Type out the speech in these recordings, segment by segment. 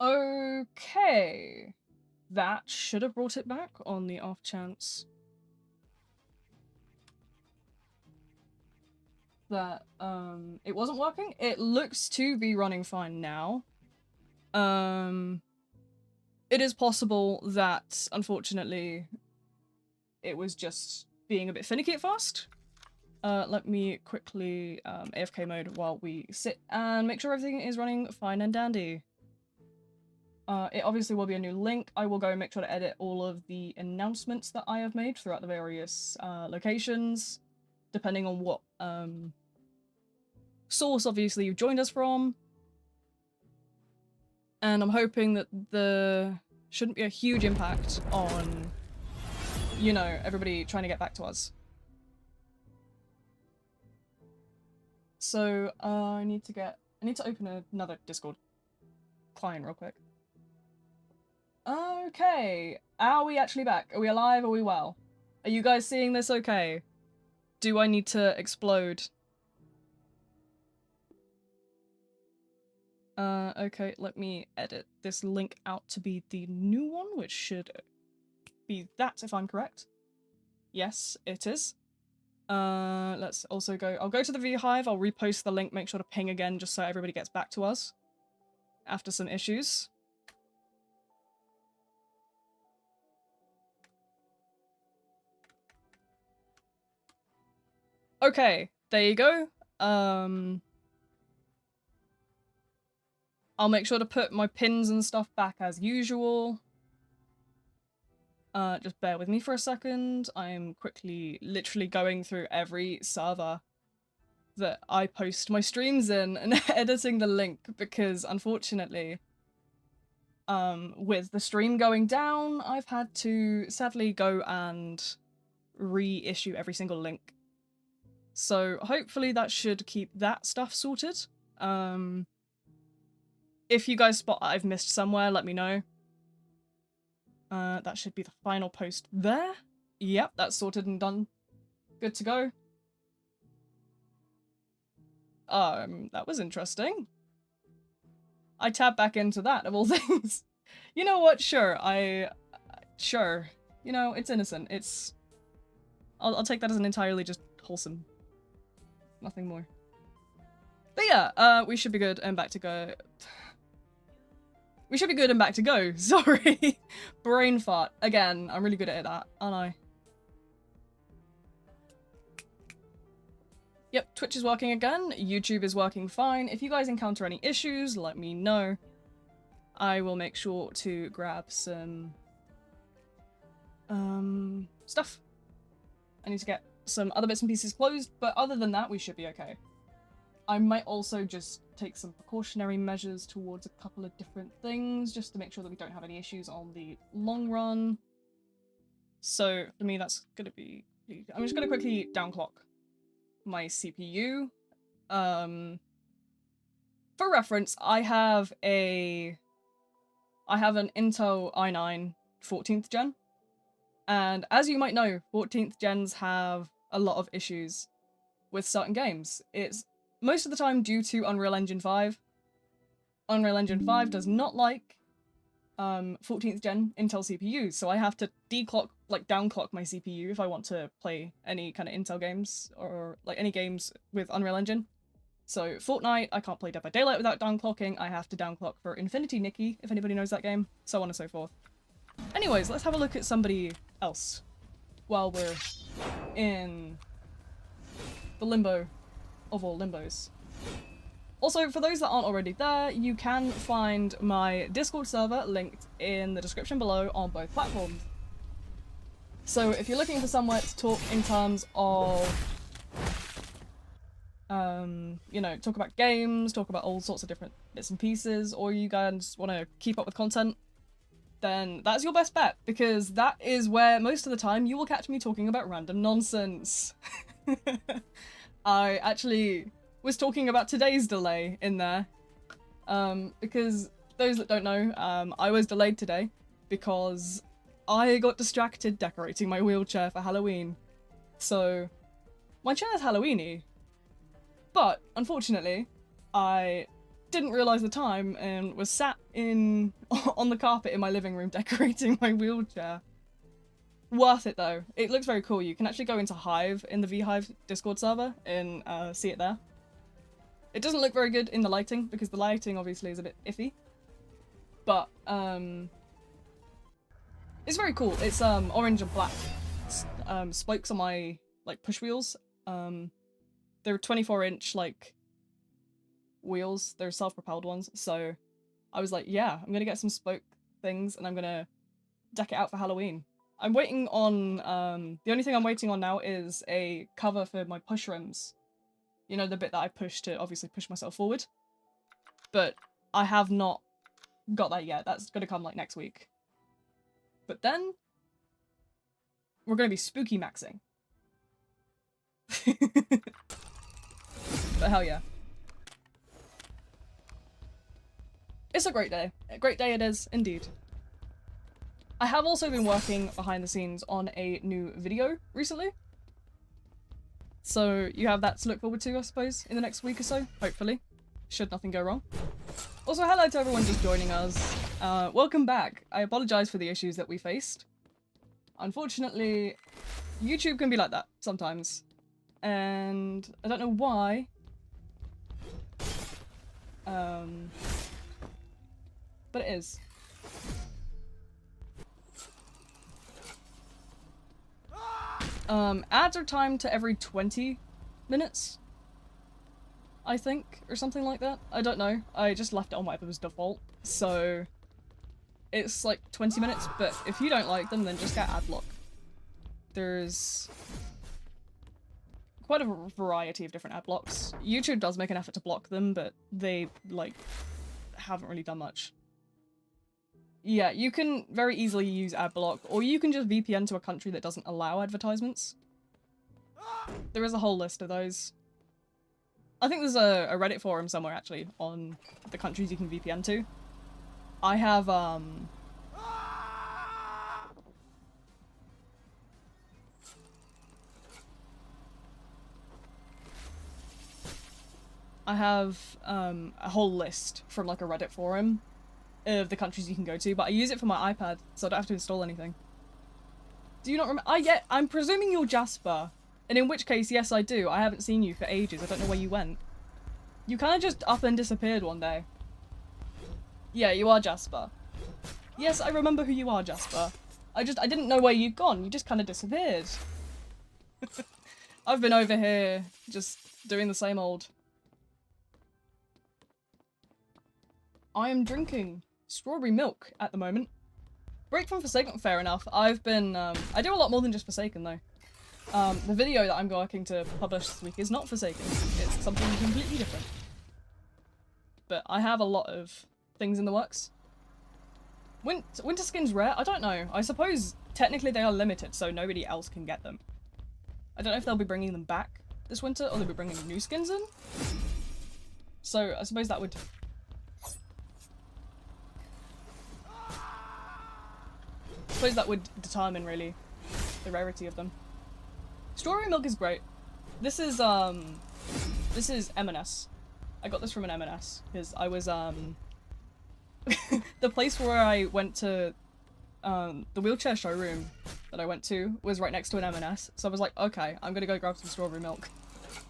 Okay. That should have brought it back on the off chance that it wasn't working. It looks to be running fine now. It is possible that, unfortunately, it was just being a bit finicky at first. Let me quickly AFK mode while we sit and make sure everything is running fine and dandy. It obviously will be a new link. I will go and make sure to edit all of the announcements that I have made throughout the various locations, depending on what source, obviously, you've joined us from. And I'm hoping that there shouldn't be a huge impact on, you know, everybody trying to get back to us. So, I need to open another Discord client real quick. Okay, are we actually back? Are we alive? Are we well? Are you guys seeing this okay? Do I need to explode? Okay, let me edit this link out to be the new one, which should be that if I'm correct. Yes, it is. Let's also go, I'll go to the Vhive, I'll repost the link, make sure to ping again just so everybody gets back to us after some issues. Okay, there you go. I'll make sure to put my pins and stuff back as usual. Just bear with me for a second. I'm quickly literally going through every server that I post my streams in and editing the link because unfortunately, with the stream going down, I've had to sadly go and reissue every single link. So hopefully that should keep that stuff sorted. If you guys spot I've missed somewhere, let me know. That should be the final post there. Yep, that's sorted and done. Good to go. That was interesting. I tabbed back into that, of all things. You know what? Sure, sure. You know, it's innocent. It's... I'll take that as an entirely just wholesome. Nothing more. But yeah, we should be good and back to go. We should be good and back to go. Sorry. Brain fart. Again, I'm really good at that, aren't I? Yep, Twitch is working again. YouTube is working fine. If you guys encounter any issues, let me know. I will make sure to grab some stuff. I need to get some other bits and pieces closed, but other than that, we should be okay. I might also just take some precautionary measures towards a couple of different things, just to make sure that we don't have any issues on the long run. So, for me, that's gonna be... I'm just gonna quickly downclock my CPU. For reference, I have an Intel i9 14th gen, and as you might know, 14th gens have a lot of issues with certain games. It's most of the time due to Unreal Engine 5. Unreal Engine 5 does not like 14th gen Intel CPUs, so I have to declock, like downclock my CPU if I want to play any kind of Intel games or like any games with Unreal Engine. So Fortnite, I can't play Dead by Daylight without downclocking. I have to downclock for Infinity Nikki, if anybody knows that game, so on and so forth. Anyways, let's have a look at somebody else while we're in the limbo of all limbos. Also, for those that aren't already there, you can find my Discord server linked in the description below on both platforms. So if you're looking for somewhere to talk in terms of, you know, talk about games, talk about all sorts of different bits and pieces, or you guys want to keep up with content, then that's your best bet, because that is where most of the time you will catch me talking about random nonsense. I actually was talking about today's delay in there, because those that don't know, I was delayed today because I got distracted decorating my wheelchair for Halloween. So, my chair's Halloween-y, but unfortunately, I didn't realise the time and was sat in on the carpet in my living room decorating my wheelchair. Worth it though. It looks very cool. You can actually go into Hive in the VHive Discord server and see it there. It doesn't look very good in the lighting because the lighting obviously is a bit iffy. But it's very cool. It's orange and black spokes on my like push wheels. They're 24-inch like wheels. They're self-propelled ones. So I was like, yeah, I'm gonna get some spoke things and I'm gonna deck it out for Halloween. I'm waiting on the only thing I'm waiting on now is a cover for my push rims. You know, the bit that I push to obviously push myself forward. But I have not got that yet. That's gonna come like next week. But then we're gonna be spooky maxing. But hell yeah. It's a great day. A great day it is, indeed. I have also been working behind the scenes on a new video recently. So you have that to look forward to, I suppose, in the next week or so, hopefully. Should nothing go wrong. Also, hello to everyone just joining us. Welcome back. I apologise for the issues that we faced. Unfortunately, YouTube can be like that sometimes. And I don't know why. But it is. Ads are timed to every 20 minutes. I think, or something like that. I don't know. I just left it on whatever was default. So it's like 20 minutes, but if you don't like them, then just get ad block. There's quite a variety of different ad blocks. YouTube does make an effort to block them, but they, like, haven't really done much. Yeah, you can very easily use ad block, or you can just VPN to a country that doesn't allow advertisements. There is a whole list of those. I think there's a Reddit forum somewhere, actually, on the countries you can VPN to. I have, a whole list from, like, a Reddit forum of the countries you can go to, but I use it for my iPad, so I don't have to install anything. Do you not remember? I'm presuming you're Jasper, and in which case, yes, I do. I haven't seen you for ages. I don't know where you went. You kind of just up and disappeared one day. Yeah, you are Jasper. Yes, I remember who you are, Jasper. I didn't know where you'd gone. You just kind of disappeared. I've been over here, just doing the same old. I am drinking strawberry milk at the moment. Break from Forsaken, fair enough. I've been, I do a lot more than just Forsaken, though. The video that I'm working to publish this week is not Forsaken. It's something completely different. But I have a lot of things in the works. Winter skins rare? I don't know. I suppose technically they are limited, so nobody else can get them. I don't know if they'll be bringing them back this winter, or they'll be bringing new skins in. So I suppose that would... determine, really, the rarity of them. Strawberry milk is great. This is M&S. I got this from an M&S, because I was, the place where I went to, the wheelchair showroom that I went to was right next to an M&S, so I was like, okay, I'm gonna go grab some strawberry milk.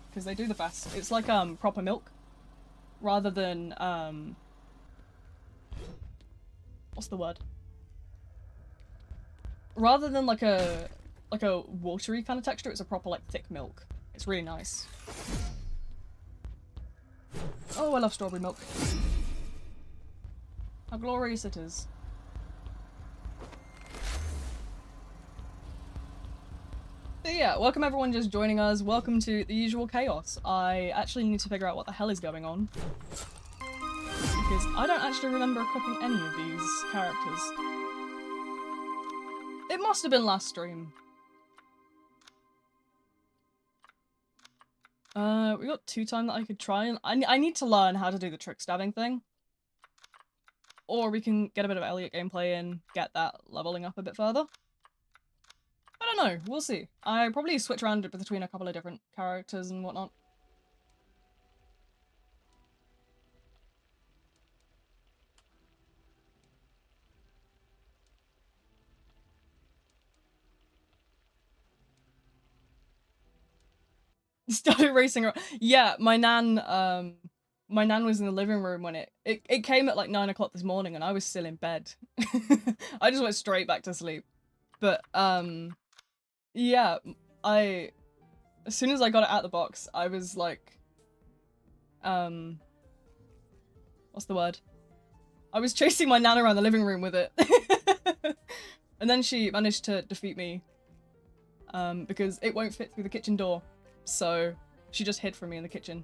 Because they do the best. It's like, proper milk. Rather than, what's the word? Rather than like a watery kind of texture, it's a proper like thick milk. It's really nice. Oh, I love strawberry milk. How glorious it is. But yeah, welcome everyone just joining us. Welcome to the usual chaos. I actually need to figure out what the hell is going on. Because I don't actually remember equipping any of these characters. It must have been last stream. We got 2 time that I could try, and I need to learn how to do the trick stabbing thing. Or we can get a bit of Elliot gameplay and get that leveling up a bit further. I don't know, we'll see. I probably switch around between a couple of different characters and whatnot. Started racing around. Yeah, my nan was in the living room when it came at like 9 o'clock this morning and I was still in bed. I just went straight back to sleep. But, yeah, as soon as I got it out of the box, I was like, what's the word? I was chasing my nan around the living room with it. And then she managed to defeat me, because it won't fit through the kitchen door. So she just hid from me in the kitchen.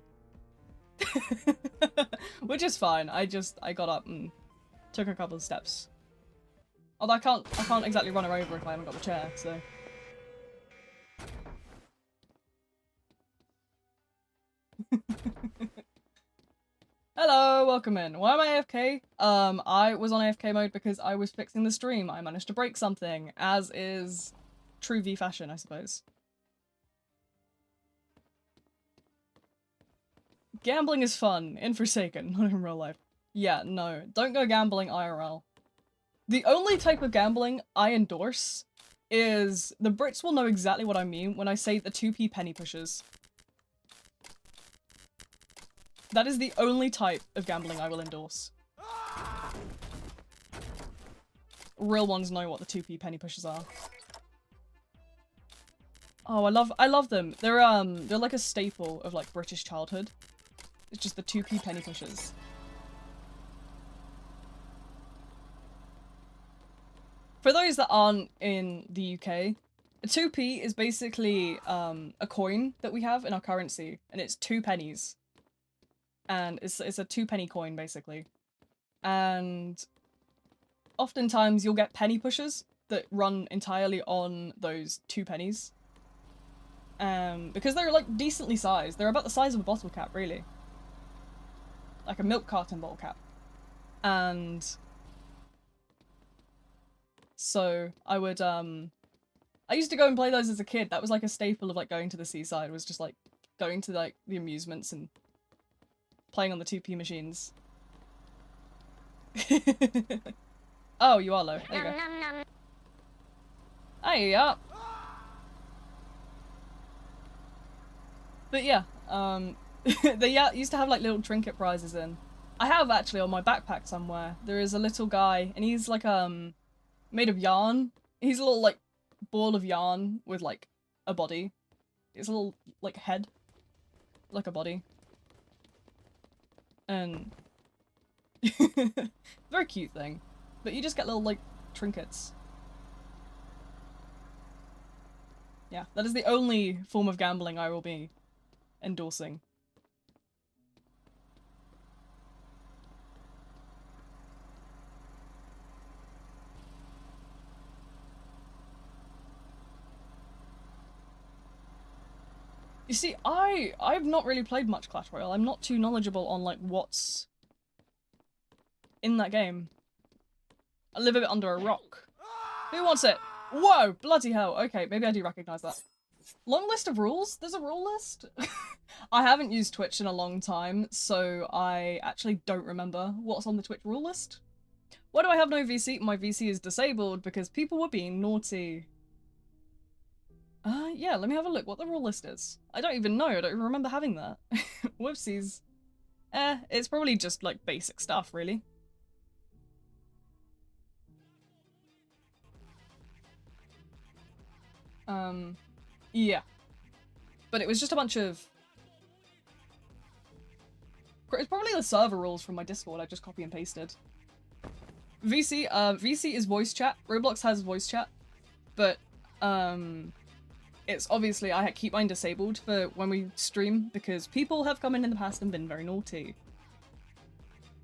Which is fine. I got up and took a couple of steps. Although I can't exactly run her over if I haven't got the chair, so. Hello, welcome in. Why am I AFK? I was on AFK mode because I was fixing the stream. I managed to break something, as is true V fashion, I suppose. Gambling is fun, in Forsaken, not in real life. Yeah, no, don't go gambling IRL. The only type of gambling I endorse is, the Brits will know exactly what I mean when I say the 2p penny pushers. That is the only type of gambling I will endorse. Real ones know what the 2p penny pushers are. Oh, I love them. They're like a staple of like British childhood. It's just the 2p penny pushers. For those that aren't in the UK, a 2p is basically a coin that we have in our currency, and it's 2 pennies. And it's a 2 penny coin, basically. And oftentimes you'll get penny pushers that run entirely on those 2 pennies. Because they're like decently sized. They're about the size of a bottle cap, really. Like a milk carton bottle cap. And so I would, I used to go and play those as a kid. That was like a staple of like going to the seaside, was just like going to like the amusements and playing on the 2p machines. Oh, you are low. There you go. Hiya. But yeah, they used to have like little trinket prizes in. I have actually on my backpack somewhere. There is a little guy, and he's like made of yarn. He's a little like ball of yarn with like a body. It's a little like head, like a body. And very cute thing. But you just get little like trinkets. Yeah, that is the only form of gambling I will be endorsing. You see, I've not really played much Clash Royale. I'm not too knowledgeable on like what's in that game. I live a bit under a rock. Who wants it? Whoa, bloody hell. Okay, maybe I do recognize that. Long list of rules? There's a rule list? I haven't used Twitch in a long time, so I actually don't remember what's on the Twitch rule list. Why do I have no VC? My VC is disabled because people were being naughty. Yeah, let me have a look what the rule list is. I don't even know, I don't even remember having that. Whoopsies. It's probably just like basic stuff, really. Yeah. But it was just a bunch of... It's probably the server rules from my Discord I just copy and pasted. VC is voice chat. Roblox has voice chat. But, it's obviously, I keep mine disabled for when we stream, because people have come in the past and been very naughty.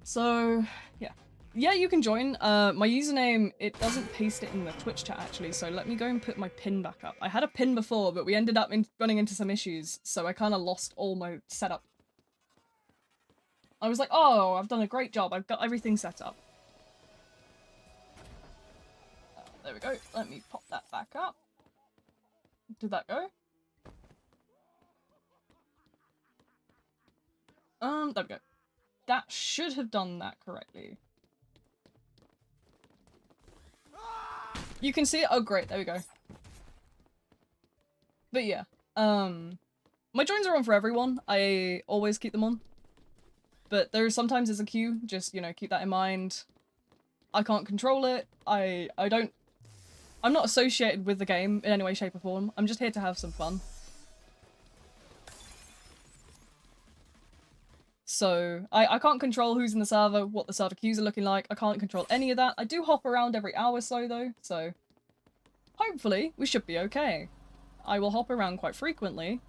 So, yeah. Yeah, you can join. My username, it doesn't paste it in the Twitch chat, actually, so let me go and put my pin back up. I had a pin before, but we ended up running into some issues, so I kind of lost all my setup. I was like, oh, I've done a great job, I've got everything set up. There we go, let me pop that back up. Did that go? There we go. That should have done that correctly. You can see it? Oh great, there we go. But yeah, My joins are on for everyone. I always keep them on. But there sometimes is a queue, just, you know, keep that in mind. I can't control it. I'm not associated with the game in any way, shape, or form. I'm just here to have some fun. So, I can't control who's in the server, what the server queues are looking like. I can't control any of that. I do hop around every hour or so, though, so hopefully we should be okay. I will hop around quite frequently.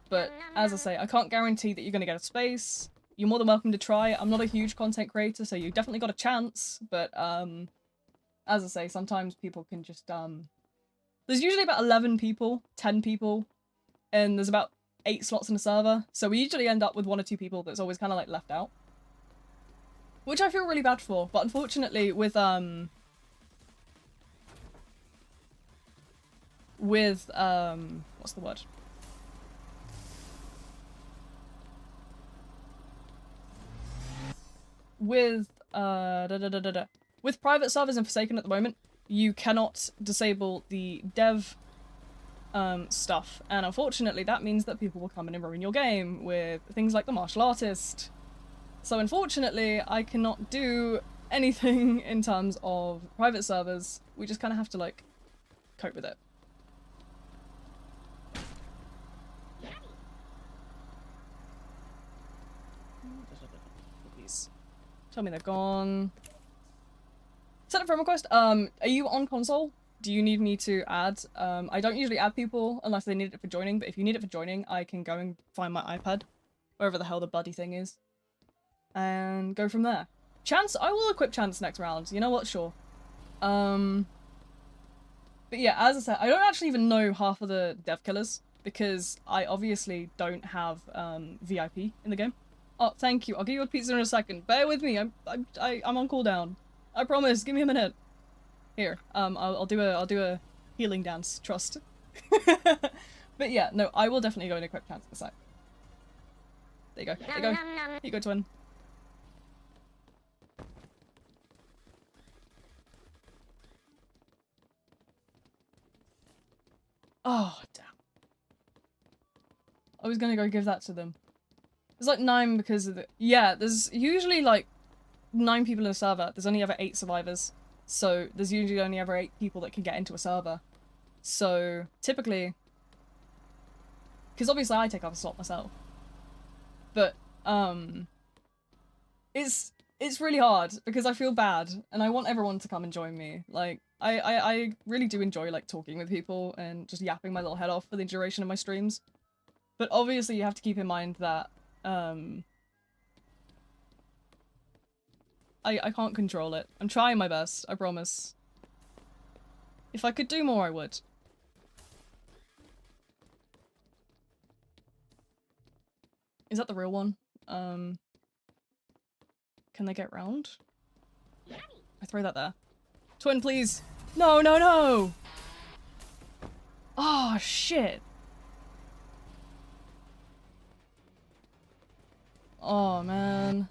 But, as I say, I can't guarantee that you're going to get a space. You're more than welcome to try. I'm not a huge content creator, so you definitely got a chance. But, as I say, sometimes people can just, there's usually about 11 people, 10 people, and there's about 8 slots in a server, so we usually end up with 1 or 2 people that's always kind of like left out. Which I feel really bad for, but unfortunately what's the word? With private servers in Forsaken at the moment, you cannot disable the dev stuff, and unfortunately that means that people will come in and ruin your game with things like the martial artist. So unfortunately I cannot do anything in terms of private servers. We just kind of have to like cope with it. Please tell me they're gone. Set up friend request. Are you on console? Do you need me to add? I don't usually add people unless they need it for joining, but if you need it for joining, I can go and find my iPad, wherever the hell the bloody thing is, and go from there. Chance? I will equip Chance next round. You know what? Sure. But yeah, as I said, I don't actually even know half of the dev killers, because I obviously don't have VIP in the game. Oh, thank you. I'll give you a pizza in a second. Bear with me. I'm on cooldown. I promise. Give me a minute. Here, I'll do a healing dance. Trust. But yeah, no, I will definitely go and equip Chance in a sec. There you go. There you go. Here you go, twin. Oh damn! I was gonna go give that to them. There's like 9 because of the there's usually like 9 people in a server. There's only ever 8 survivors. So there's usually only ever 8 people that can get into a server. So typically, because obviously I take up a slot myself, but it's really hard because I feel bad and I want everyone to come and join me. Like I really do enjoy like talking with people and just yapping my little head off for the duration of my streams. But obviously you have to keep in mind that I can't control it. I'm trying my best, I promise. If I could do more, I would. Is that the real one? Can they get round? I throw that there. Twin, please! No, no, no! Oh, shit! Oh, man.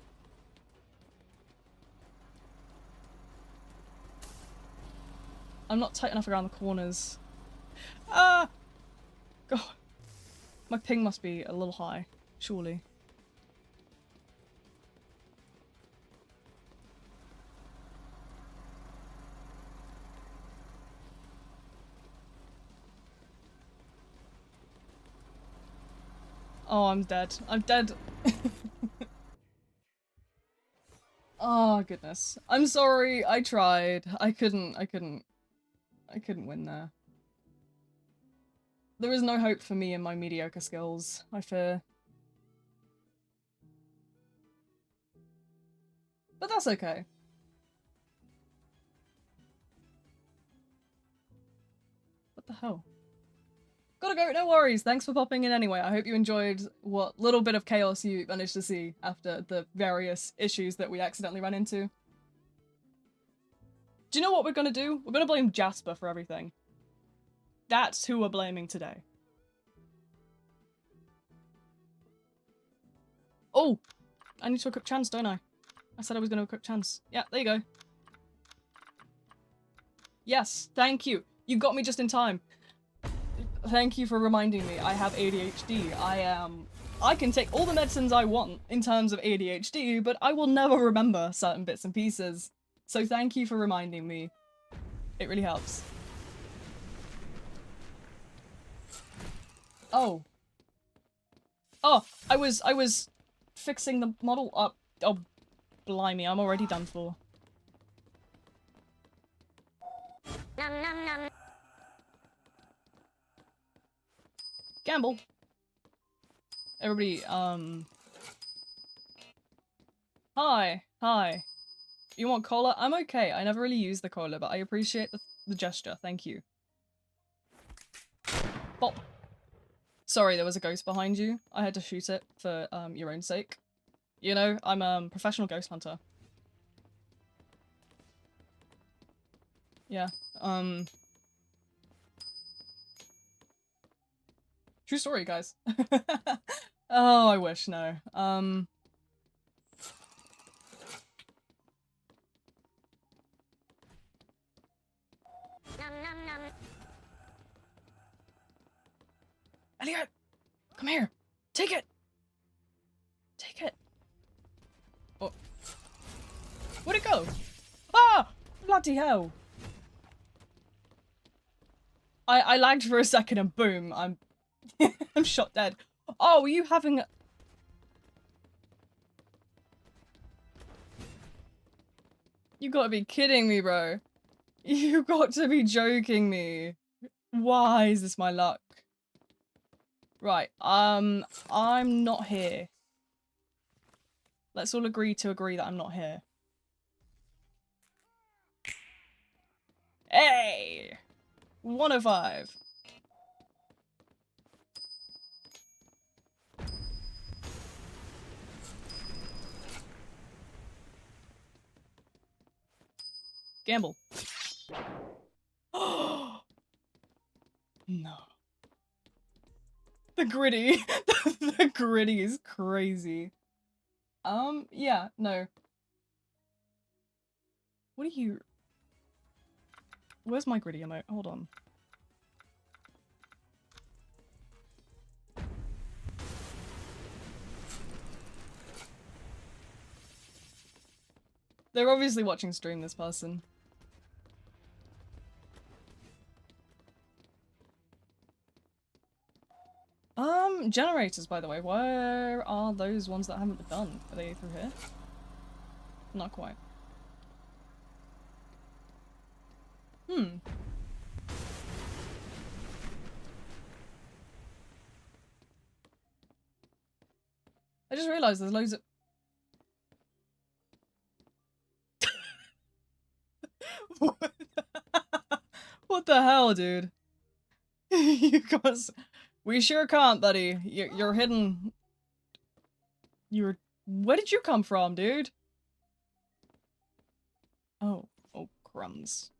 I'm not tight enough around the corners. Ah! God. My ping must be a little high, surely. Oh, I'm dead. I'm dead. Oh, goodness. I'm sorry. I tried. I couldn't win there. There is no hope for me and my mediocre skills, I fear. But that's okay. What the hell? Gotta go, no worries. Thanks for popping in anyway. I hope you enjoyed what little bit of chaos you managed to see after the various issues that we accidentally ran into. Do you know what we're gonna do? We're gonna blame Jasper for everything. That's who we're blaming today. Oh! I need to equip Chance, don't I? I said I was gonna equip Chance. Yeah, there you go. Yes, thank you. You got me just in time. thank you for reminding me. I have ADHD. I can take all the medicines I want in terms of ADHD, but I will never remember certain bits and pieces. So thank you for reminding me. It really helps. Oh. Oh, I was fixing the model up. Oh, blimey, I'm already done for. Nom, nom, nom. Gamble. Everybody, Hi. You want cola? I'm okay. I never really use the cola, but I appreciate the gesture. Thank you. Bop. Sorry, there was a ghost behind you. I had to shoot it for, your own sake. You know, I'm a professional ghost hunter. Yeah, true story, guys. Oh, I wish, no. Elliot! Come here! Take it! Take it! Oh. Where'd it go? Ah! Bloody hell! I lagged for a second and boom, I'm I'm shot dead. Oh, were you having a... You gotta be kidding me, bro. You got to be joking me. Why is this my luck? Right, I'm not here. Let's all agree that I'm not here. Hey! 105. Gamble. Oh no. The gritty. The gritty is crazy. Yeah, no. What are you... Where's my gritty emote? Hold on. They're obviously watching stream, this person. Generators, by the way. Where are those ones that haven't been done? Are they through here? Not quite. Hmm. I just realized there's loads of... What the hell, dude? You guys... We sure can't, buddy. You're hidden. You're... Where did you come from, dude? Oh. Oh, crumbs.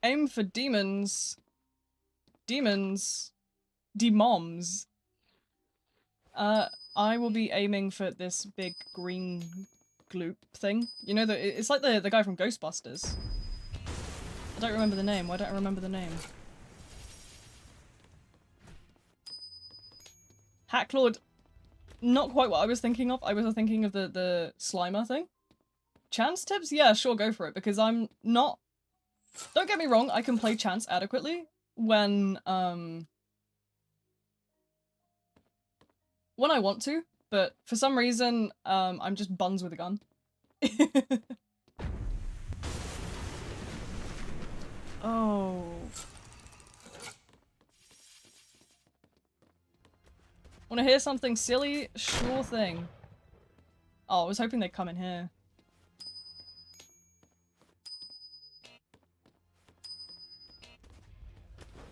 Aim for demons. Demons. Demoms. I will be aiming for this big green gloop thing. You know, it's like the guy from Ghostbusters. I don't remember the name. Why don't I remember the name? Hacklord. Not quite what I was thinking of. I was thinking of the Slimer thing. Chance tips? Yeah, sure, go for it. Because I'm not... Don't get me wrong, I can play Chance adequately when I want to, but for some reason, I'm just buns with a gun. Oh. Wanna hear something silly? Sure thing. Oh, I was hoping they'd come in here.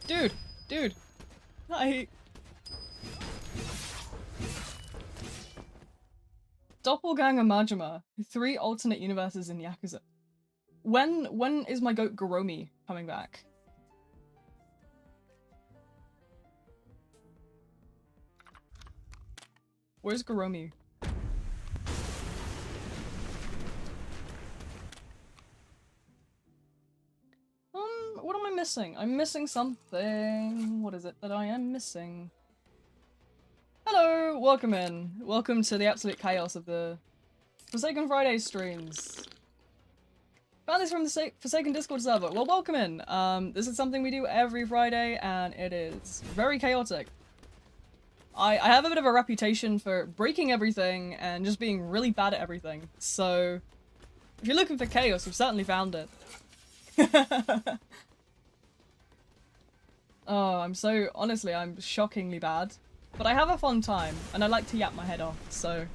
Dude! Dude! Doppelganger Majima. 3 alternate universes in Yakuza. When is my goat Goromi coming back? Where's Goromi? am I missing? I'm missing something. What is it that I am missing? Hello, welcome in. Welcome to the absolute chaos of the Forsaken Friday streams. Found this from the Forsaken Discord server. Well, welcome in. This is something we do every Friday, and it is very chaotic. I have a bit of a reputation for breaking everything and just being really bad at everything. So, if you're looking for chaos, you've certainly found it. Oh, honestly, I'm shockingly bad. But I have a fun time, and I like to yap my head off, so...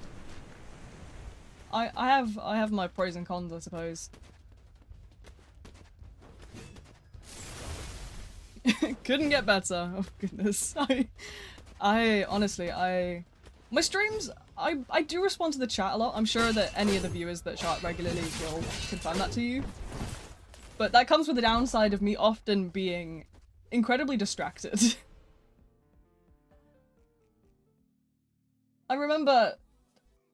I have my pros and cons, I suppose. Couldn't get better. Oh goodness. Honestly, my streams, I do respond to the chat a lot. I'm sure that any of the viewers that chat regularly will confirm that to you. But that comes with the downside of me often being incredibly distracted. I remember,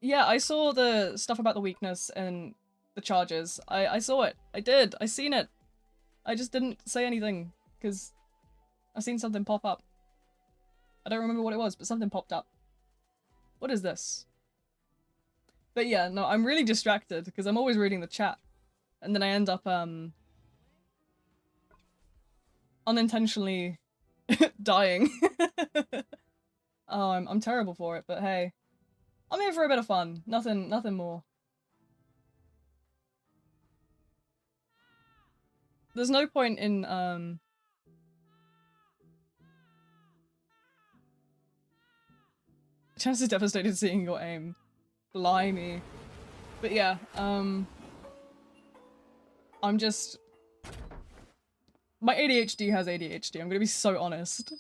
yeah, I saw the stuff about the weakness and the charges. I saw it. I did. I seen it. I just didn't say anything, because I seen something pop up. I don't remember what it was, but something popped up. What is this? But yeah, no, I'm really distracted, because I'm always reading the chat. And then I end up, unintentionally dying. Oh, I'm terrible for it, but hey. I'm here for a bit of fun. Nothing more. There's no point in, Chance is devastated seeing your aim. Blimey. But yeah, I'm just... My ADHD has ADHD, I'm gonna be so honest.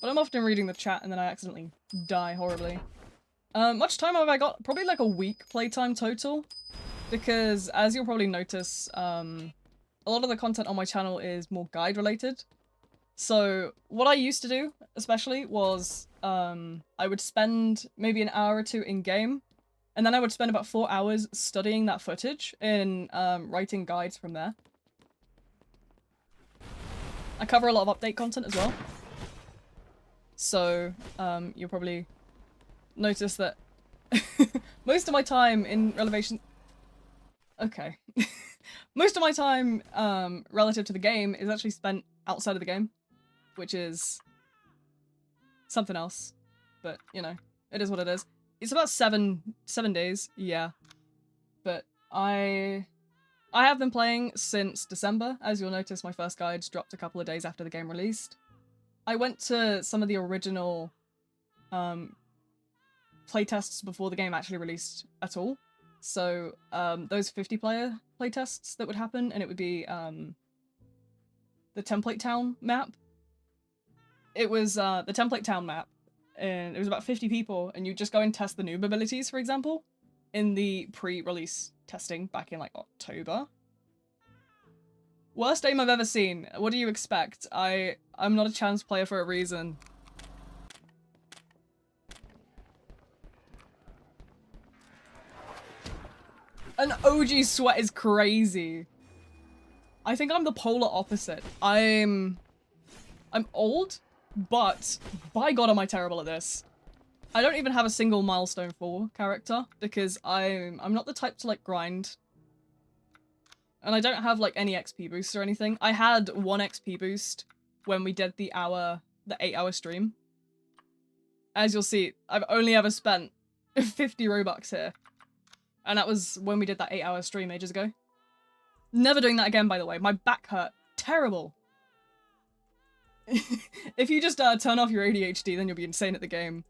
But I'm often reading the chat and then I accidentally die horribly. Much time have I got? Probably like a week playtime total. Because, as you'll probably notice, a lot of the content on my channel is more guide related. So, what I used to do, especially, was I would spend maybe an hour or two in-game, and then I would spend about 4 hours studying that footage and writing guides from there. I cover a lot of update content as well. So, you'll probably notice that most of my time in relevation... Okay. Most of my time, relative to the game, is actually spent outside of the game, which is something else. But, you know, it is what it is. It's about seven days, yeah. But I have been playing since December. As you'll notice, my first guides dropped a couple of days after the game released. I went to some of the original playtests before the game actually released at all. So, those 50-player playtests that would happen, and it would be, the Template Town map. It was, the Template Town map, and it was about 50 people, and you just go and test the noob abilities, for example, in the pre-release testing back in, like, October. Worst aim I've ever seen. What do you expect? I'm not a chance player for a reason. An OG sweat is crazy. I think I'm the polar opposite. I'm old, but by God am I terrible at this. I don't even have a single milestone 4 character because I'm not the type to like grind. And I don't have like any XP boost or anything. I had 1 XP boost when we did the 8-hour stream. As you'll see, I've only ever spent 50 Robux here. And that was when we did that 8-hour stream ages ago. Never doing that again, by the way. My back hurt. Terrible. If you just turn off your ADHD, then you'll be insane at the game.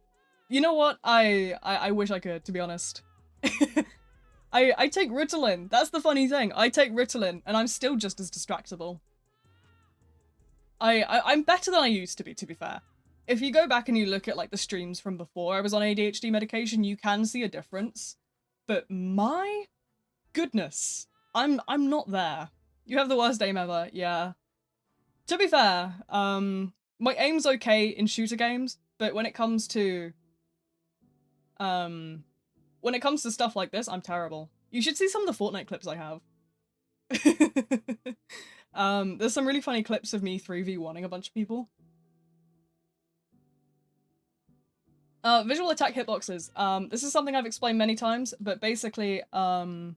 You know what? I wish I could, to be honest. I take Ritalin. That's the funny thing. I take Ritalin, and I'm still just as distractible. I'm better than I used to be fair. If you go back and you look at like the streams from before I was on ADHD medication, you can see a difference. But my goodness, I'm not there. You have the worst aim ever, yeah. To be fair, my aim's okay in shooter games, but when it comes to stuff like this, I'm terrible. You should see some of the Fortnite clips I have. There's some really funny clips of me 3v1ing a bunch of people. Visual attack hitboxes. This is something I've explained many times, but basically, I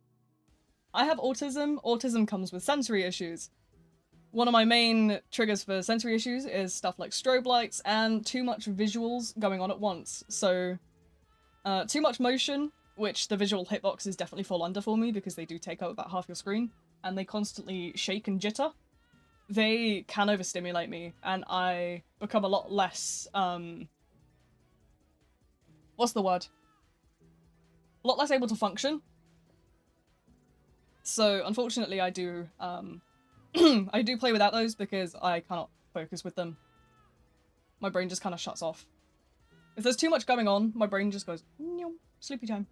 have autism. Autism comes with sensory issues. One of my main triggers for sensory issues is stuff like strobe lights and too much visuals going on at once. So, too much motion, which the visual hitboxes definitely fall under for me because they do take up about half your screen, and they constantly shake and jitter. They can overstimulate me, and I become a lot less, what's the word? A lot less able to function. So, unfortunately, I do, I do play without those because I cannot focus with them. My brain just kind of shuts off. If there's too much going on, my brain just goes, sleepy time.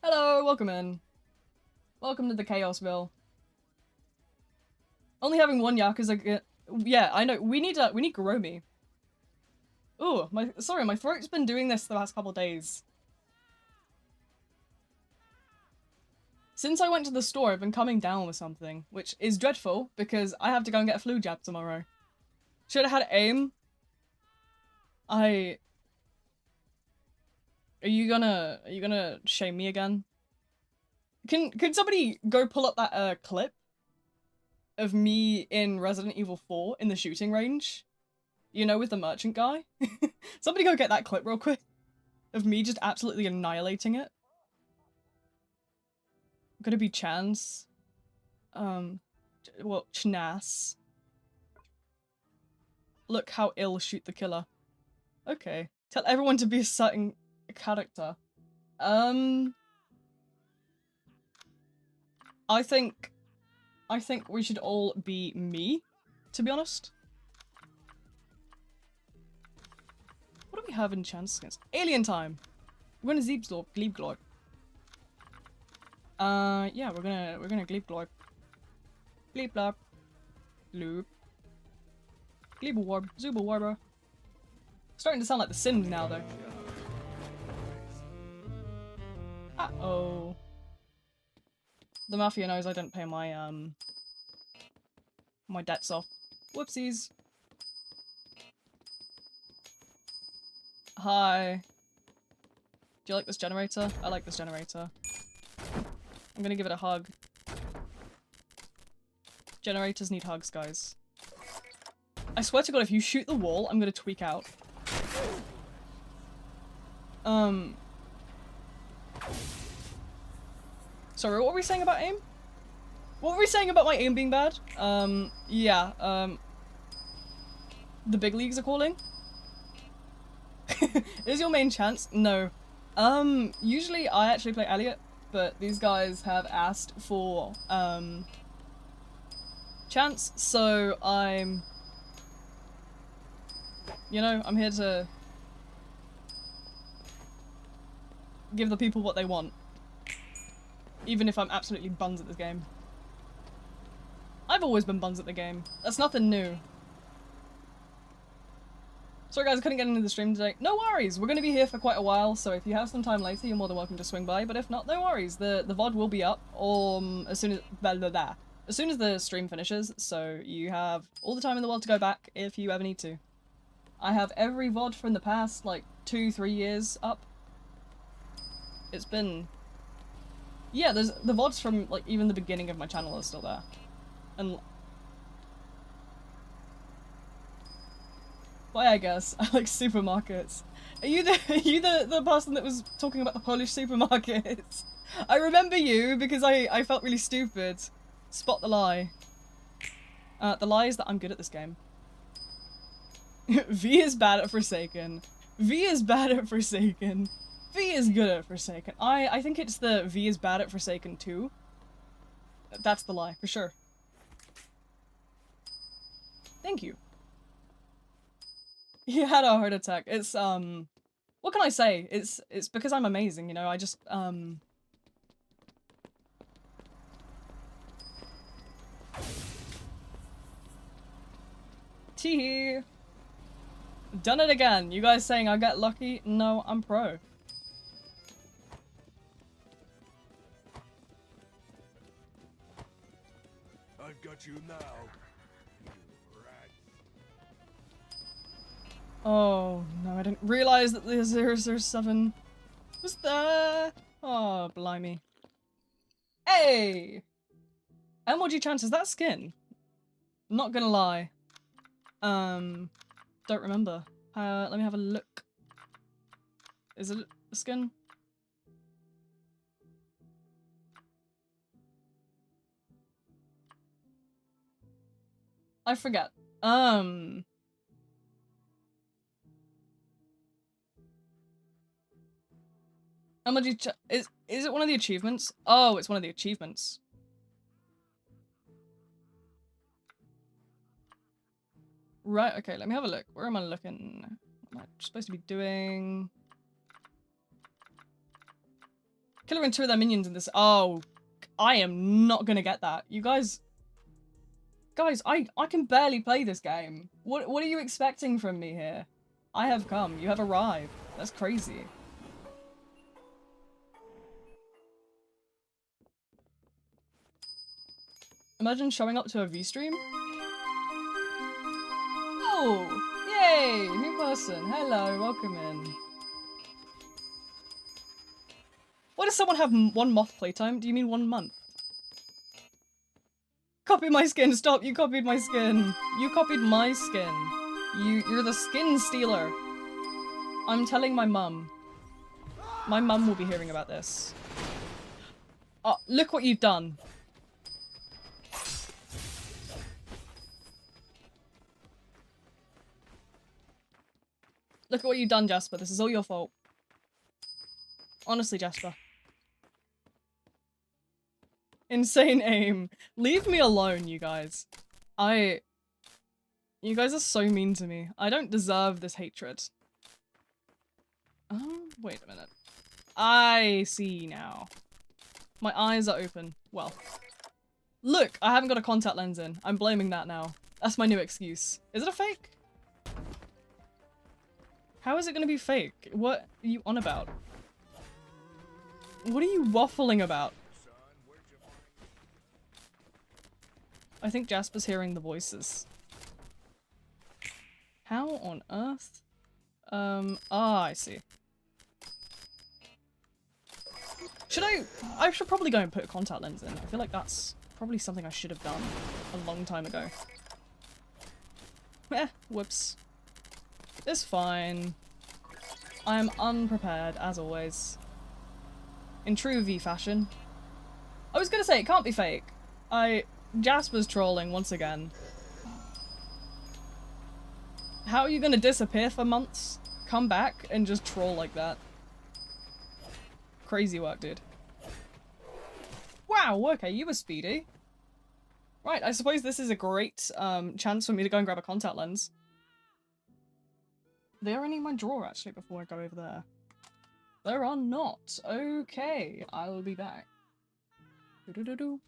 Hello, welcome in. Welcome to the Chaosville. Only having one Yakuza, yeah, I know, we need Garomi. Ooh, sorry, my throat's been doing this the last couple days. Since I went to the store, I've been coming down with something, which is dreadful because I have to go and get a flu jab tomorrow. Should have had aim. Are you gonna shame me again? Can somebody go pull up that clip of me in Resident Evil 4 in the shooting range? You know, with the merchant guy? Somebody go get that clip real quick of me just absolutely annihilating it. Gonna be Chance. Well, Chnas. Look how ill shoot the killer. Okay. Tell everyone to be a certain character. I think we should all be me, to be honest. What do we have in chance skins? Alien time! We're gonna Zeepsdorp, Gleebglorp. Yeah, we're gonna Gleebglorp. Gleebblorp. Loop. Gleeblewarb. Zubalwarber. Starting to sound like The Sims now, though. Uh-oh. The Mafia knows I didn't pay my, my debts off. Whoopsies. Hi. Do you like this generator? I like this generator. I'm gonna give it a hug. Generators need hugs, guys. I swear to God, if you shoot the wall, I'm gonna tweak out. Sorry, what were we saying about aim? What were we saying about my aim being bad? Yeah, the big leagues are calling? Is your main Chance? No. Usually I actually play Elliot, but these guys have asked for, Chance, so I'm... You know, I'm here to give the people what they want. Even if I'm absolutely buns at this game. I've always been buns at the game. That's nothing new. Sorry guys, I couldn't get into the stream today. No worries, we're gonna be here for quite a while, so if you have some time later, you're more than welcome to swing by, but if not, no worries. The VOD will be up, as soon as the stream finishes, so you have all the time in the world to go back if you ever need to. I have every VOD from the past, like, 2-3 years up. It's been... Yeah, there's the VODs from, like, even the beginning of my channel are still there. And... Why, I guess. I like supermarkets. Are you the person that was talking about the Polish supermarkets? I remember you because I felt really stupid. Spot the lie. The lie is that I'm good at this game. V is bad at Forsaken. V is bad at Forsaken. V is good at Forsaken. I think it's the V is bad at Forsaken too. That's the lie, for sure. Thank you. He had a heart attack. It's, what can I say? It's because I'm amazing, you know, I just, Teehee! Done it again! You guys saying I got lucky? No, I'm pro. I've got you now. You rat. Oh, no, I didn't realize that the 007 was there. Oh, blimey. Hey! MLG chance, is that skin? Not gonna lie. Don't remember. Let me have a look. Is it a skin? I forget. MLG is it one of the achievements? Oh, it's one of the achievements. Right, okay, let me have a look. Where am I looking? What am I supposed to be doing? Killer and 2 of their minions in this. Oh, I am not gonna get that. You guys... Guys, I can barely play this game. What are you expecting from me here? I have come. You have arrived. That's crazy. Imagine showing up to a V-stream. Oh! Yay! New person. Hello, welcome in. What does someone have 1 moth playtime? Do you mean 1 month? Copy my skin! Stop! You copied my skin! You copied my skin! You're the skin stealer! I'm telling my mum. My mum will be hearing about this. Oh, look what you've done. Look at what you've done, Jasper. This is all your fault. Honestly, Jasper. Insane aim. Leave me alone, you guys. You guys are so mean to me. I don't deserve this hatred. Oh, wait a minute. I see now. My eyes are open. Well. Look, I haven't got a contact lens in. I'm blaming that now. That's my new excuse. Is it a fake? How is it gonna be fake? What are you on about? What are you waffling about? I think Jasper's hearing the voices. How on earth? I see. I should probably go and put a contact lens in. I feel like that's probably something I should have done a long time ago. Whoops. It's fine. I am unprepared, as always. In true V fashion. I was gonna say, it can't be fake. Jasper's trolling once again. How are you gonna disappear for months? Come back and just troll like that. Crazy work, dude. Wow, okay, you were speedy. Right, I suppose this is a great chance for me to go and grab a contact lens. Are there any in my drawer, actually, before I go over there? There are not. Okay, I'll be back. Do-do-do-do.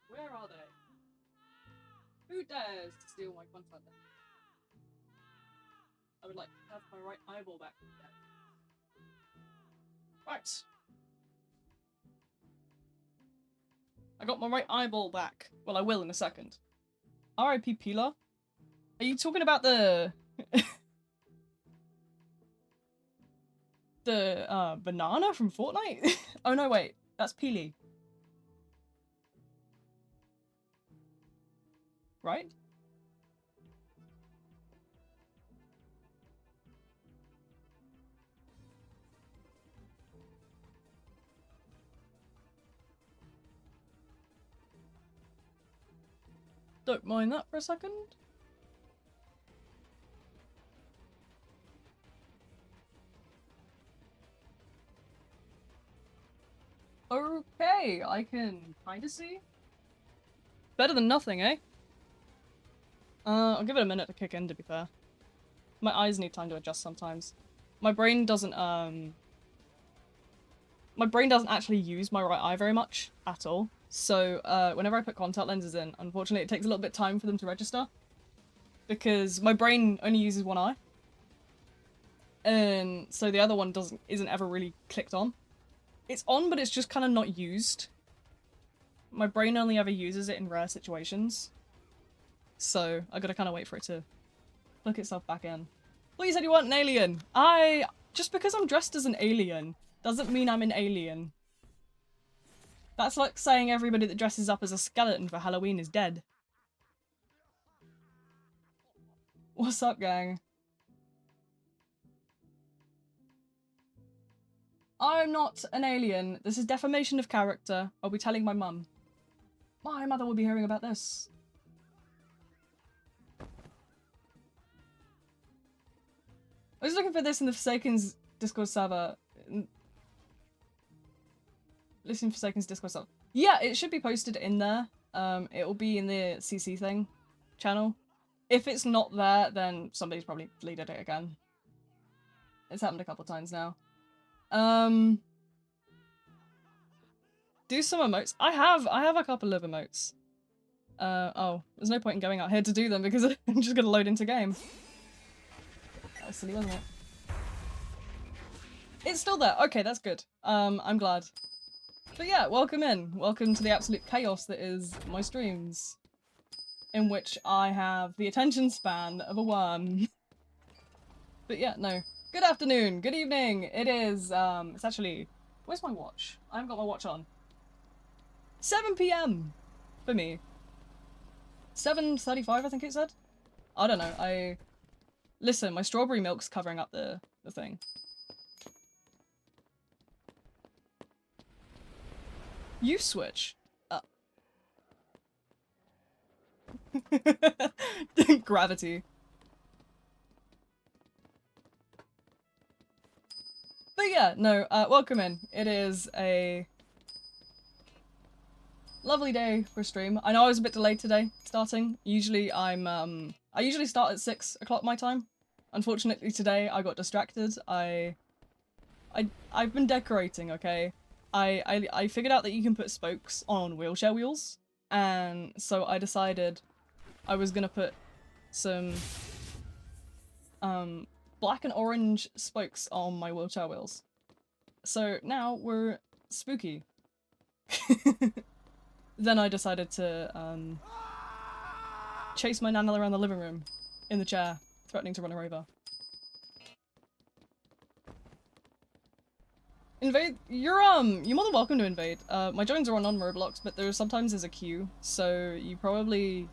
Where are they? Who dares to steal my contact lens? I would like to have my right eyeball back. Right. I got my right eyeball back. Well, I will in a second. R.I.P. Pila? Are you talking about the... the, banana from Fortnite? Oh no, wait. That's Peely. Right? Don't mind that for a second. Okay, I can kinda see. Better than nothing, eh? I'll give it a minute to kick in, to be fair. My eyes need time to adjust sometimes. My brain doesn't actually use my right eye very much, at all. So, whenever I put contact lenses in, unfortunately it takes a little bit of time for them to register. Because my brain only uses one eye. And so the other one isn't ever really clicked on. It's on, but it's just kind of not used. My brain only ever uses it in rare situations. So I gotta kind of wait for it to look itself back in. Well, you said you weren't an alien. Just because I'm dressed as an alien doesn't mean I'm an alien. That's like saying everybody that dresses up as a skeleton for Halloween is dead. What's up, gang? I'm not an alien. This is defamation of character. I'll be telling my mum. My mother will be hearing about this. I was looking for this in the Forsaken's Discord server. Listen, Forsaken's Discord server. Yeah, it should be posted in there. It will be in the CC thing channel. If it's not there, then somebody's probably deleted it again. It's happened a couple times now. Do some emotes. I have a couple of emotes. Oh, there's no point in going out here to do them because I'm just gonna load into game. That was silly, wasn't it? It's still there. Okay, that's good. I'm glad. But yeah, welcome in. Welcome to the absolute chaos that is my streams. In which I have the attention span of a worm. But yeah, no. Good afternoon, good evening. It is, it's actually... Where's my watch? I haven't got my watch on. 7 PM for me. 7:35, I think it said. I don't know. Listen, my strawberry milk's covering up the thing. You switch. Gravity. But yeah, no, welcome in. It is a lovely day for stream. I know I was a bit delayed today starting. Usually I usually start at 6 o'clock my time. Unfortunately today I got distracted. I've been decorating, okay? I figured out that you can put spokes on wheelchair wheels, and so I decided I was gonna put some black and orange spokes on my wheelchair wheels. So now we're spooky. Then I decided to chase my nana around the living room in the chair, threatening to run her over. Invade, you're more than welcome to invade. My joins are on Roblox, but sometimes there's a queue, so you probably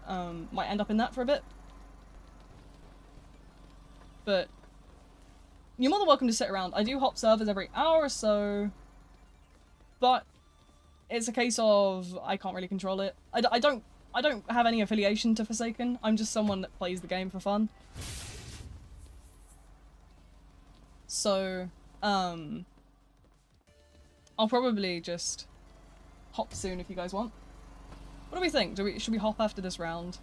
might end up in that for a bit. But you're more than welcome to sit around. I do hop servers every hour or so, but it's a case of I can't really control it. I don't have any affiliation to Forsaken. I'm just someone that plays the game for fun. So I'll probably just hop soon if you guys want. What do we think? Should we hop after this round?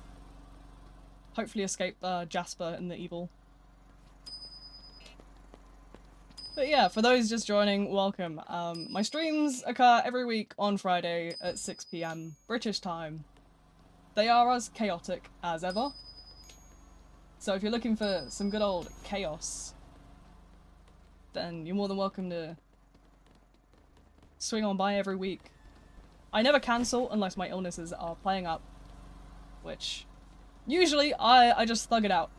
Hopefully escape Jasper and the evil. But yeah, for those just joining, welcome. My streams occur every week on Friday at 6 PM British time. They are as chaotic as ever. So if you're looking for some good old chaos, then you're more than welcome to swing on by every week. I never cancel unless my illnesses are playing up, which usually I just thug it out,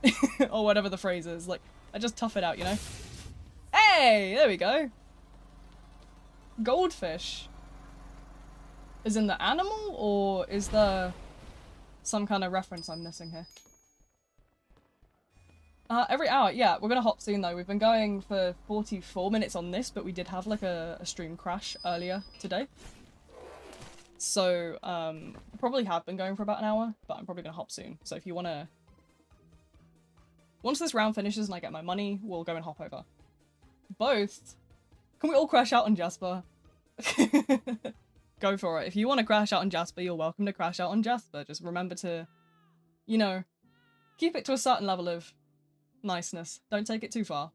or whatever the phrase is. Like, I just tough it out, you know? Hey, there we go. Goldfish. Is in the animal, or is there some kind of reference I'm missing here? Every hour, yeah, we're gonna hop soon though. We've been going for 44 minutes on this, but we did have like a stream crash earlier today. So, probably have been going for about an hour, but I'm probably gonna hop soon. So if you wanna... Once this round finishes and I get my money, we'll go and hop over. Both? Can we all crash out on Jasper? Go for it. If you want to crash out on Jasper, you're welcome to crash out on Jasper. Just remember to, you know, keep it to a certain level of niceness. Don't take it too far.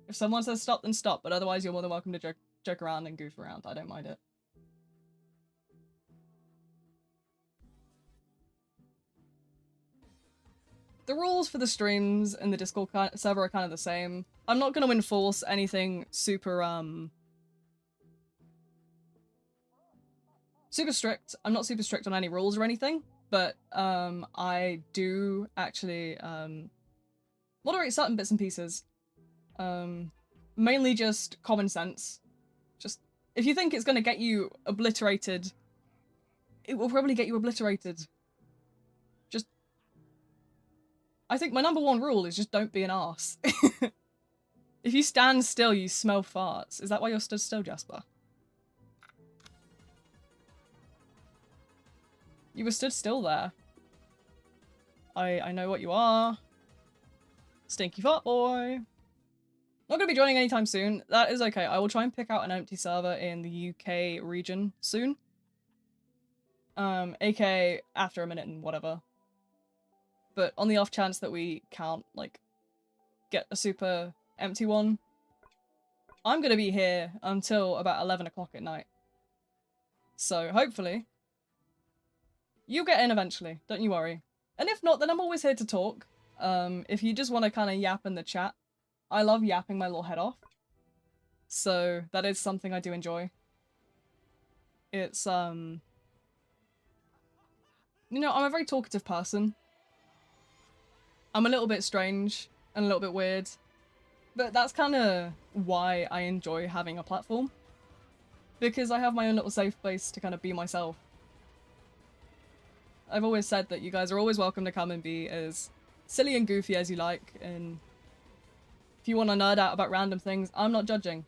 If someone says stop, then stop, but otherwise you're more than welcome to joke around and goof around. I don't mind it. The rules for the streams and the Discord server are kind of the same. I'm not going to enforce anything super, super strict. I'm not super strict on any rules or anything, but I do actually moderate certain bits and pieces. Mainly just common sense. Just, if you think it's gonna get you obliterated, it will probably get you obliterated. Just, I think my #1 rule is just don't be an arse. If you stand still, you smell farts. Is that why you're stood still, Jasper? You were stood still there. I know what you are. Stinky fart boy. Not gonna be joining anytime soon. That is okay. I will try and pick out an empty server in the UK region soon. AK after a minute and whatever. But on the off chance that we can't, like, get a super empty one, I'm gonna be here until about 11 o'clock at night. So hopefully you'll get in eventually, don't you worry. And if not, then I'm always here to talk. If you just want to kind of yap in the chat, I love yapping my little head off. So that is something I do enjoy. It's, you know, I'm a very talkative person. I'm a little bit strange and a little bit weird. But that's kind of why I enjoy having a platform. Because I have my own little safe place to kind of be myself. I've always said that you guys are always welcome to come and be as silly and goofy as you like, and if you want to nerd out about random things, I'm not judging.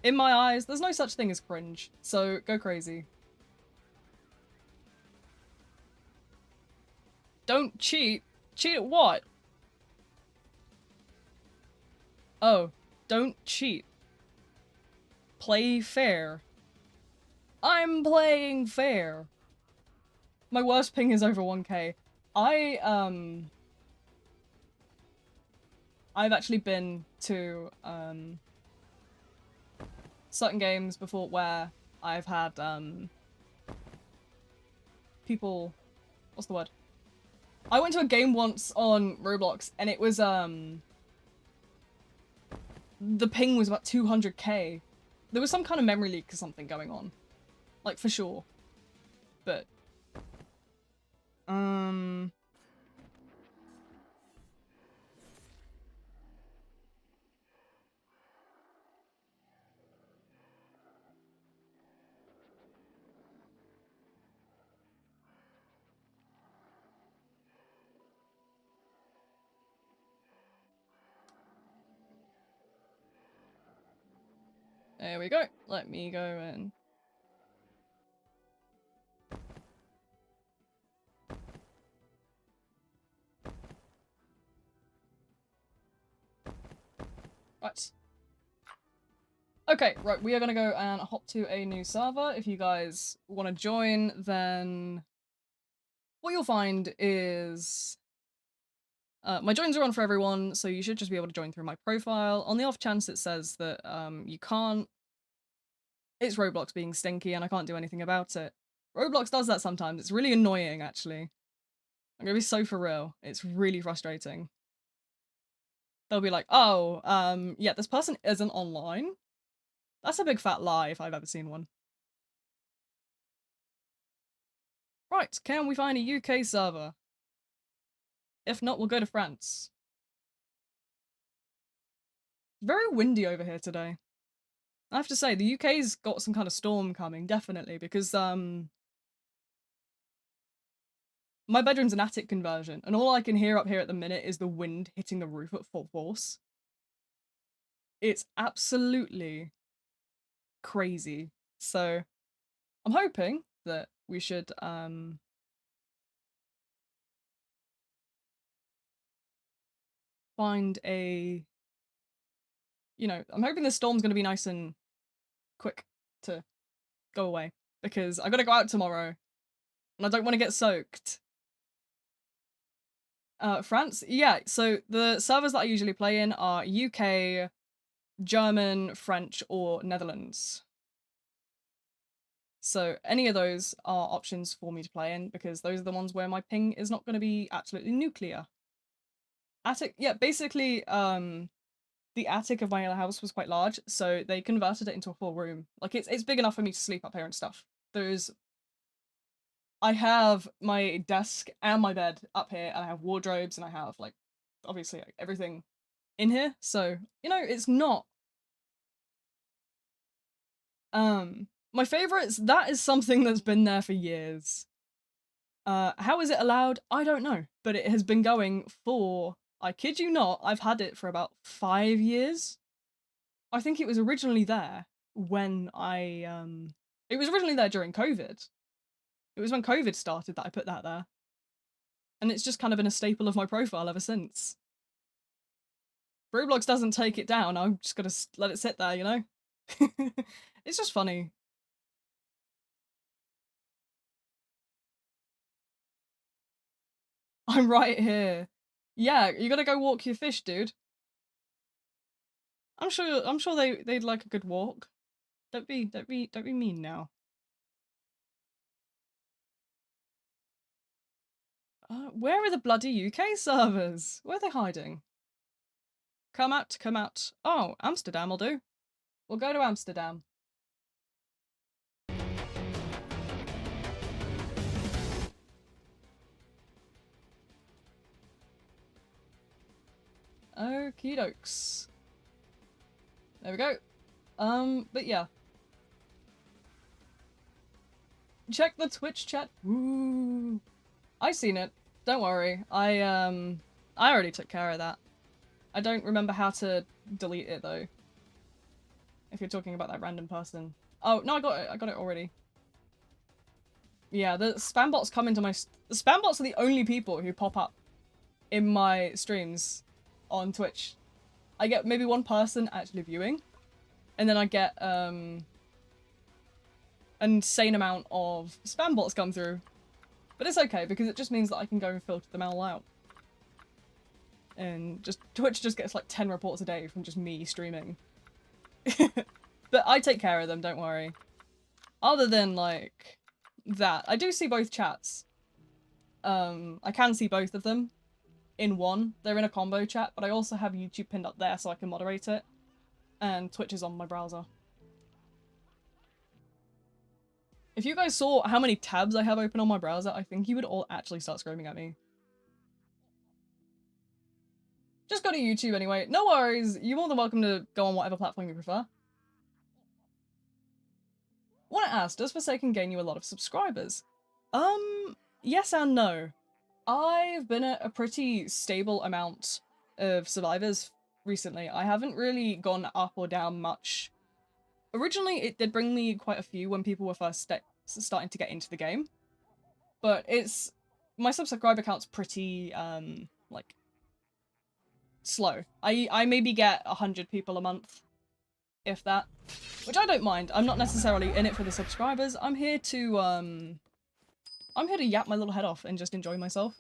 In my eyes, there's no such thing as cringe, so go crazy. Don't cheat. Cheat at what? Oh, don't cheat. Play fair. I'm playing fair. My worst ping is over 1k. I've actually been to certain games before where I've had people, what's the word? I went to a game once on Roblox and it was the ping was about 200k. There was some kind of memory leak or something going on. Like, for sure. But there we go. Let me go in. Right. Okay, right, we are gonna go and hop to a new server. If you guys want to join, then what you'll find is my joins are on for everyone, so you should just be able to join through my profile. On the off chance it says that you can't, it's Roblox being stinky and I can't do anything about it. Roblox does that sometimes. It's really annoying, actually. I'm gonna be so for real. It's really frustrating. They'll be like, oh, yeah, this person isn't online. That's a big fat lie if I've ever seen one. Right, can we find a UK server? If not, we'll go to France. Very windy over here today. I have to say, the UK's got some kind of storm coming, definitely, because, my bedroom's an attic conversion, and all I can hear up here at the minute is the wind hitting the roof at full force. It's absolutely crazy. So, I'm hoping that we should, find a, you know, I'm hoping this storm's gonna be nice and quick to go away, because I gotta go out tomorrow, and I don't want to get soaked. France? Yeah, so the servers that I usually play in are UK, German, French, or Netherlands. So any of those are options for me to play in, because those are the ones where my ping is not going to be absolutely nuclear. Attic, yeah, basically, the the attic of my house was quite large, so they converted it into a full room. Like, it's big enough for me to sleep up here and stuff. I have my desk and my bed up here, and I have wardrobes, and I have, like, obviously, like, everything in here, so, you know, it's not... My favorites, that is something that's been there for years. How is it allowed? I don't know, but it has been going for, I kid you not, I've had it for about 5 years. I think it was originally there when it was originally there during COVID. It was when COVID started that I put that there. And it's just kind of been a staple of my profile ever since. Roblox doesn't take it down, I'm just gonna let it sit there, you know? It's just funny. I'm right here. Yeah, you gotta go walk your fish, dude. I'm sure they'd like a good walk. Don't be mean now. Where are the bloody UK servers? Where are they hiding? Come out, come out. Oh, Amsterdam will do. We'll go to Amsterdam. Okie dokes. There we go. But yeah. Check the Twitch chat. Woo. I seen it. Don't worry. I already took care of that. I don't remember how to delete it though. If you're talking about that random person. Oh, no, I got it. I got it already. Yeah, the spam bots come into my... The spam bots are the only people who pop up in my streams on Twitch. I get maybe one person actually viewing, and then I get an insane amount of spam bots come through. But it's okay, because it just means that I can go and filter them all out. And just Twitch just gets like 10 reports a day from just me streaming. But I take care of them, don't worry. Other than, like, that. I do see both chats. I can see both of them in one. They're in a combo chat, but I also have YouTube pinned up there so I can moderate it. And Twitch is on my browser. If you guys saw how many tabs I have open on my browser, I think you would all actually start screaming at me. Just go to YouTube anyway. No worries. You're more than welcome to go on whatever platform you prefer. Want to ask, does Forsaken gain you a lot of subscribers? Yes and no. I've been at a pretty stable amount of survivors recently. I haven't really gone up or down much. Originally, it did bring me quite a few when people were first starting to get into the game. But my subscriber count's pretty, like, slow. I maybe get 100 people a month, if that. Which I don't mind. I'm not necessarily in it for the subscribers. I'm here to yap my little head off and just enjoy myself.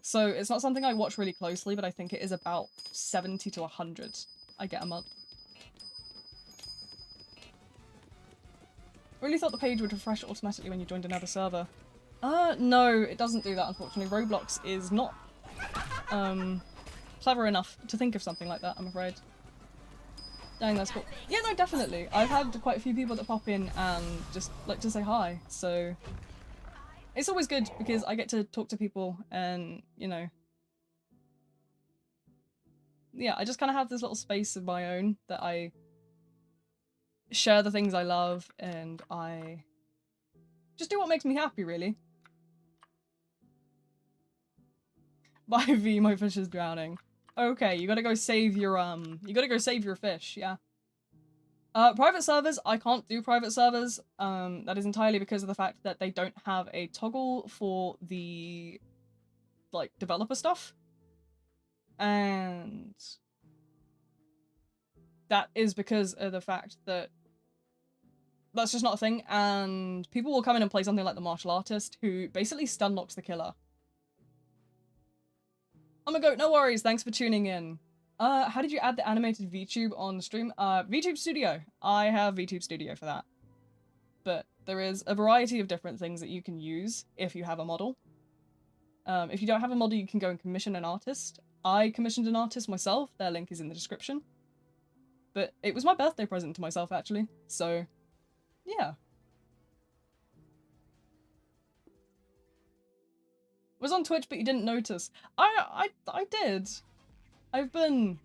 So it's not something I watch really closely, but I think it is about 70 to 100 I get a month. Really thought the page would refresh automatically when you joined another server. No, it doesn't do that, unfortunately. Roblox is not, clever enough to think of something like that, I'm afraid. Dang, that's cool. Yeah, no, definitely. I've had quite a few people that pop in and just like to say hi, so it's always good because I get to talk to people and, you know, yeah, I just kind of have this little space of my own that I share the things I love and I just do what makes me happy, really. Bye V, my fish is drowning. Okay, you gotta go save your fish, yeah. Private servers, I can't do private servers. That is entirely because of the fact that they don't have a toggle for the, like, developer stuff. And that is because of the fact that that's just not a thing, and people will come in and play something like the martial artist, who basically stun locks the killer. I'm a goat, no worries, thanks for tuning in. How did you add the animated VTube on stream? VTube Studio. I have VTube Studio for that. But there is a variety of different things that you can use if you have a model. If you don't have a model, you can go and commission an artist. I commissioned an artist myself. Their link is in the description. But it was my birthday present to myself, actually. So, yeah. Was on Twitch, but you didn't notice. I did. I've been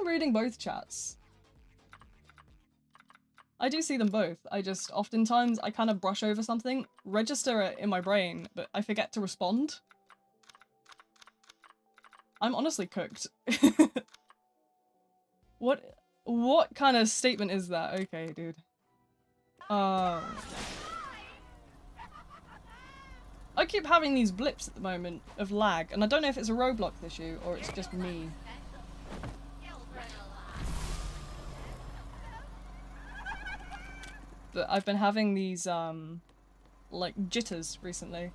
reading both chats. I do see them both. I just, oftentimes, I kind of brush over something, register it in my brain, but I forget to respond. I'm honestly cooked. What kind of statement is that? Okay, dude. I keep having these blips at the moment of lag, and I don't know if it's a Roblox issue or it's just me. But I've been having these, like, jitters recently.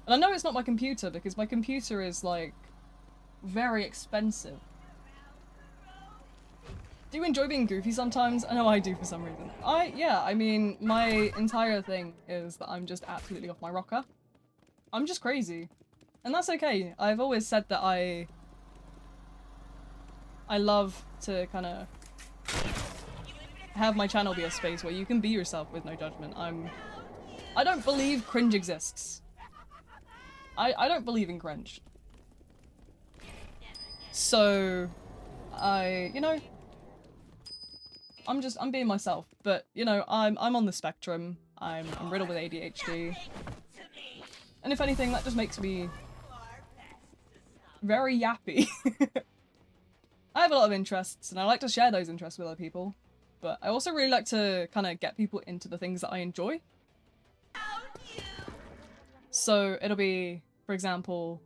And I know it's not my computer, because my computer is, like, very expensive. Do you enjoy being goofy sometimes? I know I do for some reason. Yeah, I mean, my entire thing is that I'm just absolutely off my rocker. I'm just crazy. And that's okay. I've always said that I love to kind of have my channel be a space where you can be yourself with no judgment. I don't believe cringe exists. I don't believe in cringe. So, you know, I'm being myself, but you know, I'm on the spectrum. I'm riddled with ADHD. And if anything, that just makes me very yappy. I have a lot of interests, and I like to share those interests with other people. But I also really like to kind of get people into the things that I enjoy. So it'll be, for example,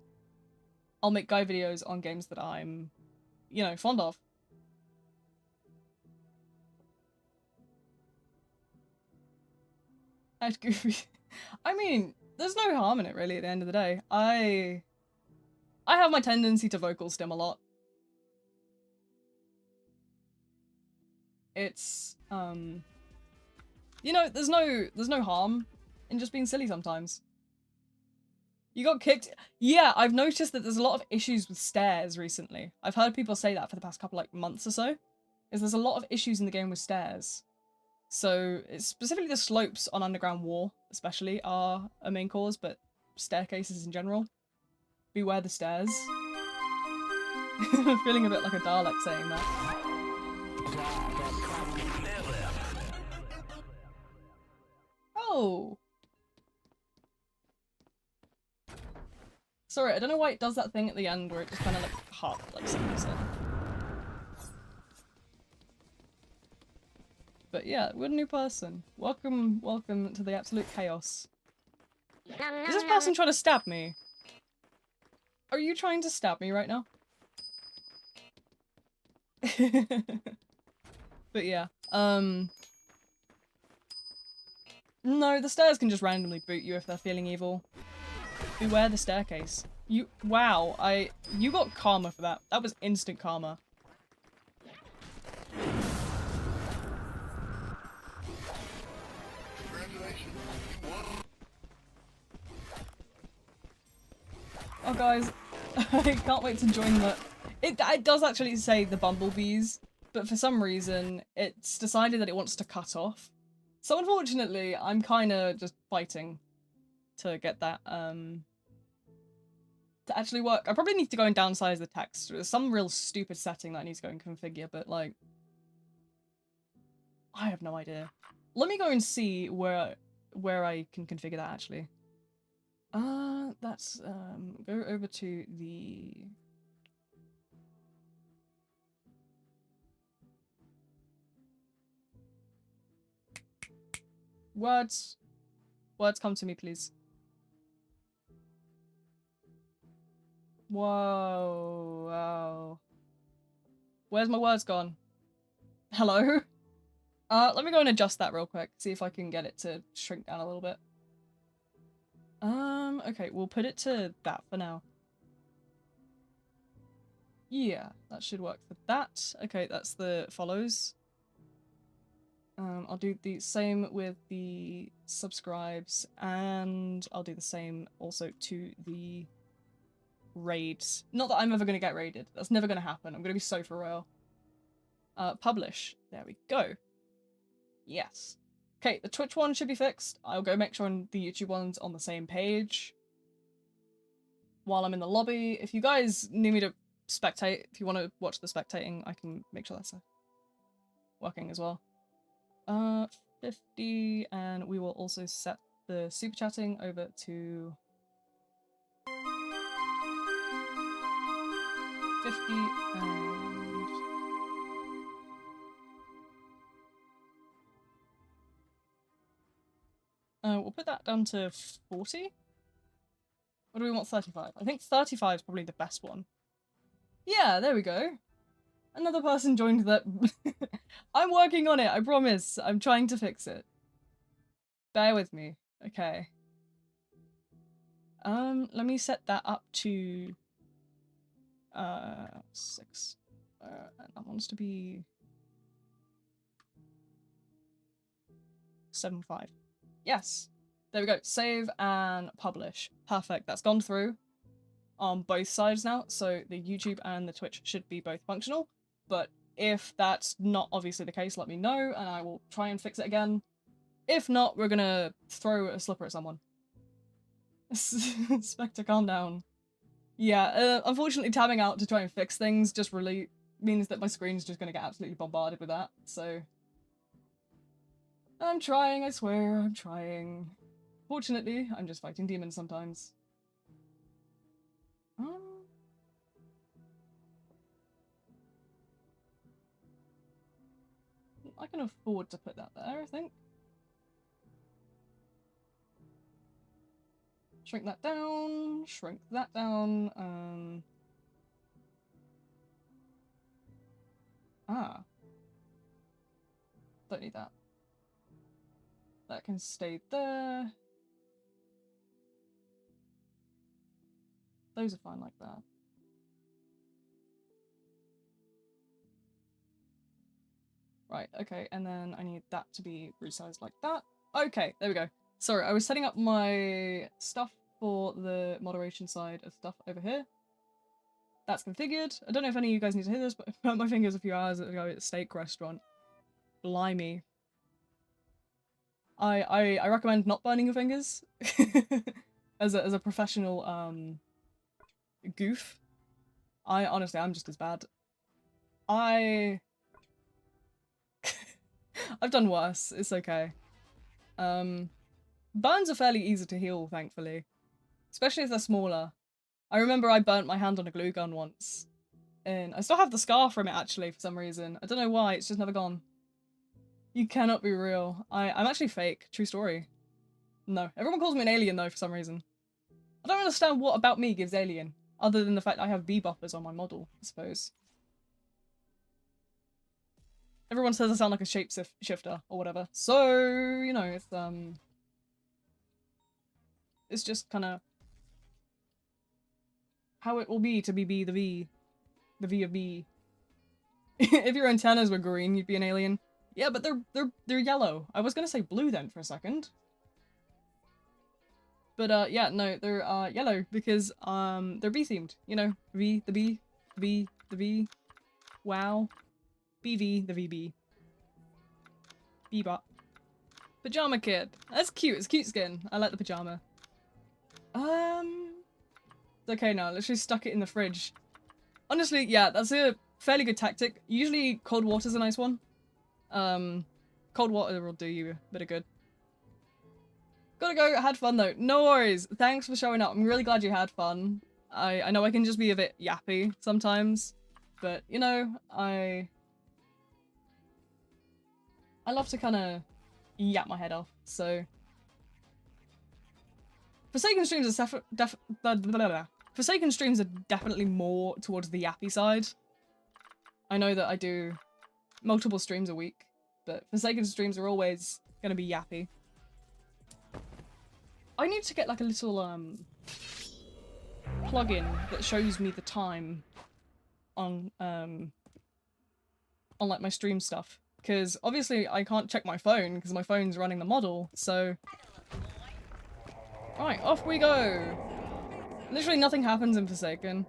I'll make guide videos on games that I'm, you know, fond of. I'd goofy. I mean, there's no harm in it really at the end of the day. I have my tendency to vocal stim a lot. It's, you know, there's no harm in just being silly sometimes. You got kicked. Yeah, I've noticed that there's a lot of issues with stairs recently. I've heard people say that for the past couple, like, months or so. There's a lot of issues in the game with stairs. So, it's specifically the slopes on Underground War, especially, are a main cause, but staircases in general. Beware the stairs. Feeling a bit like a Dalek saying that. Oh! Sorry, I don't know why it does that thing at the end where it just kind of like heart, like somebody said. But yeah, we're a new person. Welcome to the absolute chaos. Is this person trying to stab me? Are you trying to stab me right now? But yeah, no, the stairs can just randomly boot you if they're feeling evil. Beware the staircase. Wow, you got karma for that. That was instant karma. Oh guys, I can't wait to join the... It does actually say the bumblebees, but for some reason it's decided that it wants to cut off. So unfortunately, I'm kinda just fighting to get that, to actually work. I probably need to go and downsize the text. There's some real stupid setting that I need to go and configure, but like... I have no idea. Let me go and see where I can configure that actually. That's, go over to the... Words. Words, come to me, please. Whoa, wow. Where's my words gone? Hello? Let me go and adjust that real quick, see if I can get it to shrink down a little bit. Okay, we'll put it to that for now. Yeah, that should work for that. Okay, that's the follows. I'll do the same with the subscribes, and I'll do the same also to the raids. Not that I'm ever going to get raided. That's never going to happen. I'm going to be so for real. Publish. There we go. Yes. Okay, the Twitch one should be fixed. I'll go make sure the YouTube one's on the same page. While I'm in the lobby, if you guys need me to spectate, if you want to watch the spectating, I can make sure that's working as well. 50, and we will also set the super chatting over to 50, and we'll put that down to 40. Or do we want 35? I think 35 is probably the best one. Yeah, there we go. Another person joined that. I'm working on it, I promise. I'm trying to fix it. Bear with me. Okay. Let me set that up to 6. And that wants to be 7.5. Yes. There we go. Save and publish. Perfect. That's gone through on both sides now. So the YouTube and the Twitch should be both functional. But if that's not obviously the case, let me know and I will try and fix it again. If not, we're gonna throw a slipper at someone. Spectre, calm down. Yeah, unfortunately tabbing out to try and fix things just really means that my screen's just gonna get absolutely bombarded with that, so... I'm trying, I swear, I'm trying. Fortunately, I'm just fighting demons sometimes. I can afford to put that there, I think. Shrink that down, shrink that down, don't need that. That can stay there. Those are fine like that. Right, okay, and then I need that to be resized like that. Okay, there we go. Sorry, I was setting up my stuff for the moderation side of stuff over here. That's configured. I don't know if any of you guys need to hear this, but I burnt my fingers a few hours ago at a steak restaurant. Blimey. I recommend not burning your fingers as a professional goof. Honestly, I'm just as bad. I've done worse. It's okay. Burns are fairly easy to heal, thankfully. Especially if they're smaller. I remember I burnt my hand on a glue gun once. And I still have the scar from it, actually, for some reason. I don't know why, it's just never gone. You cannot be real. I'm actually fake. True story. No. Everyone calls me an alien, though, for some reason. I don't understand what about me gives alien. Other than the fact I have V-buffers on my model, I suppose. Everyone says I sound like a shapeshifter or whatever. So, you know, it's just kind of how it will be to be the V. The V of B. If your antennas were green, you'd be an alien. Yeah, but they're yellow. I was gonna say blue then for a second. But yeah, no, they're yellow because they're bee themed. You know, V, the bee, V, the V. Wow. BV, the VB. Bebop. Pajama kid. That's cute. It's cute skin. I like the pajama. It's okay now. Literally stuck it in the fridge. Honestly, yeah, that's a fairly good tactic. Usually cold water's a nice one. Cold water will do you a bit of good. Gotta go. Had fun though. No worries. Thanks for showing up. I'm really glad you had fun. I know I can just be a bit yappy sometimes, but you know, I love to kind of yap my head off. So Forsaken streams are Forsaken streams are definitely more towards the yappy side. I know that I do multiple streams a week, but Forsaken streams are always gonna be yappy. I need to get like a little plugin that shows me the time on like my stream stuff. Because obviously I can't check my phone because my phone's running the model, so... Right, off we go! Literally nothing happens in Forsaken.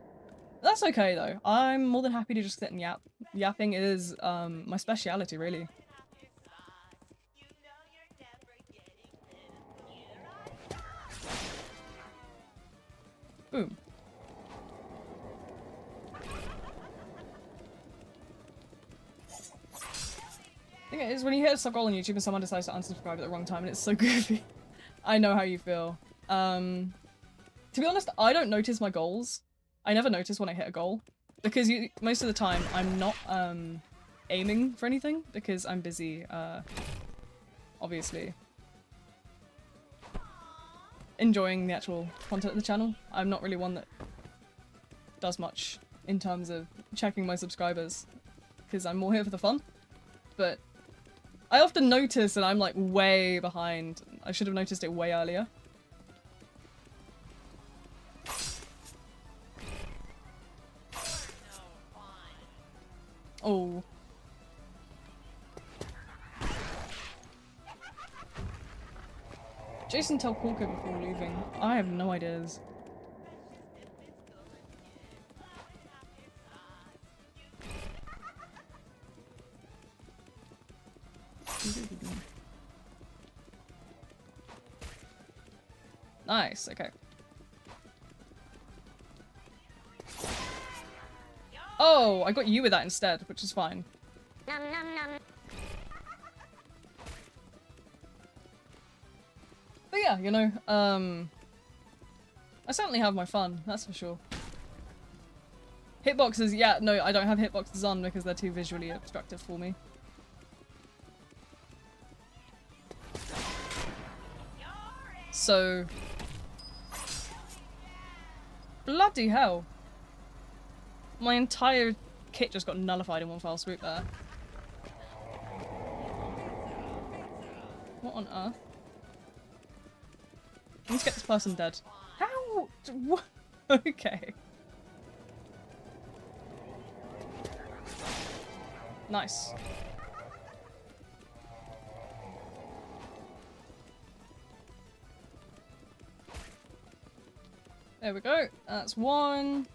That's okay though. I'm more than happy to just sit and yap. Yapping is my speciality, really. Boom. The thing is, when you hit a sub goal on YouTube and someone decides to unsubscribe at the wrong time and it's so goofy. I know how you feel. To be honest, I don't notice my goals. I never notice when I hit a goal. Because most of the time, I'm not aiming for anything because I'm busy, obviously, enjoying the actual content of the channel. I'm not really one that does much in terms of checking my subscribers because I'm more here for the fun. But I often notice that I'm like way behind. I should have noticed it way earlier. Oh. Jason tell Corker before leaving. I have no ideas. Nice, okay. Oh, I got you with that instead, which is fine. Nom nom nom. But yeah, you know, I certainly have my fun, that's for sure. Hitboxes, yeah, no, I don't have hitboxes on because they're too visually obstructive for me. So... Bloody hell. My entire kit just got nullified in one foul swoop there. What on earth? I need to get this person dead. How? What? Okay. Nice. There we go. That's one.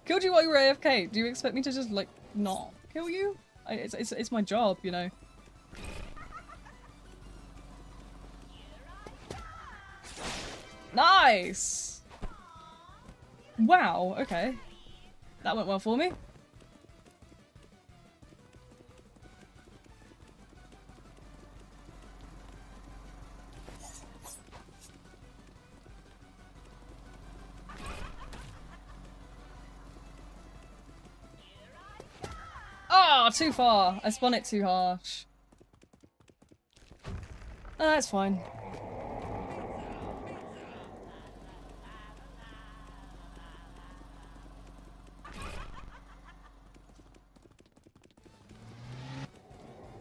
Killed you while you were AFK. Do you expect me to just, like, not kill you? It's my job, you know. Nice! Wow, okay. That went well for me. Oh, too far. I spun it too harsh. That's fine.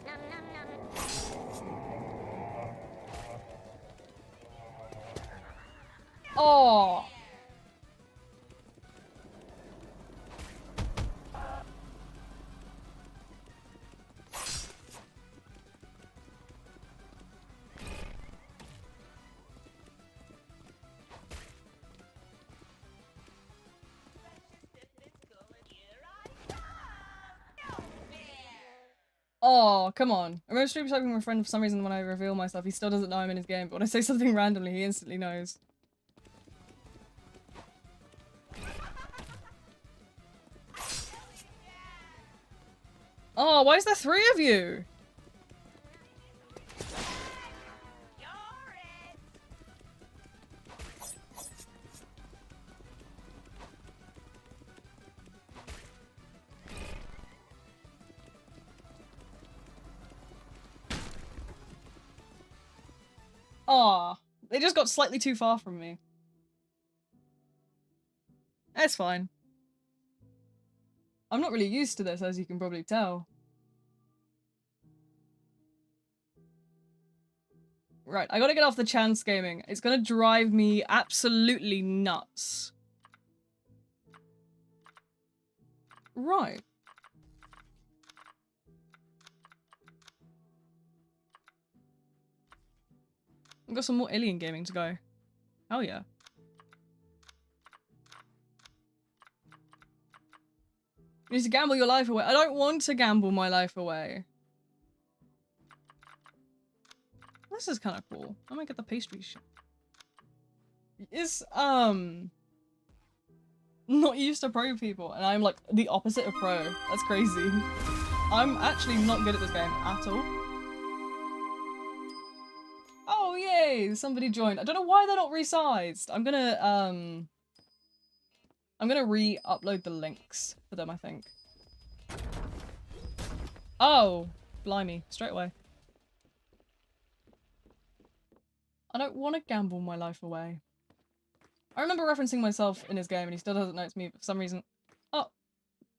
Nom nom nom. Oh! Oh, come on. I remember stream talking with a friend for some reason when I reveal myself, he still doesn't know I'm in his game, but when I say something randomly, he instantly knows. Oh, why is there 3 of you? Aw, they just got slightly too far from me. That's fine. I'm not really used to this, as you can probably tell. Right, I gotta get off the chance gaming. It's gonna drive me absolutely nuts. Right. We've got some more alien gaming to go. Hell yeah. You need to gamble your life away. I don't want to gamble my life away. This is kind of cool. I might get the pastry shop. It's, not used to pro people, and I'm like the opposite of pro. That's crazy. I'm actually not good at this game at all. Oh, yay! Somebody joined. I don't know why they're not resized. I'm gonna re-upload the links for them, I think. Oh, blimey, straight away. I don't want to gamble my life away. I remember referencing myself in his game and he still doesn't know it's me for some reason. Oh,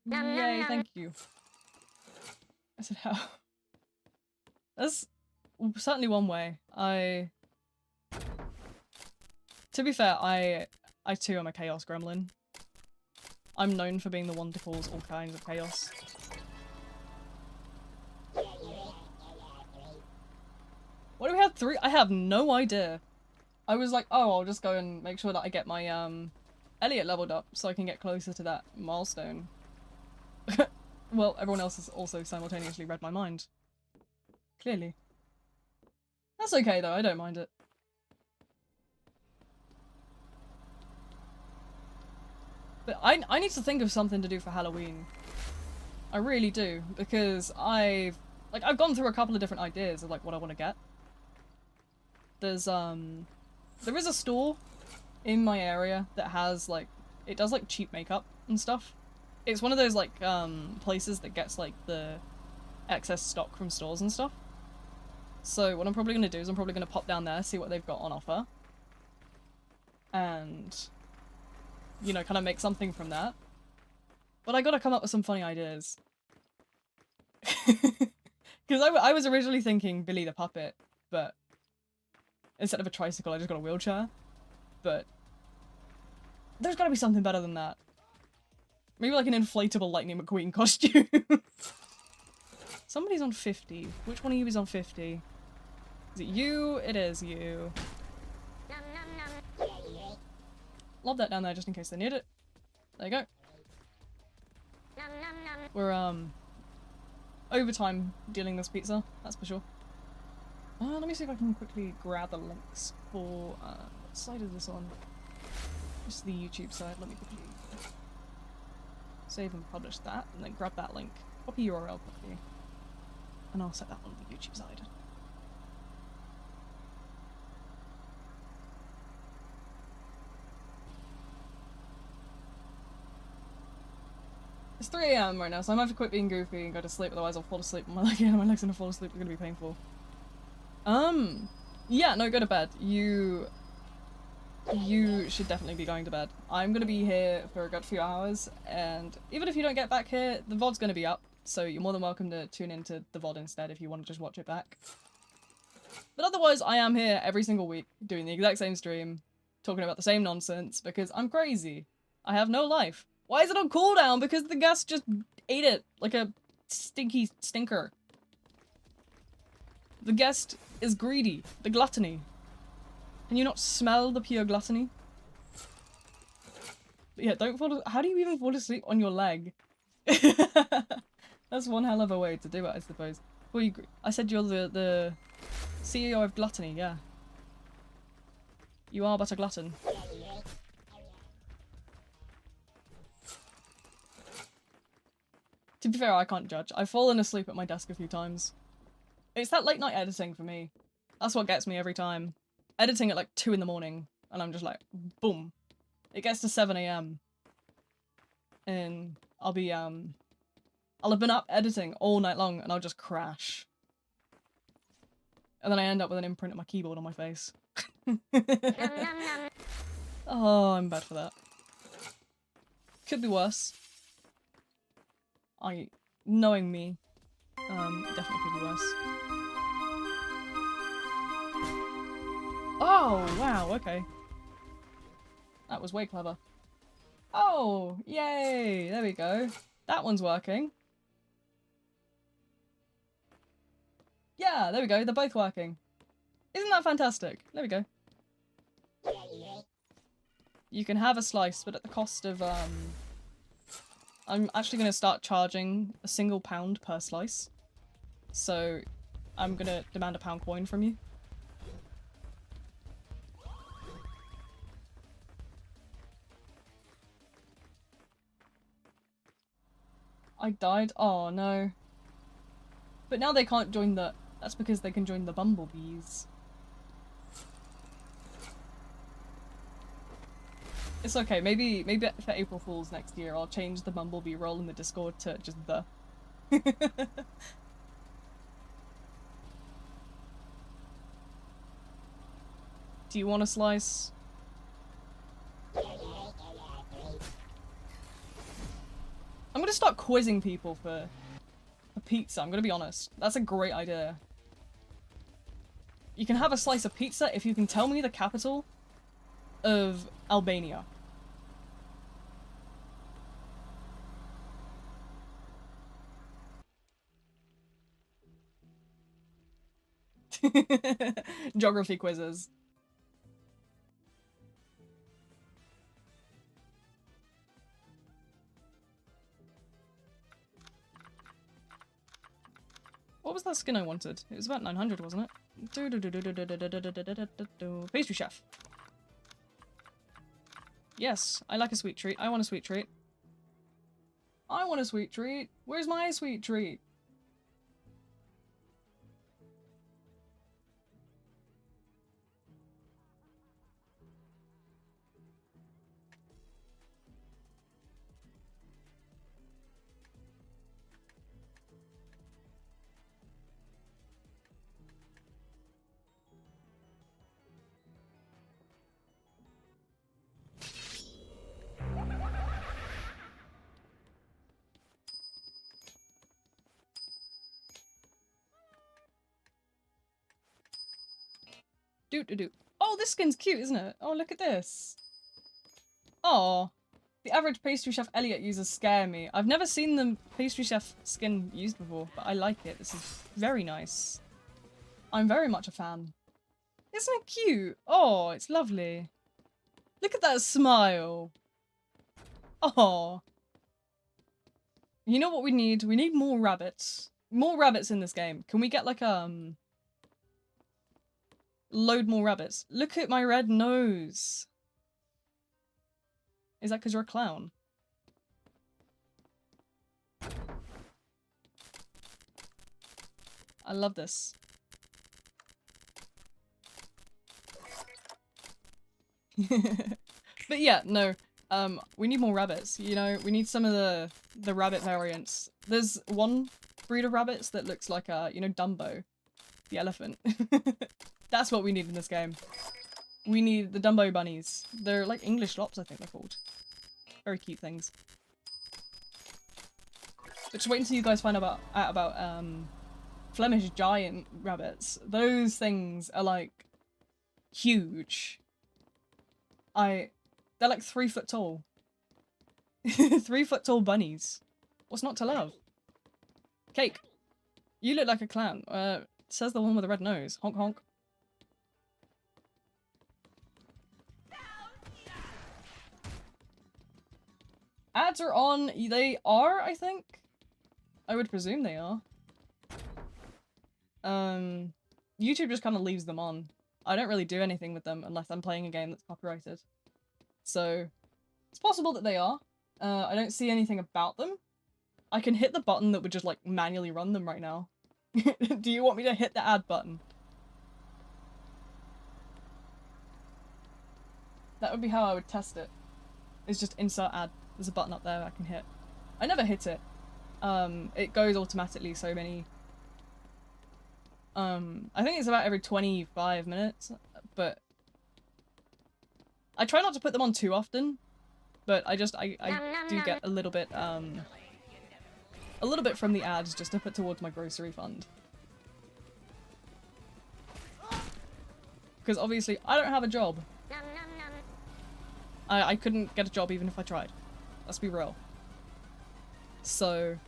yay, thank you. I said how? That's certainly one way. To be fair, I too am a chaos gremlin. I'm known for being the one to cause all kinds of chaos. What do we have? 3? I have no idea. I was like, oh, I'll just go and make sure that I get my Elliot leveled up so I can get closer to that milestone. Well, everyone else has also simultaneously read my mind. Clearly. That's okay though, I don't mind it. But I need to think of something to do for Halloween. I really do, because I've gone through a couple of different ideas of like what I want to get. There is a store in my area that has like, it does like cheap makeup and stuff. It's one of those like places that gets like the excess stock from stores and stuff. So what I'm probably gonna do is I'm probably gonna pop down there, see what they've got on offer. And, you know, kind of make something from that. But I gotta come up with some funny ideas. Because I was originally thinking Billy the Puppet, but instead of a tricycle, I just got a wheelchair. But there's gotta be something better than that. Maybe like an inflatable Lightning McQueen costume. Somebody's on 50. Which one of you is on 50? Is it you? It is you. Lob that down there just in case they need it. There you go. We're overtime dealing this pizza, that's for sure. Let me see if I can quickly grab the links for what side is this on? This is the YouTube side. Let me quickly save and publish that, and then grab that link. Copy URL quickly. And I'll set that on the YouTube side. It's 3 AM right now, so I might have to quit being goofy and go to sleep, otherwise I'll fall asleep. My legs are gonna fall asleep, it's gonna be painful. Yeah, no, go to bed. You should definitely be going to bed. I'm gonna be here for a good few hours, and even if you don't get back here, the VOD's gonna be up, so you're more than welcome to tune into the VOD instead if you want to just watch it back. But otherwise, I am here every single week, doing the exact same stream, talking about the same nonsense, because I'm crazy. I have no life. Why is it on cooldown? Because the guest just ate it like a stinky stinker. The guest is greedy. The gluttony. Can you not smell the pure gluttony? But yeah, don't fall. How do you even fall asleep on your leg? That's one hell of a way to do it, I suppose. Well, I said you're the CEO of gluttony, yeah. You are but a glutton. To be fair, I can't judge. I've fallen asleep at my desk a few times. It's that late night editing for me. That's what gets me every time. Editing at like 2 in the morning, and I'm just like, boom. It gets to 7 AM. And I'll have been up editing all night long, and I'll just crash. And then I end up with an imprint of my keyboard on my face. Oh, I'm bad for that. Could be worse. Knowing me, definitely could be worse. Oh, wow, okay. That was way clever. Oh, yay, there we go. That one's working. Yeah, there we go, they're both working. Isn't that fantastic? There we go. You can have a slice, but at the cost of, I'm actually going to start charging a single pound per slice. So, I'm going to demand a pound coin from you. I died? Oh, no. But now they can't join the... That's because they can join the bumblebees. It's okay, maybe for April Fool's next year I'll change the bumblebee role in the Discord to just the. Do you want a slice? I'm gonna start quizzing people for a pizza, I'm gonna be honest. That's a great idea. You can have a slice of pizza if you can tell me the capital of Albania. Geography quizzes. What was that skin I wanted? It was about 900, wasn't it? Pastry chef. Yes, I like a sweet treat. I want a sweet treat. I want a sweet treat. Where's my sweet treat? Do. Oh, this skin's cute, isn't it? Oh, look at this. Oh, the average pastry chef Elliot users scare me. I've never seen the pastry chef skin used before, but I like it. This is very nice. I'm very much a fan. Isn't it cute? Oh, it's lovely. Look at that smile. Oh. You know what we need? We need more rabbits. More rabbits in this game. Can we get like load more rabbits? Look at my red nose. Is that because you're a clown? I love this. But yeah, no. We need more rabbits. You know, we need some of the rabbit variants. There's one breed of rabbits that looks like you know, Dumbo, the elephant. That's what we need in this game. We need the Dumbo bunnies. They're like English lops, I think they're called. Very cute things. But just wait until you guys find out about Flemish giant rabbits. Those things are like huge. They're like 3 foot tall. 3 foot tall bunnies. What's not to love? Cake. You look like a clown. Says the one with the red nose. Honk honk. Ads are on. They are, I think. I would presume they are. YouTube just kind of leaves them on. I don't really do anything with them unless I'm playing a game that's copyrighted. So, it's possible that they are. I don't see anything about them. I can hit the button that would just, like, manually run them right now. Do you want me to hit the ad button? That would be how I would test it. It's just insert ad. There's a button up there I can hit. I never hit it. It goes automatically so many... I think it's about every 25 minutes, but... I try not to put them on too often, but I do get a little bit from the ads just to put towards my grocery fund. Because obviously, I don't have a job. I couldn't get a job even if I tried. Let's be real. So,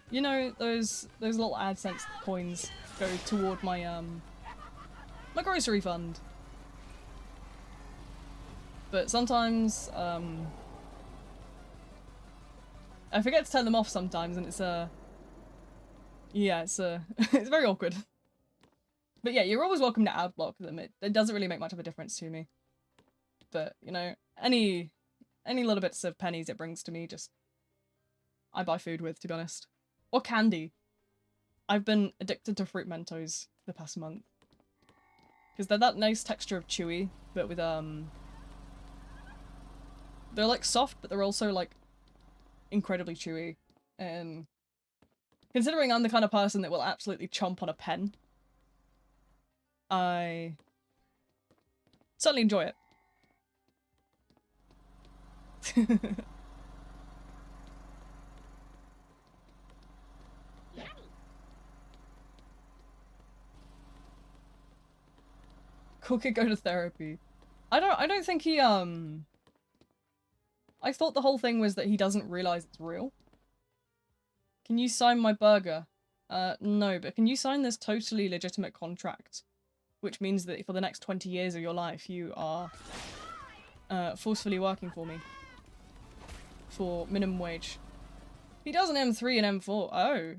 you know, those little AdSense coins go toward my my grocery fund. But sometimes, I forget to turn them off sometimes, and it's yeah, it's it's very awkward. But yeah, you're always welcome to adblock them. It doesn't really make much of a difference to me. But, you know, any little bits of pennies it brings to me, just I buy food with, to be honest. Or candy. I've been addicted to Fruit Mentos the past month. Because they're that nice texture of chewy, but with, they're like soft, but they're also like incredibly chewy. And considering I'm the kind of person that will absolutely chomp on a pen, I certainly enjoy it. Cool could go to therapy. I don't think he, I thought the whole thing was that he doesn't realize it's real. Can you sign my burger? No, but can you sign this totally legitimate contract? Which means that for the next 20 years of your life, you are, forcefully working for me. For minimum wage. He does an M3 and M4. Oh.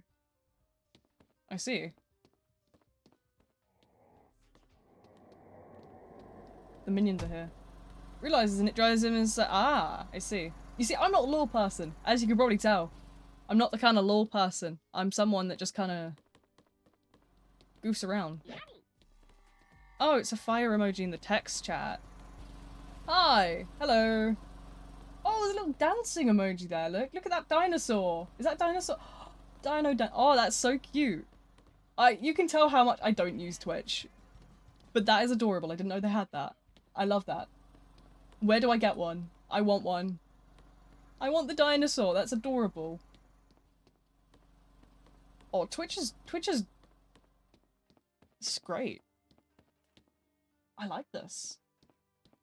I see. The minions are here. Realizes and it drives him and says, ah, I see. You see, I'm not a law person, as you can probably tell. I'm not the kind of law person. I'm someone that just kind of goofs around. Oh, it's a fire emoji in the text chat. Hi. Hello. Oh, there's a little dancing emoji there. Look at that dinosaur. Is that a dinosaur? Oh, that's so cute. You can tell how much I don't use Twitch. But that is adorable. I didn't know they had that. I love that. Where do I get one? I want one. I want the dinosaur. That's adorable. Oh, Twitch is it's great. I like this.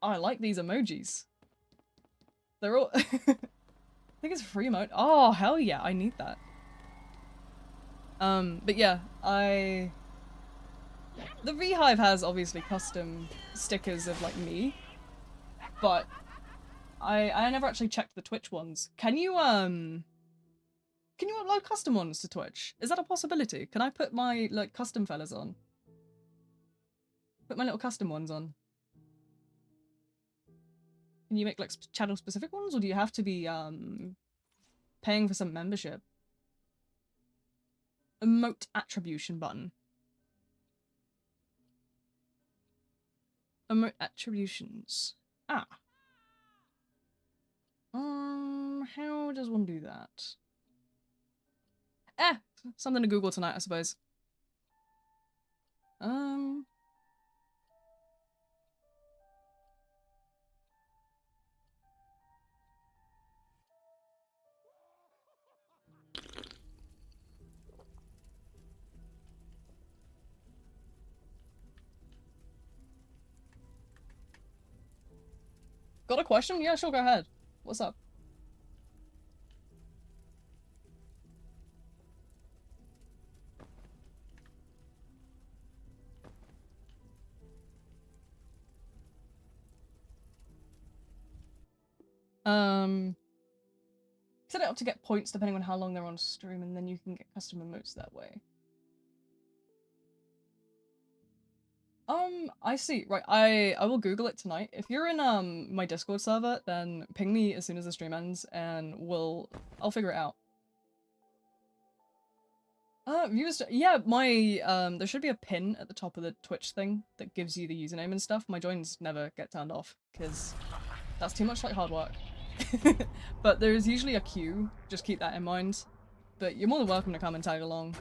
I like these emojis. They're all I think it's a free emote. Oh, hell yeah, I need that. But yeah, the Beehive has obviously custom stickers of like me, but I never actually checked the Twitch ones. Can you upload custom ones to Twitch? Is that a possibility? Can I put my like custom fellas on? Put my little custom ones on. Can you make like channel specific ones, or do you have to be paying for some membership? Emote attribution button. Emote attributions. Ah. How does one do that? Something to Google tonight, I suppose. Got a question? Yeah, sure, go ahead. What's up? Set it up to get points depending on how long they're on stream, and then you can get custom emotes that way. I see. Right, I will Google it tonight. If you're in my Discord server, then ping me as soon as the stream ends, and I'll figure it out. Viewers, yeah, there should be a pin at the top of the Twitch thing that gives you the username and stuff. My joins never get turned off, because that's too much like hard work. But there's usually a queue, just keep that in mind. But you're more than welcome to come and tag along.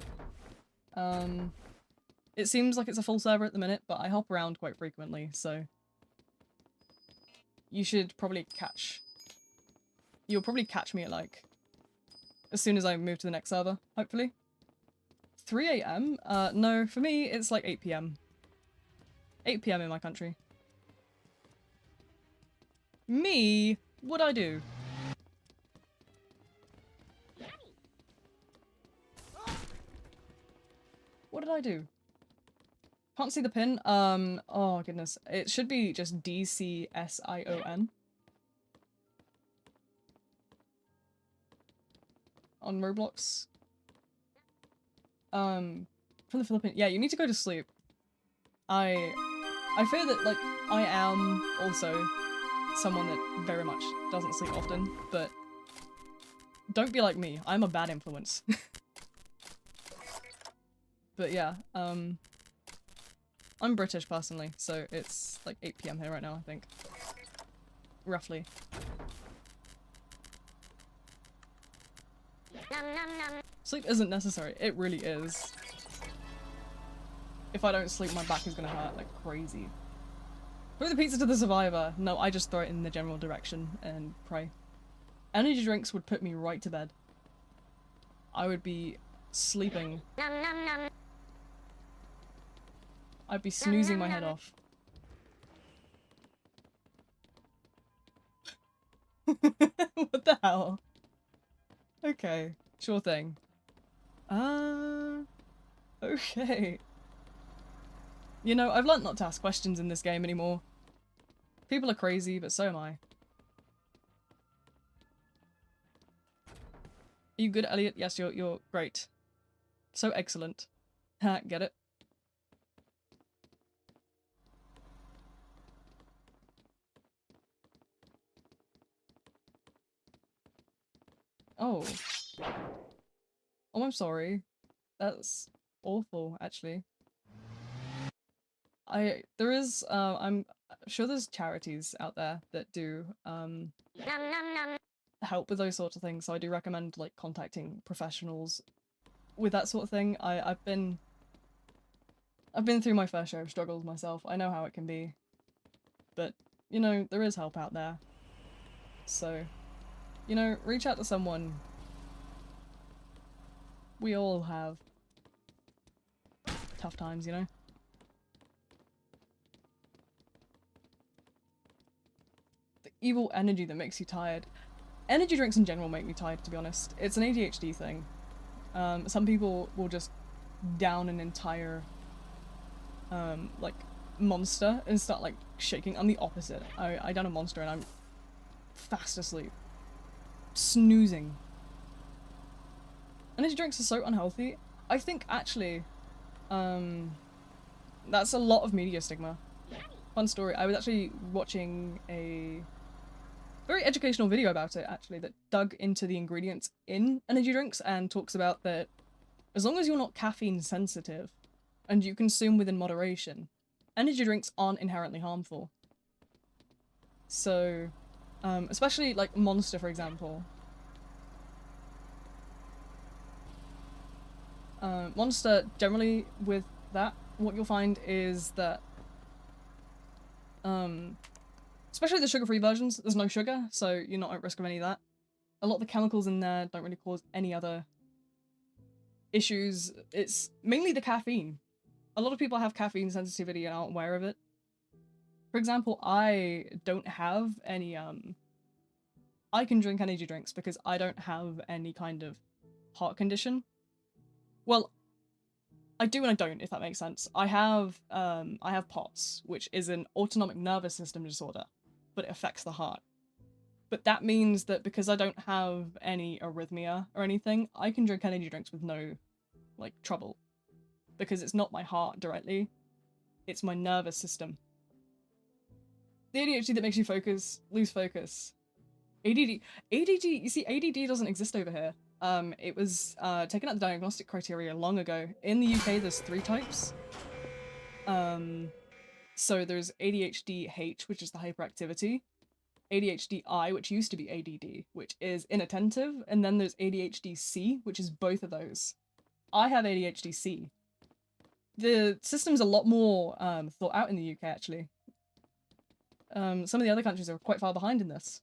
It seems like it's a full server at the minute, but I hop around quite frequently, so you'll probably catch me at like, as soon as I move to the next server, hopefully. 3 AM? No, for me, it's like 8 PM. 8 PM in my country. Me? What'd I do? What did I do? Can't see the pin. Oh goodness. It should be just DCSION. On Roblox. From the Philippines. Yeah, you need to go to sleep. I fear that, like, I am also someone that very much doesn't sleep often, but don't be like me. I'm a bad influence. But yeah, I'm British personally, so it's like 8 PM here right now, I think. Roughly. Nom nom nom. Sleep isn't necessary. It really is. If I don't sleep, my back is gonna hurt like crazy. Throw the pizza to the survivor. No, I just throw it in the general direction and pray. Energy drinks would put me right to bed. I would be sleeping. Nom nom nom. I'd be snoozing my head off. What the hell? Okay, sure thing. Okay. You know, I've learnt not to ask questions in this game anymore. People are crazy, but so am I. Are you good, Elliot? Yes, you're great. So excellent. Ha, get it? Oh. Oh, I'm sorry. That's awful, actually. I'm sure there's charities out there that do, Nom nom nom. help with those sorts of things, so I do recommend, like, contacting professionals with that sort of thing. I've been through my fair share of struggles myself. I know how it can be. But, you know, there is help out there. So, you know, reach out to someone. We all have tough times, you know? The evil energy that makes you tired. Energy drinks in general make me tired, to be honest. It's an ADHD thing. Some people will just down an entire, like, monster and start, like, shaking. I'm the opposite. I down a monster and I'm fast asleep. Snoozing. Energy drinks are so unhealthy. I think, actually, that's a lot of media stigma. Fun story. I was actually watching a very educational video about it, actually, that dug into the ingredients in energy drinks and talks about that as long as you're not caffeine sensitive and you consume within moderation, energy drinks aren't inherently harmful. So, especially like Monster, for example. Monster, generally with that, what you'll find is that, especially the sugar-free versions, there's no sugar, so you're not at risk of any of that. A lot of the chemicals in there don't really cause any other issues. It's mainly the caffeine. A lot of people have caffeine sensitivity and aren't aware of it. For example, I don't have any, I can drink energy drinks because I don't have any kind of heart condition. Well, I do and I don't, if that makes sense. I have POTS, which is an autonomic nervous system disorder, but it affects the heart. But that means that because I don't have any arrhythmia or anything, I can drink energy drinks with no, like, trouble. Because it's not my heart directly, it's my nervous system. The ADHD that makes you lose focus. ADD, you see, ADD doesn't exist over here. It was taken out the diagnostic criteria long ago. In the UK, there's 3 types. So there's ADHD-H, which is the hyperactivity, ADHD-I, which used to be ADD, which is inattentive, and then there's ADHD-C, which is both of those. I have ADHD-C. The system's a lot more thought out in the UK, actually. Some of the other countries are quite far behind in this.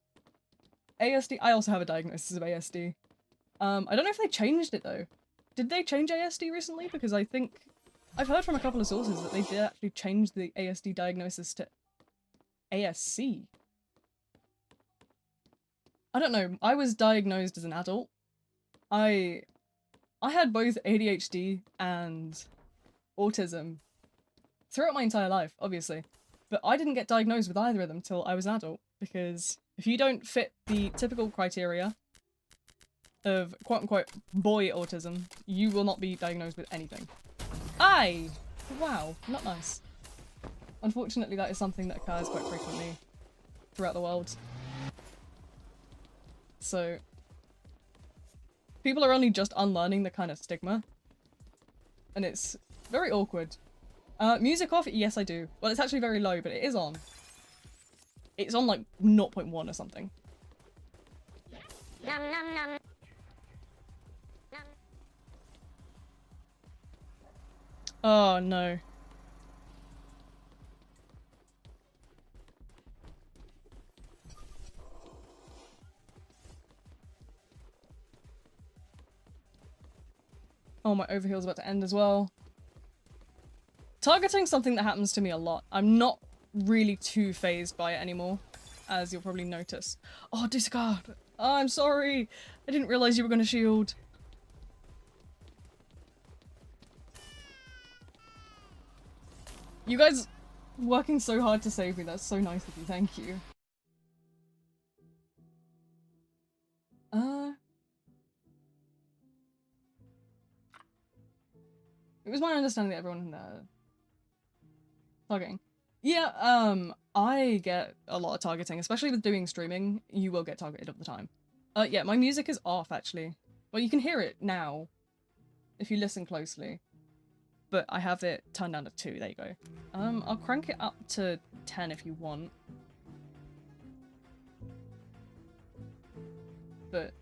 ASD, I also have a diagnosis of ASD. I don't know if they changed it though. Did they change ASD recently? Because I think I've heard from a couple of sources that they did actually change the ASD diagnosis to ASC. I don't know. I was diagnosed as an adult. I had both ADHD and autism throughout my entire life, obviously. But I didn't get diagnosed with either of them till I was an adult, because if you don't fit the typical criteria of quote-unquote boy autism, you will not be diagnosed with anything. Aye! Wow, not nice. Unfortunately, that is something that occurs quite frequently throughout the world. So, people are only just unlearning the kind of stigma, and it's very awkward. Music off? Yes, I do. Well, it's actually very low, but it is on. It's on like 0.1 or something. Nom nom nom. Nom. Oh no. Oh, my overheal's about to end as well. Targeting's something that happens to me a lot. I'm not really too phased by it anymore, as you'll probably notice. Oh, discard! Oh, I'm sorry! I didn't realize you were gonna shield. You guys working so hard to save me, that's so nice of you, thank you. It was my understanding that everyone targeting. Yeah, I get a lot of targeting, especially with doing streaming. You will get targeted all the time. Yeah, my music is off, actually. Well, you can hear it now, if you listen closely. But I have it turned down to 2, there you go. I'll crank it up to 10 if you want. But,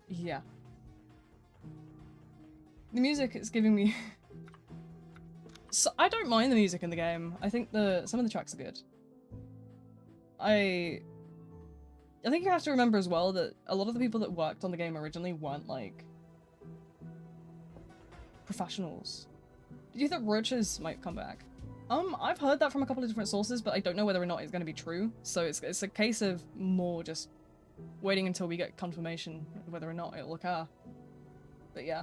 yeah. The music is giving me... So, I don't mind the music in the game. I think some of the tracks are good. I think you have to remember as well that a lot of the people that worked on the game originally weren't, like, professionals. Do you think roaches might come back? I've heard that from a couple of different sources, but I don't know whether or not it's going to be true. So it's a case of more just waiting until we get confirmation of whether or not it'll occur. But yeah.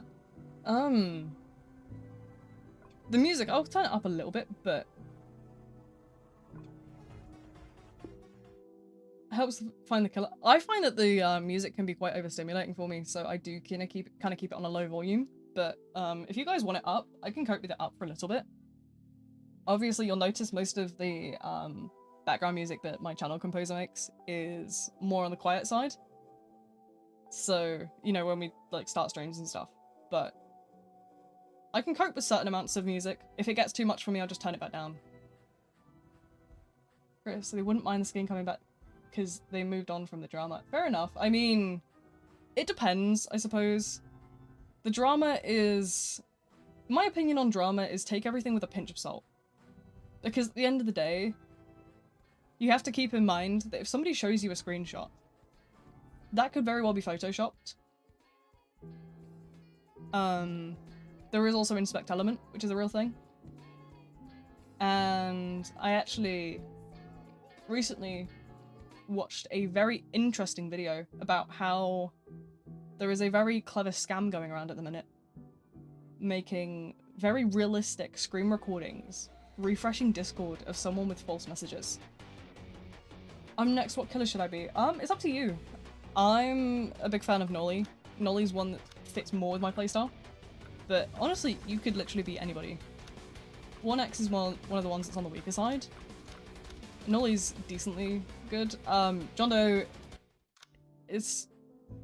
The music, I'll turn it up a little bit, but helps find the killer. I find that the music can be quite overstimulating for me, so I do kind of keep it on a low volume. But if you guys want it up, I can cope with it up for a little bit. Obviously, you'll notice most of the background music that my channel composer makes is more on the quiet side. So, you know, when we like start streams and stuff. But I can cope with certain amounts of music. If it gets too much for me, I'll just turn it back down. So they wouldn't mind the skin coming back because they moved on from the drama. Fair enough. I mean, it depends, I suppose. The drama is... My opinion on drama is take everything with a pinch of salt. Because at the end of the day, you have to keep in mind that if somebody shows you a screenshot, that could very well be photoshopped. There is also inspect element, which is a real thing. And I actually recently watched a very interesting video about how there is a very clever scam going around at the minute, making very realistic screen recordings, refreshing Discord of someone with false messages. Next, what killer should I be? It's up to you. I'm a big fan of Nolly. Nolly's one that fits more with my playstyle. But honestly, you could literally be anybody. 1X is one of the ones that's on the weaker side. Nolly's decently good. John Doe is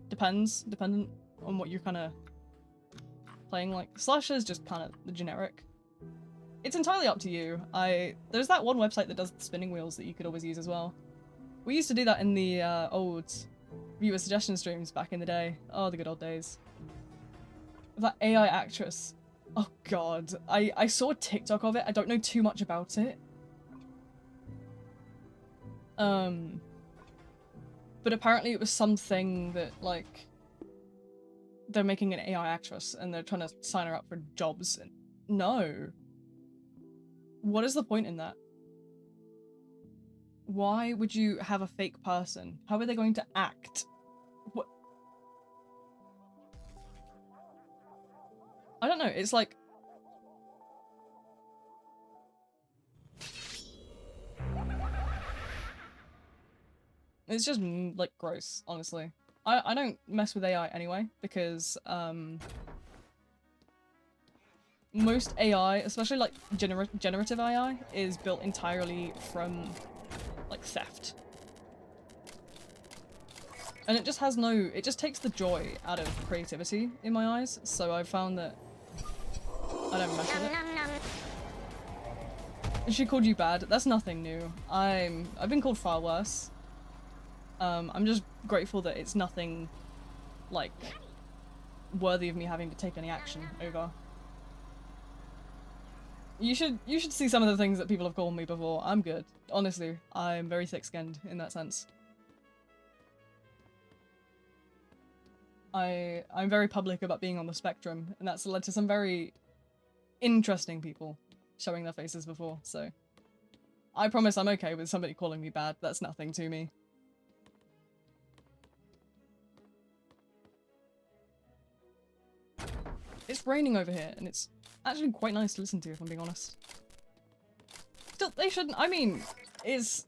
dependent on what you're kind of playing like. Slasher's just kind of the generic. It's entirely up to you. There's that one website that does the spinning wheels that you could always use as well. We used to do that in the old viewer suggestion streams back in the day. Oh, the good old days. That AI actress. Oh god. I saw a TikTok of it. I don't know too much about it. But apparently it was something that, like, they're making an AI actress and they're trying to sign her up for jobs. No. What is the point in that? Why would you have a fake person? How are they going to act? What? I don't know, it's like... It's just like gross, honestly. I don't mess with AI anyway because most AI, especially like generative AI, is built entirely from like theft. And it just has no, it just takes the joy out of creativity in my eyes, so I've found that I don't mess with it. She called you bad. That's nothing new. I've been called far worse. I'm just grateful that it's nothing like worthy of me having to take any action over. You should see some of the things that people have called me before. I'm good. Honestly, I'm very thick-skinned in that sense. I'm very public about being on the spectrum, and that's led to some very interesting people showing their faces before, so I promise I'm okay with somebody calling me bad. That's nothing to me. It's raining over here, and it's actually quite nice to listen to, if I'm being honest. Still, they shouldn't, I mean, it's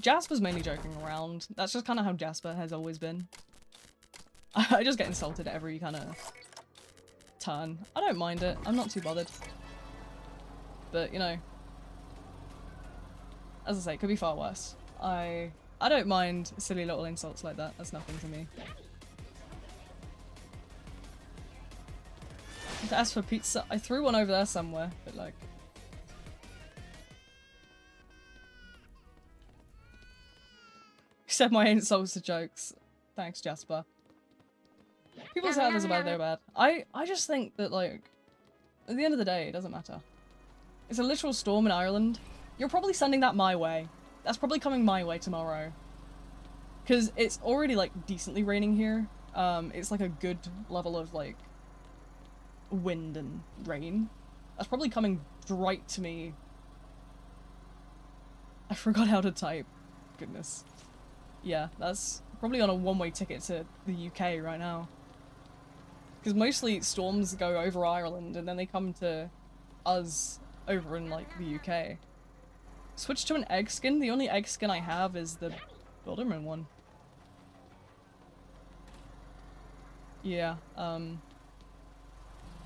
Jasper's mainly joking around. That's just kind of how Jasper has always been. I just get insulted at every kind of turn. I don't mind it. I'm not too bothered. But, you know, as I say, it could be far worse. I don't mind silly little insults like that. That's nothing to me. To ask for pizza, I threw one over there somewhere, but like... Said my insults to jokes. Thanks, Jasper. People say others about they're bad. I just think that, like, at the end of the day, it doesn't matter. It's a literal storm in Ireland. You're probably sending that my way. That's probably coming my way tomorrow. Because it's already, like, decently raining here. It's, like, a good level of, like, wind and rain. That's probably coming right to me. I forgot how to type. Goodness. Yeah, that's probably on a one-way ticket to the UK right now. Because mostly storms go over Ireland and then they come to us over in, like, the UK. Switch to an egg skin? The only egg skin I have is the Bilderman one. Yeah,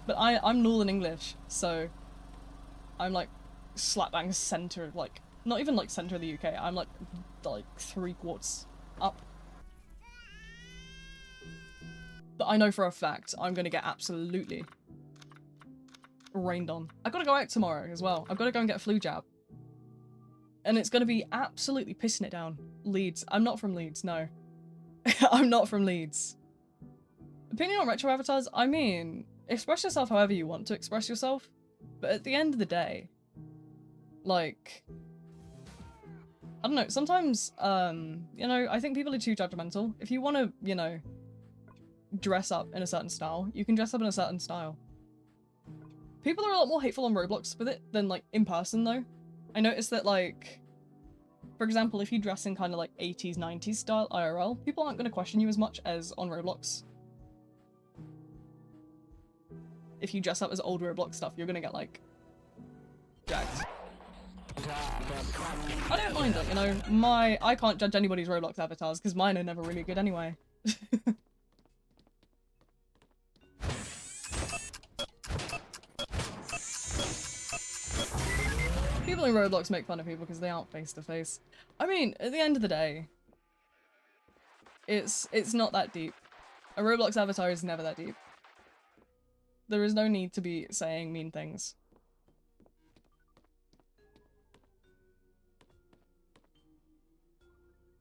but I'm Northern English, so I'm, like, slap bang center, like, not even, like, center of the UK, I'm, like 3/4 up. But I know for a fact I'm gonna get absolutely rained on. I gotta go out tomorrow as well. I've gotta go and get a flu jab. And it's gonna be absolutely pissing it down. Leeds. I'm not from Leeds, no. I'm not from Leeds. Opinion on retro avatars? I mean, express yourself however you want to express yourself. But at the end of the day, like, I don't know, sometimes, you know, I think people are too judgmental. If you want to, you know, dress up in a certain style, you can dress up in a certain style. People are a lot more hateful on Roblox with it than, like, in person, though. I noticed that, like, for example, if you dress in kind of, like, 80s, 90s style IRL, people aren't going to question you as much as on Roblox. If you dress up as old Roblox stuff, you're going to get, like, jacked. I don't mind it, you know, I can't judge anybody's Roblox avatars, because mine are never really good anyway. People in Roblox make fun of people because they aren't face to face. I mean, at the end of the day, it's not that deep. A Roblox avatar is never that deep. There is no need to be saying mean things.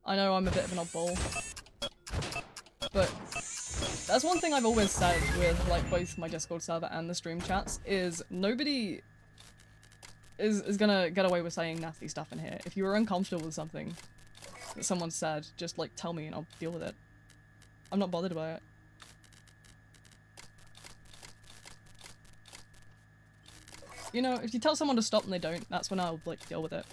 I know I'm a bit of an oddball, but that's one thing I've always said with, like, both my Discord server and the stream chats, is nobody is gonna get away with saying nasty stuff in here. If you were uncomfortable with something that someone said, just, like, tell me and I'll deal with it. I'm not bothered by it. You know, if you tell someone to stop and they don't, that's when I'll, like, deal with it.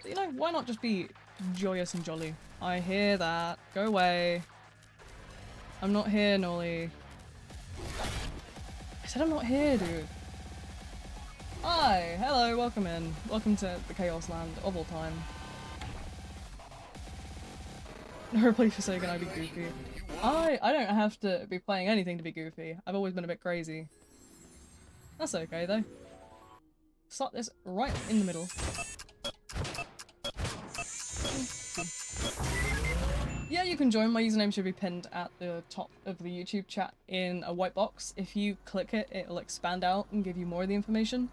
But, you know, why not just be joyous and jolly? I hear that. Go away. I'm not here, Nolly. I said I'm not here, dude. Hi, hello, welcome in. Welcome to the Chaos Land of all time. Replay Forsaken, I'd be goofy. I don't have to be playing anything to be goofy. I've always been a bit crazy. That's okay though. Slot this right in the middle. Yeah, you can join. My username should be pinned at the top of the YouTube chat in a white box. If you click it, it'll expand out and give you more of the information.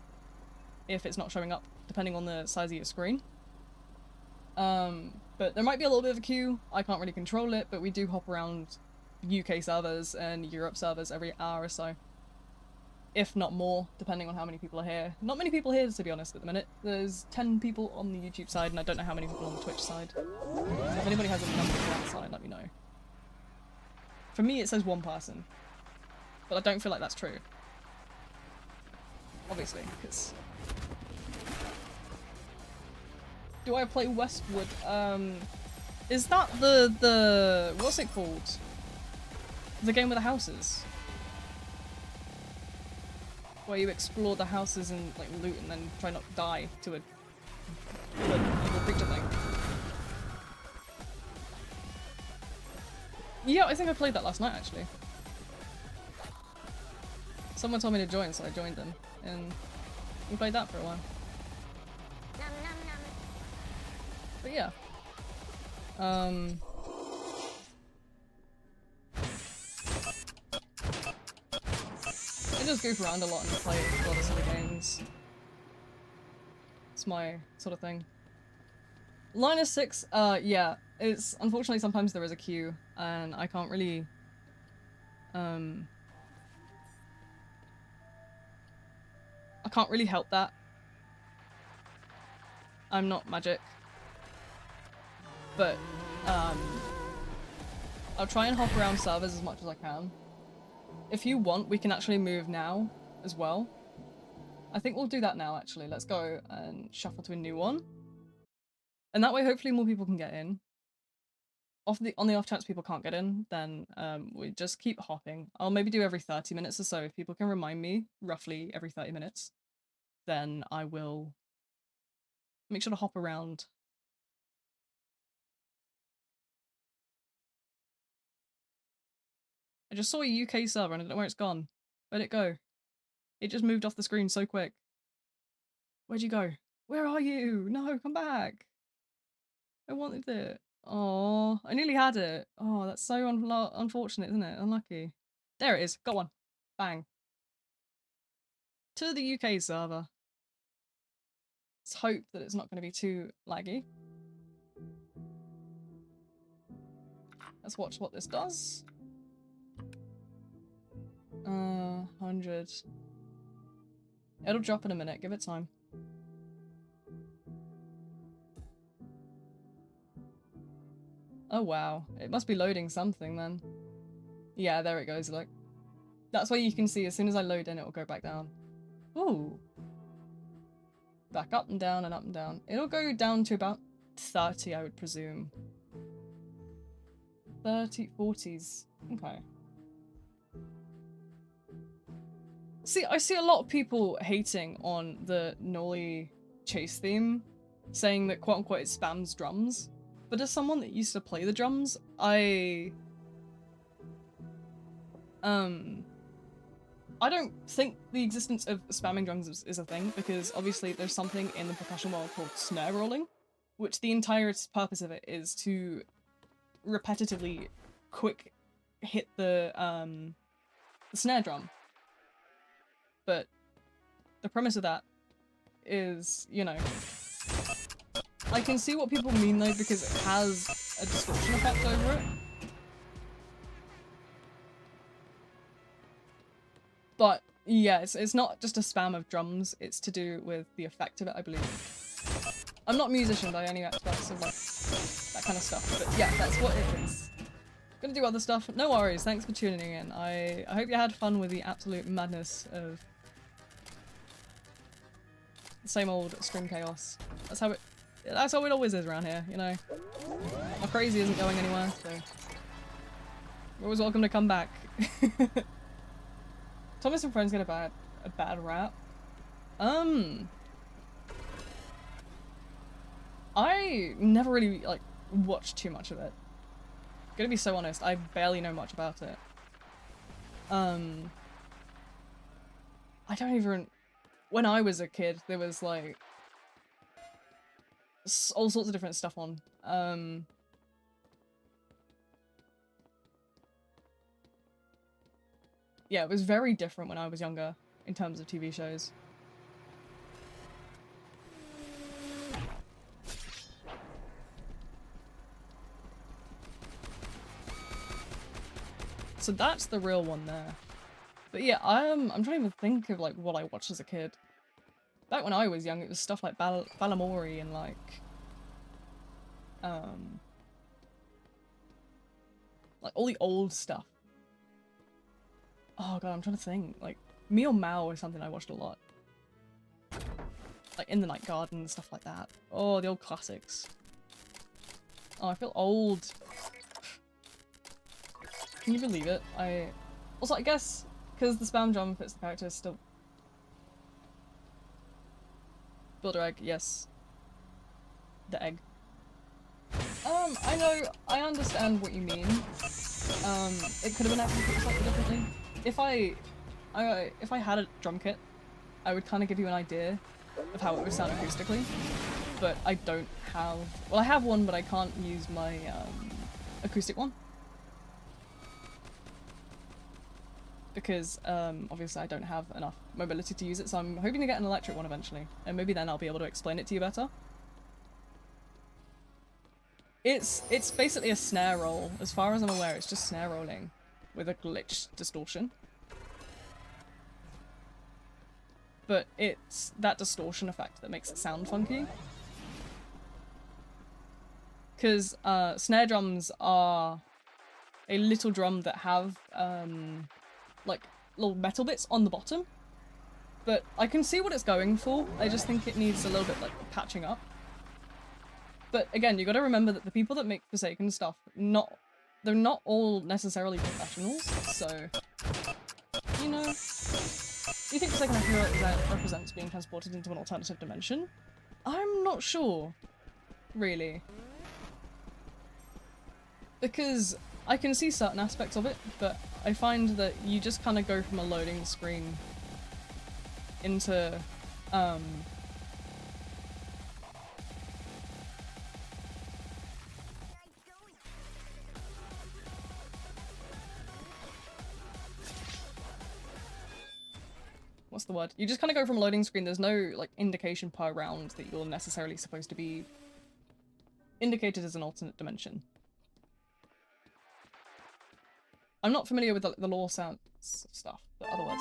If it's not showing up, depending on the size of your screen. But there might be a little bit of a queue. I can't really control it, but we do hop around UK servers and Europe servers every hour or so. If not more, depending on how many people are here. Not many people here, to be honest, at the minute. There's 10 people on the YouTube side, and I don't know how many people on the Twitch side. So if anybody has any numbers on that side, let me know. For me, it says 1 person. But I don't feel like that's true. Obviously, because... Do I play Westwood? Is that the... What's it called? The game with the houses? Where you explore the houses and like loot and then try not to die to a evil creature thing. Yeah, I think I played that last night actually. Someone told me to join, so I joined them, and we played that for a while. But yeah. I just goof around a lot and play a lot of silly games. It's my sort of thing. Linus 6, yeah, it's unfortunately sometimes there is a queue and I can't really I can't really help that. I'm not magic. But I'll try and hop around servers as much as I can. If you want, we can actually move now as well. I think we'll do that now actually. Let's go and shuffle to a new one. And that way hopefully more people can get in. On the off chance people can't get in, then we just keep hopping. I'll maybe do every 30 minutes or so. If people can remind me roughly every 30 minutes, then I will make sure to hop around. I just saw a UK server and I don't know where it's gone. Where'd it go? It just moved off the screen so quick. Where'd you go? Where are you? No, come back. I wanted it. Oh, I nearly had it. Oh, that's so unfortunate, isn't it? Unlucky. There it is. Got one. Bang. To the UK server. Let's hope that it's not going to be too laggy. Let's watch what this does. 100. It'll drop in a minute. Give it time. Oh wow. It must be loading something then. Yeah, there it goes, look. That's why you can see as soon as I load in, it will go back down. Ooh. Back up and down and up and down. It'll go down to about 30, I would presume. 30, 40s. Okay. See, I see a lot of people hating on the Nolly chase theme, saying that quote-unquote it spams drums. But as someone that used to play the drums, I don't think the existence of spamming drums is a thing, because obviously there's something in the percussion world called snare rolling, which the entire purpose of it is to repetitively quick hit the snare drum. But the premise of that is, you know, I can see what people mean though, because it has a distortion effect over it. But yeah, it's not just a spam of drums, it's to do with the effect of it, I believe. I'm not a musician by any aspects of like that kind of stuff, but yeah, that's what it is. Gonna do other stuff. No worries, thanks for tuning in. I hope you had fun with the absolute madness of the same old stream chaos. That's how it always is around here, you know. My crazy isn't going anywhere, so you're always welcome to come back. Thomas and Friends get a bad rap. I never really like watched too much of it. Gonna be so honest, I barely know much about it. I don't even... When I was a kid, there was like all sorts of different stuff on. Yeah, it was very different when I was younger in terms of TV shows. So that's the real one there. But yeah, I'm trying to even think of like what I watched as a kid. Back when I was young, it was stuff like Balamori and like all the old stuff. Oh god, I'm trying to think. Like Meow Mao is something I watched a lot. Like In the Night Garden and stuff like that. Oh, the old classics. Oh, I feel old. Can you believe it? Also, I guess because the spam drum fits the character, still. Builder egg, yes. The egg. I know, I understand what you mean. It could have been actually put slightly differently. If I had a drum kit, I would kind of give you an idea of how it would sound acoustically, but I don't have. Well, I have one, but I can't use my acoustic one because obviously I don't have enough mobility to use it. So I'm hoping to get an electric one eventually, and maybe then I'll be able to explain it to you better. It's basically a snare roll. As far as I'm aware, it's just snare rolling with a glitch distortion. But it's that distortion effect that makes it sound funky. Because snare drums are a little drum that have like little metal bits on the bottom. But I can see what it's going for. I just think it needs a little bit like patching up. But again, you gotta remember that the people that make Forsaken stuff, they're not all necessarily professionals, so, you know, you think Forsaken represents being transported into an alternative dimension? I'm not sure, really. Because I can see certain aspects of it, but I find that you just kind of go from a loading screen into, what's the word? You just kind of go from a loading screen. There's no like indication per round that you're necessarily supposed to be indicated as an alternate dimension. I'm not familiar with the lore sounds stuff, but otherwise.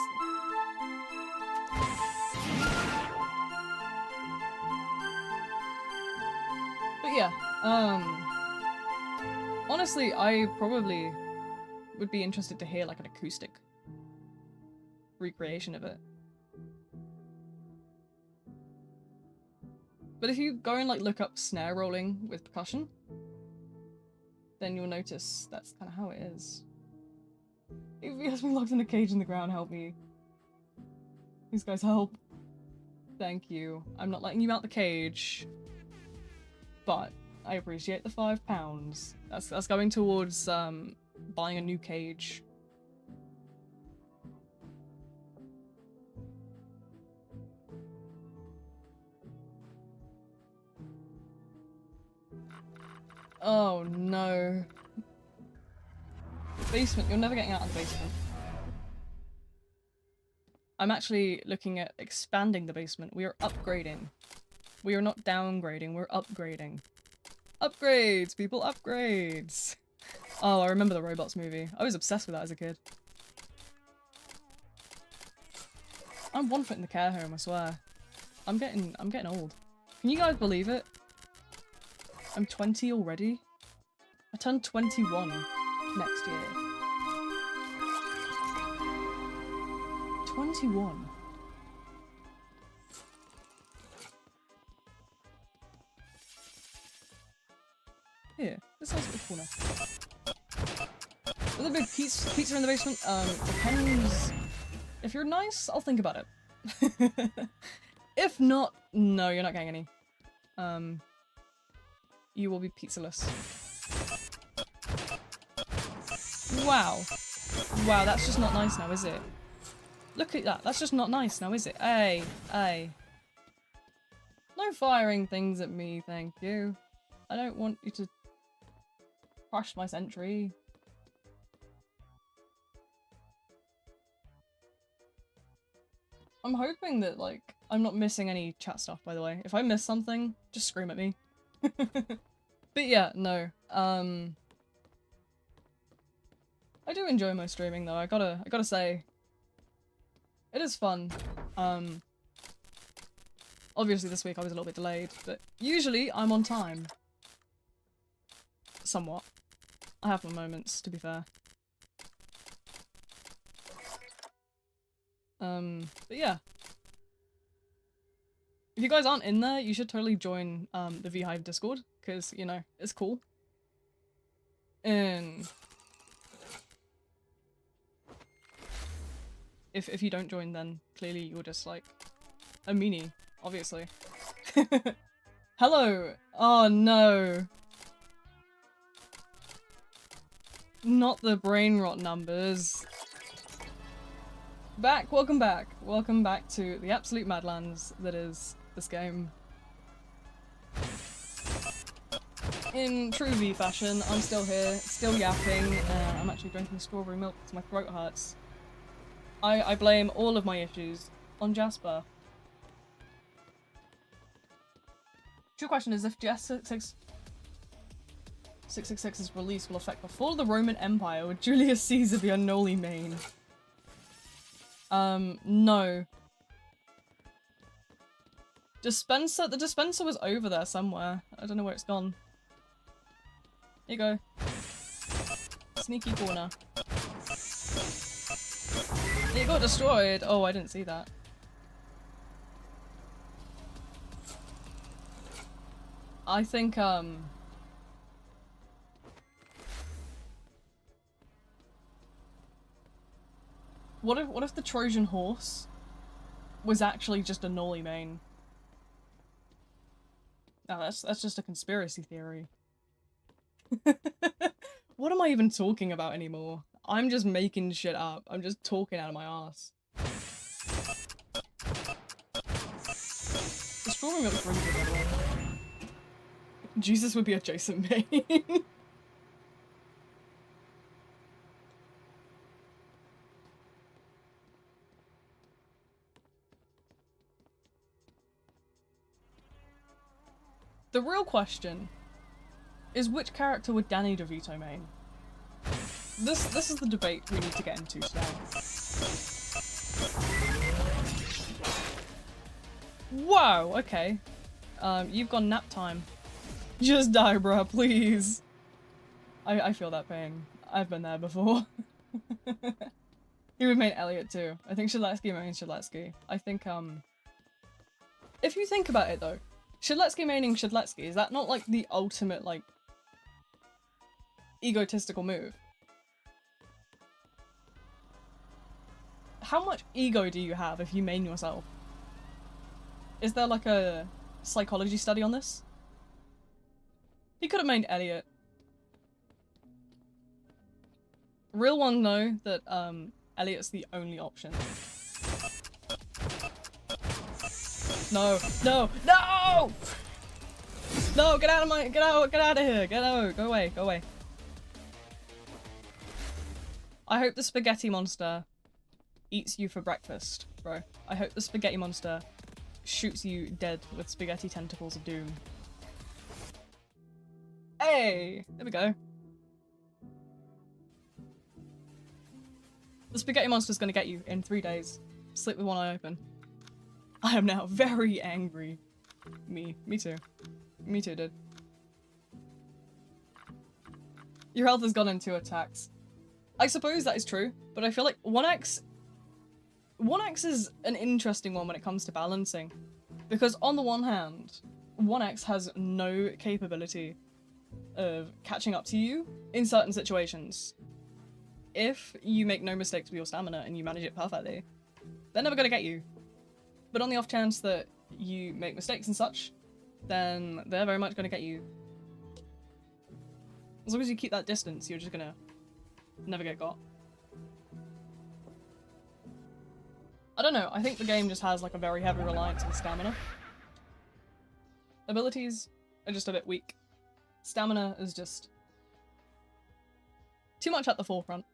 But yeah, honestly, I probably would be interested to hear like an acoustic recreation of it. But if you go and like look up snare rolling with percussion, then you'll notice that's kind of how it is. If he has me locked in a cage in the ground, help me. These guys help. Thank you. I'm not letting you out the cage. But I appreciate the £5. That's going towards buying a new cage. Oh no. Basement, you're never getting out of the basement. I'm actually looking at expanding the basement. We are upgrading. We are not downgrading, we're upgrading. Upgrades, people, upgrades! Oh, I remember the Robots movie. I was obsessed with that as a kid. I'm 1 foot in the care home, I swear. I'm getting old. Can you guys believe it? I'm 20 already? I turn 21 next year. 21. Here, this sounds pretty cool now. With a big pizza in the basement, depends. If you're nice, I'll think about it. If not, no, you're not getting any. You will be pizzaless. wow. Wow, that's just not nice now, is it? Look at that. That's just not nice now, is it? Hey, hey. No firing things at me, thank you. I don't want you to crush my sentry. I'm hoping that, like, I'm not missing any chat stuff, by the way. If I miss something, just scream at me. But yeah, no. I do enjoy my streaming, though. I gotta say. It is fun. Obviously this week I was a little bit delayed, but usually I'm on time. Somewhat. I have my moments, to be fair. But yeah. If you guys aren't in there, you should totally join the VHive Discord, because, you know, it's cool. And if you don't join, then clearly you're just like a meanie, obviously. Hello! Oh no! Not the brain rot numbers. Welcome back. Welcome back to the absolute madlands that is this game. In true V fashion, I'm still here, still yapping. I'm actually drinking strawberry milk because my throat hurts. I blame all of my issues on Jasper. True question is if GS 666's release will affect the fall of the Roman Empire, would Julius Caesar be a Noli main? No. The dispenser was over there somewhere. I don't know where it's gone. Here you go. Sneaky corner. It got destroyed! Oh, I didn't see that. I think, what if the Trojan horse was actually just a Noli main? No, that's just a conspiracy theory. What am I even talking about anymore? I'm just making shit up. I'm just talking out of my ass. The strawberry milk's really good, by the way. Jesus would be adjacent main. The real question is which character would Danny DeVito main? This is the debate we need to get into today. Whoa, okay. You've gone nap time. Just die, bruh, please. I feel that pain. I've been there before. He would main Elliot too. I think Shadletsky mains Shadletsky. I think, if you think about it though, Shadletsky maining Shadletsky, is that not like the ultimate, like, egotistical move? How much ego do you have if you main yourself? Is there like a psychology study on this? He could have mained Elliot. Real one know that Elliot's the only option. No, no, no! No, get out of my, get out of here, get out, go away, go away. I hope the spaghetti monster eats you for breakfast, bro. I hope the spaghetti monster shoots you dead with spaghetti tentacles of doom. Hey! There we go. The spaghetti monster's gonna get you in 3 days. Sleep with one eye open. I am now very angry. Me too. Me too, dude. Your health has gone in 2 attacks. I suppose that is true, but I feel like 1x is an interesting one when it comes to balancing. Because on the one hand, 1x has no capability of catching up to you in certain situations. If you make no mistakes with your stamina and you manage it perfectly, they're never gonna get you. But on the off chance that you make mistakes and such, then they're very much gonna get you. As long as you keep that distance, you're just gonna never get got. I don't know, I think the game just has like a very heavy reliance on stamina. Abilities are just a bit weak. Stamina is just too much at the forefront.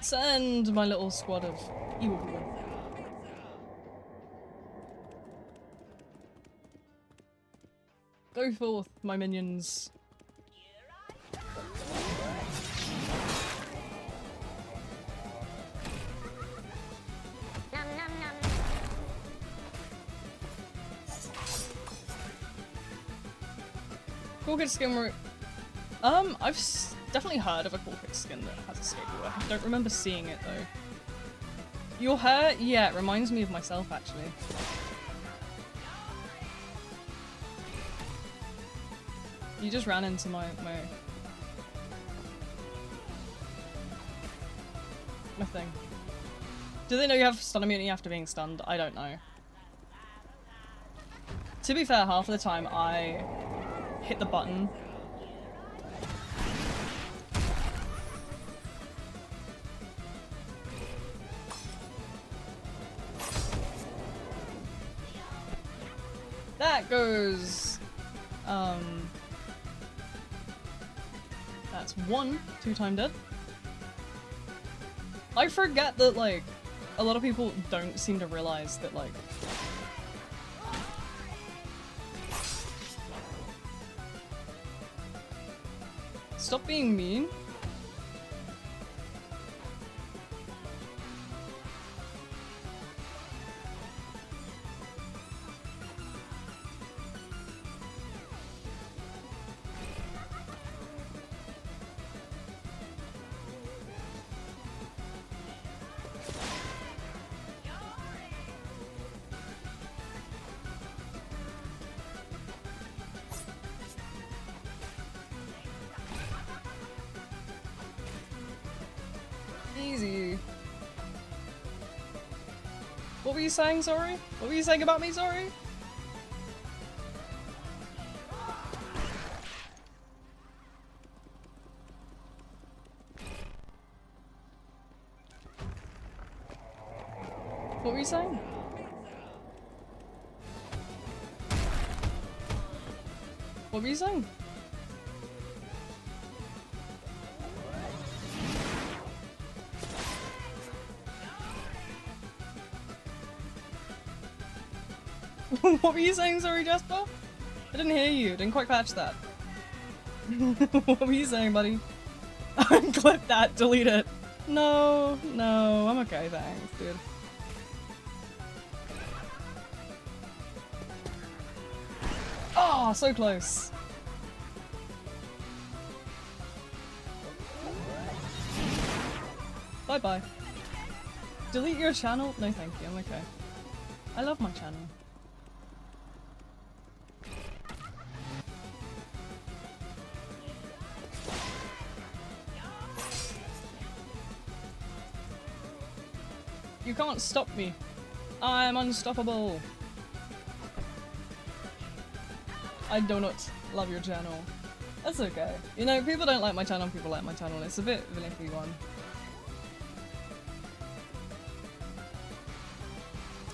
Send my little squad of evil people. Go forth, my minions. Nom nom nom. Cool Kid skin. I've definitely heard of a Cool Kid skin that has a skateboard. I don't remember seeing it though. Your hair, yeah, it reminds me of myself actually. You just ran into my thing. Do they know you have stun immunity after being stunned? I don't know. To be fair, half of the time I hit the button. That goes, that's 1 2-time dead. I forget that, like, a lot of people don't seem to realize that, like, stop being mean. Easy. What were you saying, sorry? What were you saying about me, sorry? What were you saying? What were you saying? What were you saying, sorry, Jasper? I didn't hear you. Didn't quite catch that. What were you saying, buddy? Clip that. Delete it. No, no. I'm okay, thanks, dude. Oh, so close. Bye-bye. Delete your channel? No, thank you. I'm okay. I love my channel. You can't stop me. I'm unstoppable. I do not love your channel. That's okay. You know, people don't like my channel, people like my channel. It's a bit of an iffy one.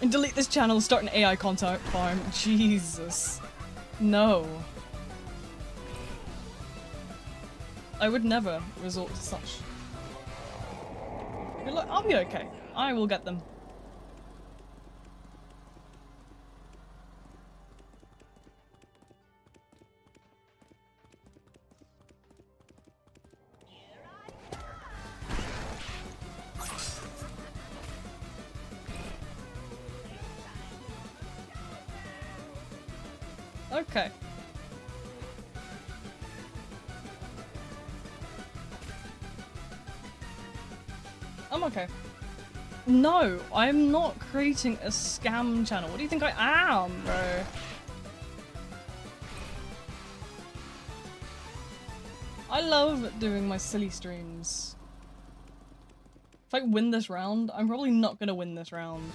And delete this channel, start an AI content farm. Jesus. No. I would never resort to such. Look, I'll be okay. I will get them. Okay. I'm okay. No, I'm not creating a scam channel. What do you think I am, bro? I love doing my silly streams. If I win this round, I'm probably not gonna win this round.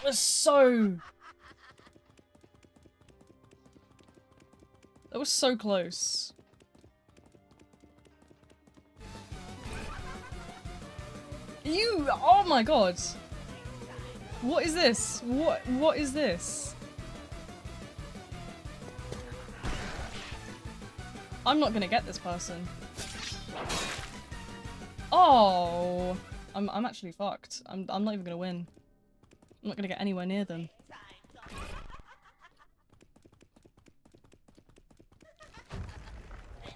was so... That was so close. You... Oh my god. What is this? What is this? I'm not gonna get this person. Oh, I'm actually fucked. I'm not even gonna win. I'm not gonna get anywhere near them.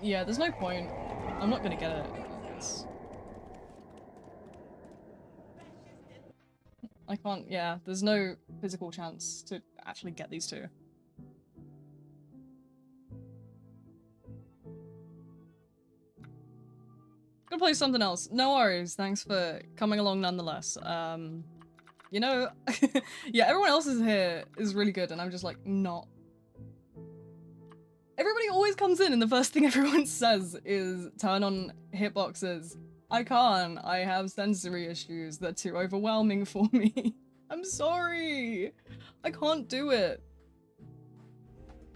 Yeah, there's no point. I'm not gonna get it. I can't, yeah, there's no physical chance to actually get these two. Gonna play something else. No worries, thanks for coming along nonetheless. You know, yeah, everyone else is here is really good and I'm just like, not. Everybody always comes in and the first thing everyone says is turn on hitboxes. I can't. I have sensory issues. They're too overwhelming for me. I'm sorry. I can't do it.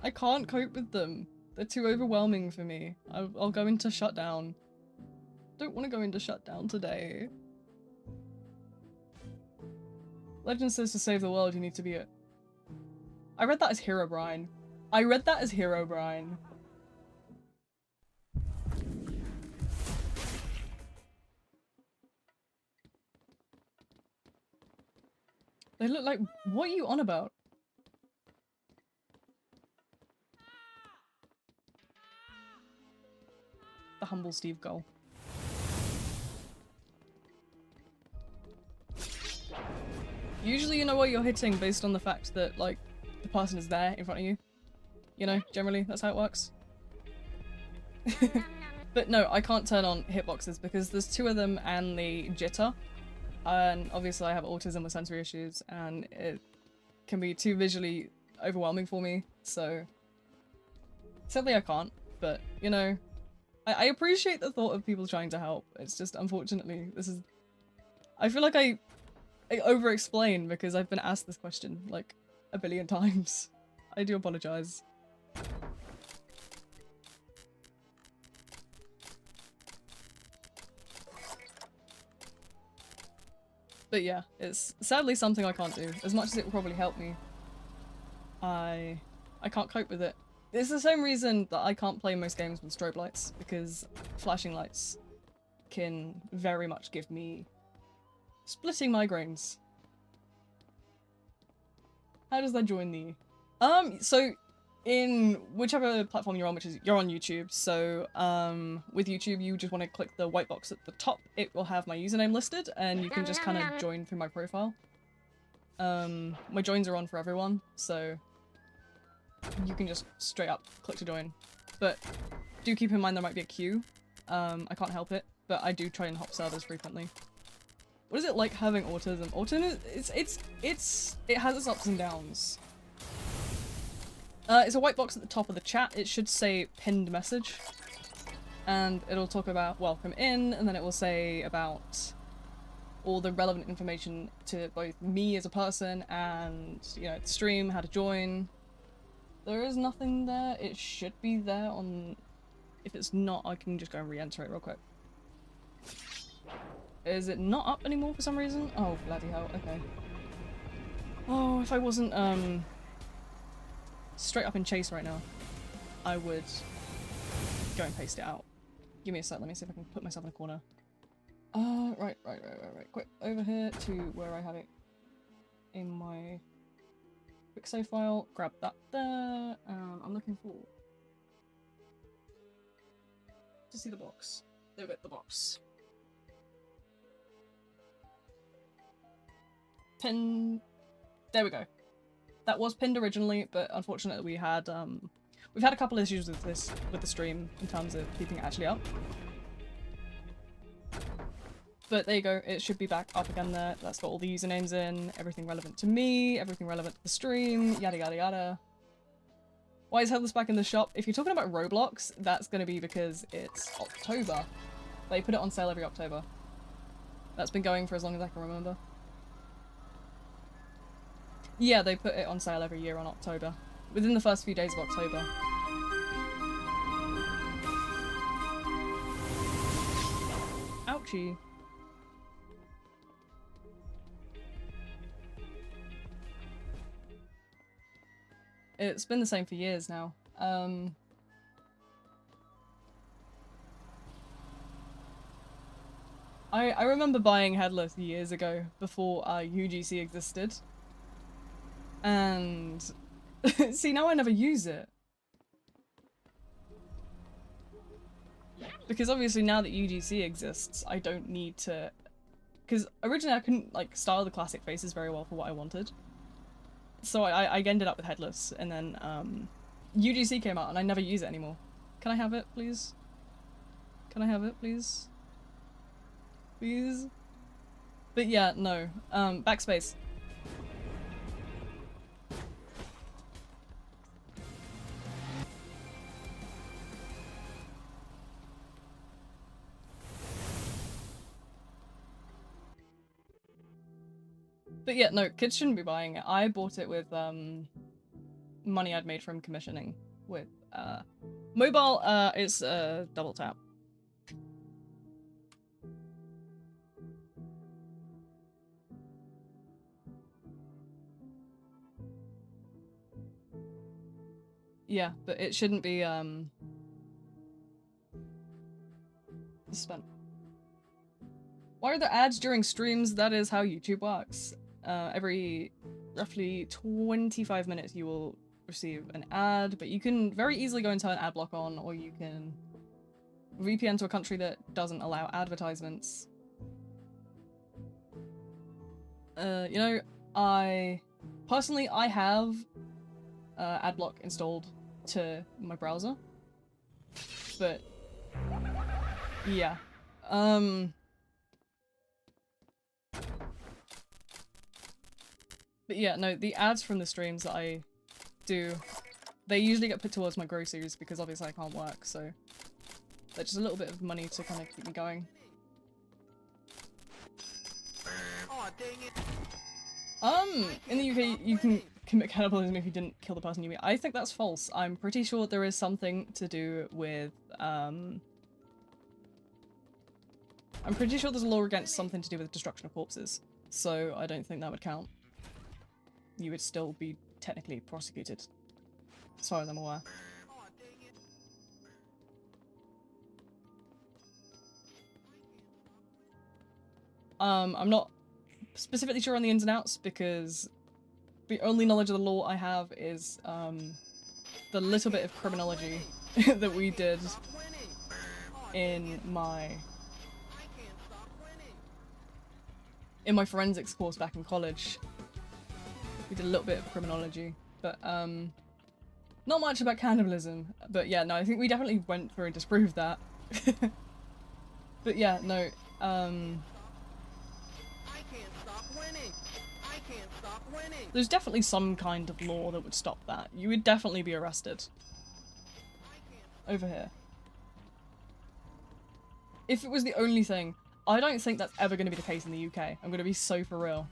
I can't cope with them. They're too overwhelming for me. I'll go into shutdown. Don't want to go into shutdown today. Legend says to save the world you need to be it. I read that as Herobrine. I read that as Herobrine. They look like- what are you on about? The humble Steve goal. Usually you know what you're hitting based on the fact that, like, the person is there in front of you. You know, generally, that's how it works. But no, I can't turn on hitboxes because there's two of them and they jitter. And obviously I have autism with sensory issues and it can be too visually overwhelming for me, so sadly I can't, but you know, I appreciate the thought of people trying to help. It's just, unfortunately, this is... I feel like I over-explain because I've been asked this question like a billion times. I do apologize. But yeah, it's sadly something I can't do. As much as it will probably help me, I can't cope with it. It's the same reason that I can't play most games with strobe lights, because flashing lights can very much give me splitting migraines. How does that join the... so in whichever platform you're on, which is you're on YouTube, so with YouTube you just want to click the white box at the top. It will have my username listed and you can just kind of join through my profile. My joins are on for everyone, so you can just straight up click to join. But do keep in mind there might be a queue. I can't help it, but I do try and hop servers frequently. What is it like having autism? Autism it has its ups and downs. It's a white box at the top of the chat. It should say pinned message. And it'll talk about welcome in, and then it will say about all the relevant information to both me as a person and, you know, the stream, how to join. There is nothing there. It should be there on... If it's not, I can just go and re-enter it real quick. Is it not up anymore for some reason? Oh, bloody hell, okay. Oh, if I wasn't, straight up in chase right now, I would go and paste it out. Give me a sec, let me see if I can put myself in a corner. Right. Quick, over here to where I have it in my quick save file. Grab that there. I'm looking for... to see the box. There we go, the box. Pin... There we go. That was pinned originally, but unfortunately we've had a couple issues with the stream in terms of keeping it actually up. But there you go, it should be back up again there. That's got all the usernames in, everything relevant to me, everything relevant to the stream, yada yada yada. Why is Headless back in the shop? If you're talking about Roblox, that's gonna be because it's October. They put it on sale every October. That's been going for as long as I can remember. Yeah, they put it on sale every year on October. Within the first few days of October. Ouchie. It's been the same for years now. I remember buying Headless years ago before UGC existed. And see, now I never use it. Because obviously now that UGC exists, I don't need to... Because originally I couldn't like style the classic faces very well for what I wanted. So I ended up with Headless, and then UGC came out and I never use it anymore. Can I have it, please? Can I have it, please? Please? But yeah, no. Backspace. But yeah, no, kids shouldn't be buying it. I bought it with money I'd made from commissioning. With mobile, it's double tap. Yeah, but it shouldn't be spent. Why are there ads during streams? That is how YouTube works. Every roughly 25 minutes you will receive an ad, but you can very easily go and turn ad block on, or you can VPN to a country that doesn't allow advertisements. You know, I have ad block installed to my browser, but yeah, but yeah, no, the ads from the streams that I do, they usually get put towards my groceries because obviously I can't work, so they're just a little bit of money to kind of keep me going. Oh, dang it. In the UK, you can commit cannibalism if you didn't kill the person you meet. I think that's false. I'm pretty sure there is something to do with, I'm pretty sure there's a law against something to do with destruction of corpses, so I don't think that would count. You would still be technically prosecuted, as far as I'm aware. I'm not specifically sure on the ins and outs because the only knowledge of the law I have is the little bit of criminology that we did in my forensics course back in college. We did a little bit of criminology, but not much about cannibalism. But yeah, no, I think we definitely went through and disproved that. But yeah, no, there's definitely some kind of law that would stop that. You would definitely be arrested. Over here. If it was the only thing, I don't think that's ever going to be the case in the UK. I'm going to be so for real.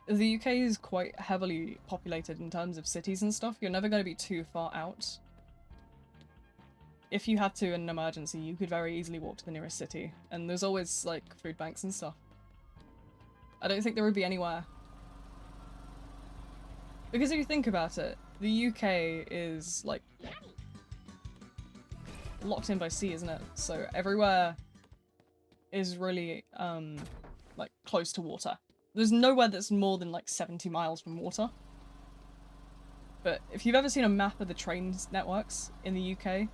The UK is quite heavily populated in terms of cities and stuff. You're never going to be too far out. If you had to in an emergency, you could very easily walk to the nearest city. And there's always, like, food banks and stuff. I don't think there would be anywhere. Because if you think about it, the UK is, like, locked in by sea, isn't it? So everywhere is really, like, close to water. There's nowhere that's more than, like, 70 miles from water. But if you've ever seen a map of the train networks in the UK,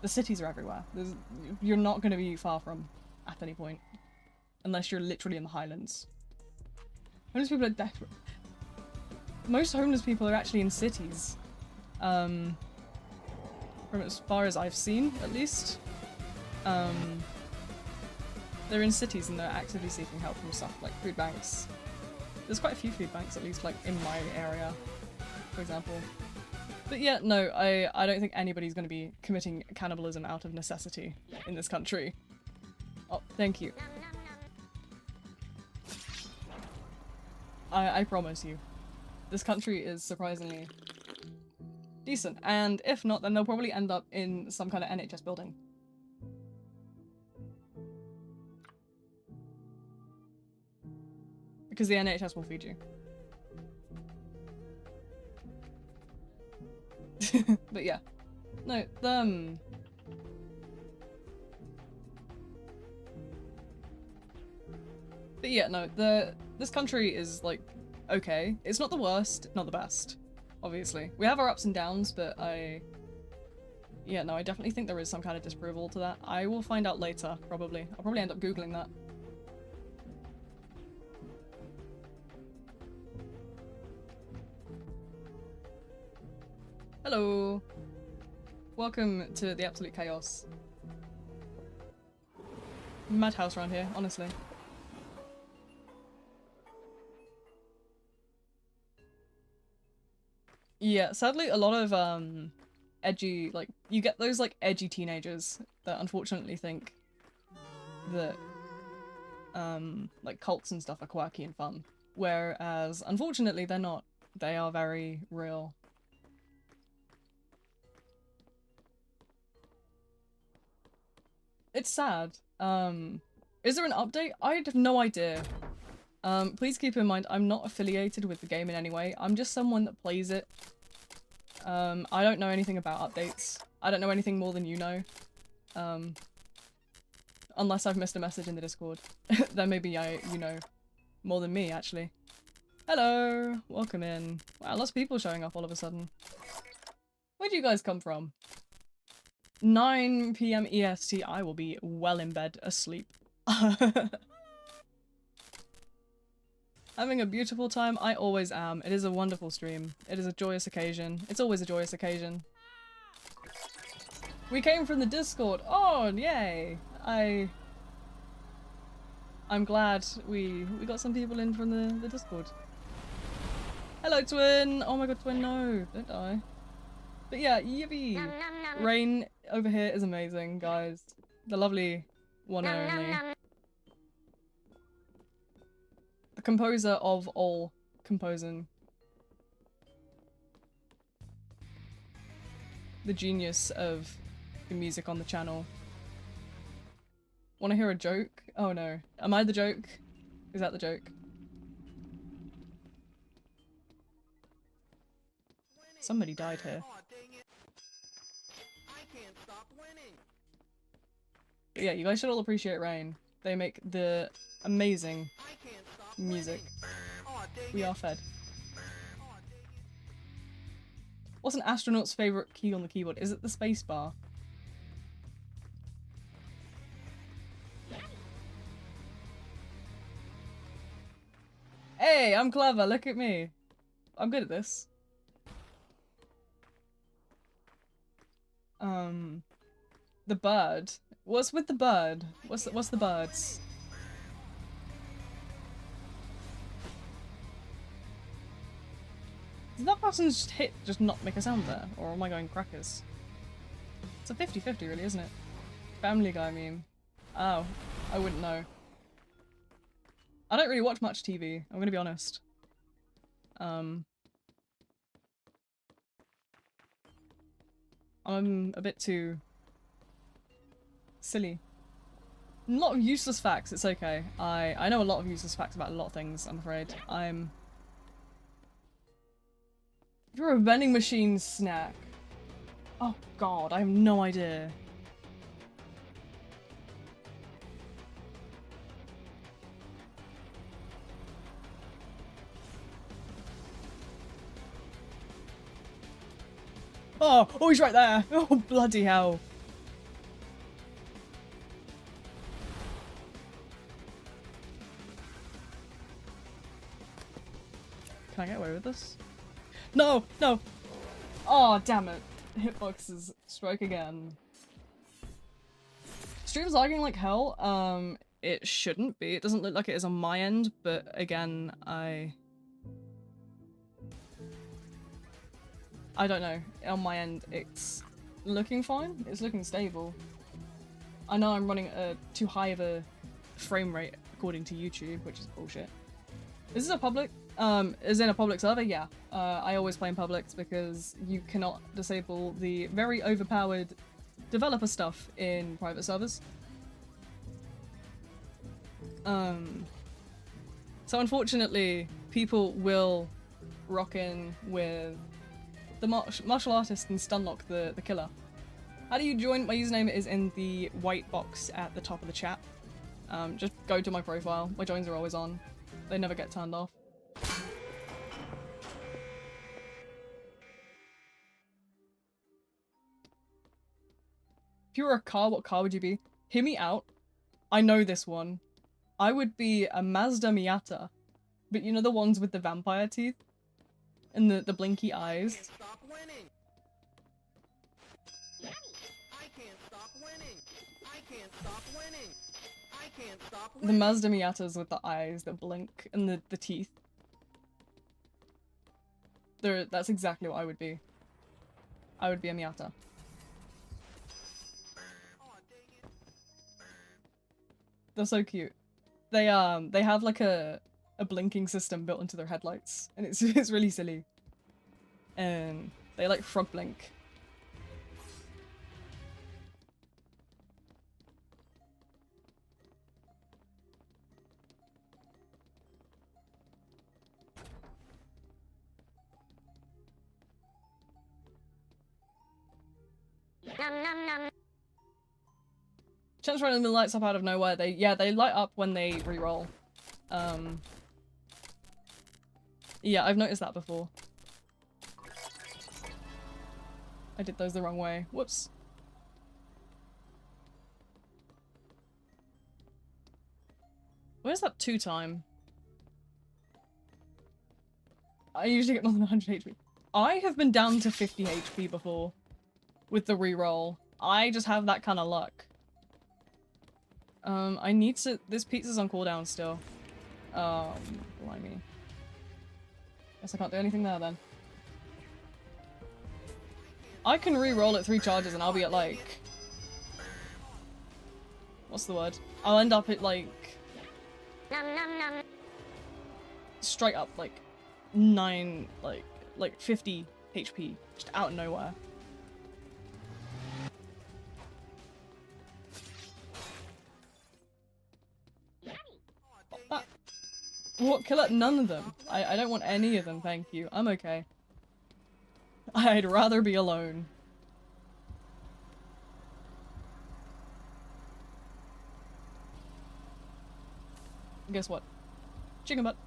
the cities are everywhere. You're not going to be far from at any point. Unless you're literally in the Highlands. Homeless people are desperate. Most homeless people are actually in cities. From as far as I've seen, at least. They're in cities and they're actively seeking help from stuff like food banks. There's quite a few food banks, at least, like, in my area, for example. But yeah, no, I don't think anybody's going to be committing cannibalism out of necessity in this country. Oh, thank you. I promise you. This country is surprisingly decent, and if not, then they'll probably end up in some kind of NHS building. Because the NHS will feed you. But yeah. No, But yeah, no, this country is, like, okay. It's not the worst, not the best, obviously. We have our ups and downs, but yeah, no, I definitely think there is some kind of disapproval to that. I will find out later, probably. I'll probably end up Googling that. Hello! Welcome to the absolute chaos. Madhouse around here, honestly. Yeah, sadly a lot of edgy, like, you get those like edgy teenagers that unfortunately think that like cults and stuff are quirky and fun. Whereas unfortunately they're not. They are very real. It's sad. Is there an update? I have no idea. Please keep in mind, I'm not affiliated with the game in any way. I'm just someone that plays it. I don't know anything about updates. I don't know anything more than you know. Unless I've missed a message in the Discord. Then maybe you know more than me, actually. Hello! Welcome in. Wow, lots of people showing up all of a sudden. Where'd you guys come from? 9 PM EST, I will be well in bed, asleep. Having a beautiful time? I always am. It is a wonderful stream. It is a joyous occasion. It's always a joyous occasion. We came from the Discord! Oh, yay! I'm glad we got some people in from the Discord. Hello, Twin! Oh my god, Twin, no! Don't die. But yeah, yippee! Rain over here is amazing, guys. The lovely one and only. The composer of all composing. The genius of the music on the channel. Wanna hear a joke? Oh no. Am I the joke? Is that the joke? Somebody died here. But yeah, you guys should all appreciate Rain. They make the amazing music. We are fed. What's an astronaut's favorite key on the keyboard? Is it the space bar? Hey, I'm clever, look at me. I'm good at this. The bird. What's with the bird? What's the birds? Did that person's hit just not make a sound there? Or am I going crackers? It's a 50-50 really, isn't it? Family Guy meme. Oh, I wouldn't know. I don't really watch much TV, I'm gonna be honest. I'm a bit too silly. A lot of useless facts, it's okay. I know a lot of useless facts about a lot of things, I'm afraid. You're a vending machine snack. Oh god, I have no idea. Oh, he's right there! Oh, bloody hell. Can I get away with this? No! No! Oh, damn it. Hitboxes strike again. Stream's lagging like hell. It shouldn't be. It doesn't look like it is on my end, but again, I I don't know. On my end, it's looking fine. It's looking stable. I know I'm running too high of a frame rate according to YouTube, which is bullshit. Is this a public? Is in a public server? Yeah. I always play in publics because you cannot disable the very overpowered developer stuff in private servers. So unfortunately, people will rock in with the martial artist and stunlock the killer. How do you join? My username is in the white box at the top of the chat. Just go to my profile. My joins are always on. They never get turned off. If you were a car, what car would you be? Hear me out. I know this one. I would be a Mazda Miata. But you know the ones with the vampire teeth? And the blinky eyes? Stop winning. I can't stop winning. I can't stop winning. I can't stop The winning. Mazda Miatas with the eyes that blink and the teeth. That's exactly what I would be. I would be a Miata. Oh, dang it. They're so cute. They have like a blinking system built into their headlights, and it's it's really silly. And they like frog blink. Nom nom nom. Chance randomly lights up out of nowhere. They light up when they reroll. Yeah, I've noticed that before. I did those the wrong way. Whoops. Where's that 2 time? I usually get more than 100 HP. I have been down to 50 HP before with the reroll. I just have that kind of luck. I need to- this pizza's on cooldown still. Blimey. Guess I can't do anything there then. I can re-roll at 3 charges and I'll be at like... what's the word? I'll end up at like... Nom nom nom. straight up like 9, like 50 HP, just out of nowhere. What? Kill it? None of them. I don't want any of them, thank you. I'm okay. I'd rather be alone. Guess what? Chicken butt.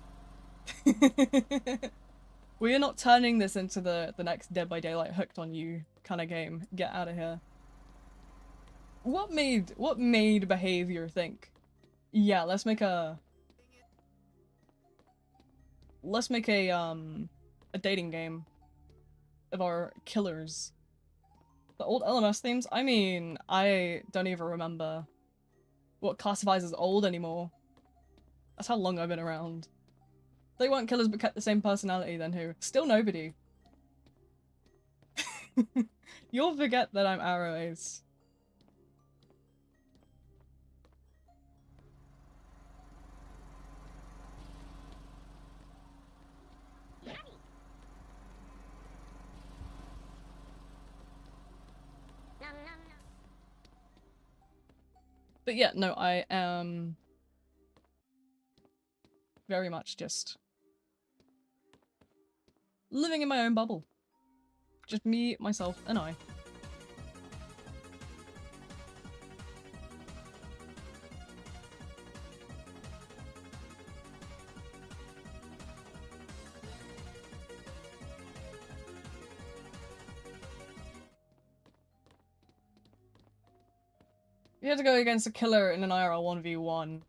We are not turning this into the next Dead by Daylight hooked on you kind of game. Get out of here. What made behavior think? Yeah, let's make a dating game of our killers. The old LMS themes? I mean, I don't even remember what classifies as old anymore. That's how long I've been around. They weren't killers but kept the same personality, then who? Still nobody. You'll forget that I'm Arrow Ace. Nom nom nom. But yeah, no, I am very much just living in my own bubble. Just me, myself, and I. You had to go against a killer in an IRL 1v1.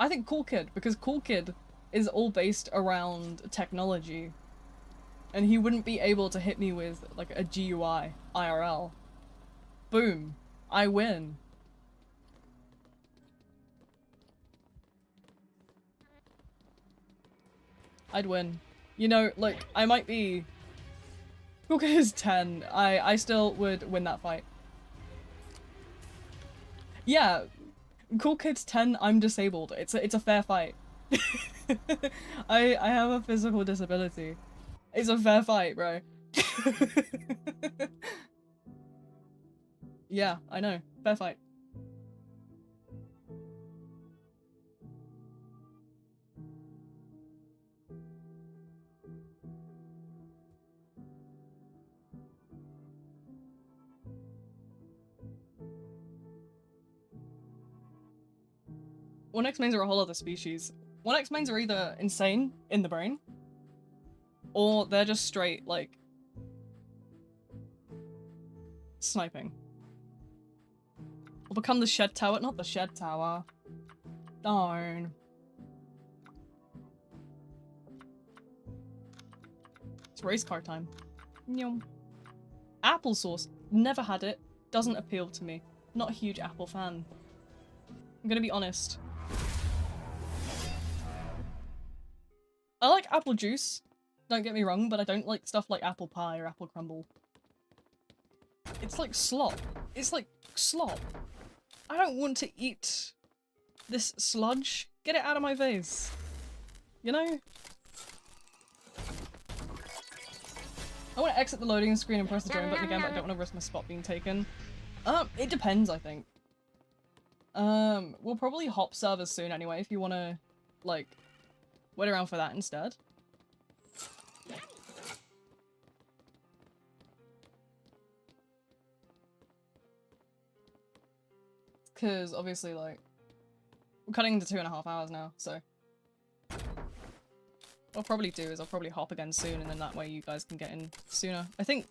I think Cool Kid, because Cool Kid is all based around technology. And he wouldn't be able to hit me with, like, a GUI IRL. Boom. I win. I'd win. You know, like, I might be... Cool Kids 10. I still would win that fight. Yeah, Cool Kids 10, I'm disabled. It's a fair fight. I have a physical disability. It's a fair fight, bro. Yeah, I know. Fair fight. One X mains are a whole other species. One X mains are either insane in the brain, or they're just straight, like, sniping. We'll become the shed tower, not the shed tower. Darn. It's race car time. Yum. Applesauce. Never had it. Doesn't appeal to me. Not a huge apple fan. I'm gonna be honest. I like apple juice. Don't get me wrong, but I don't like stuff like apple pie or apple crumble. It's like slop. It's like slop. I don't want to eat this sludge. Get it out of my face. You know? I want to exit the loading screen and press the join button again, but I don't want to risk my spot being taken. It depends, I think. We'll probably hop servers soon anyway, if you want to, like, wait around for that instead. Because, obviously, like, we're cutting into 2.5 hours now, so... What I'll probably do is I'll probably hop again soon, and then that way you guys can get in sooner. I think,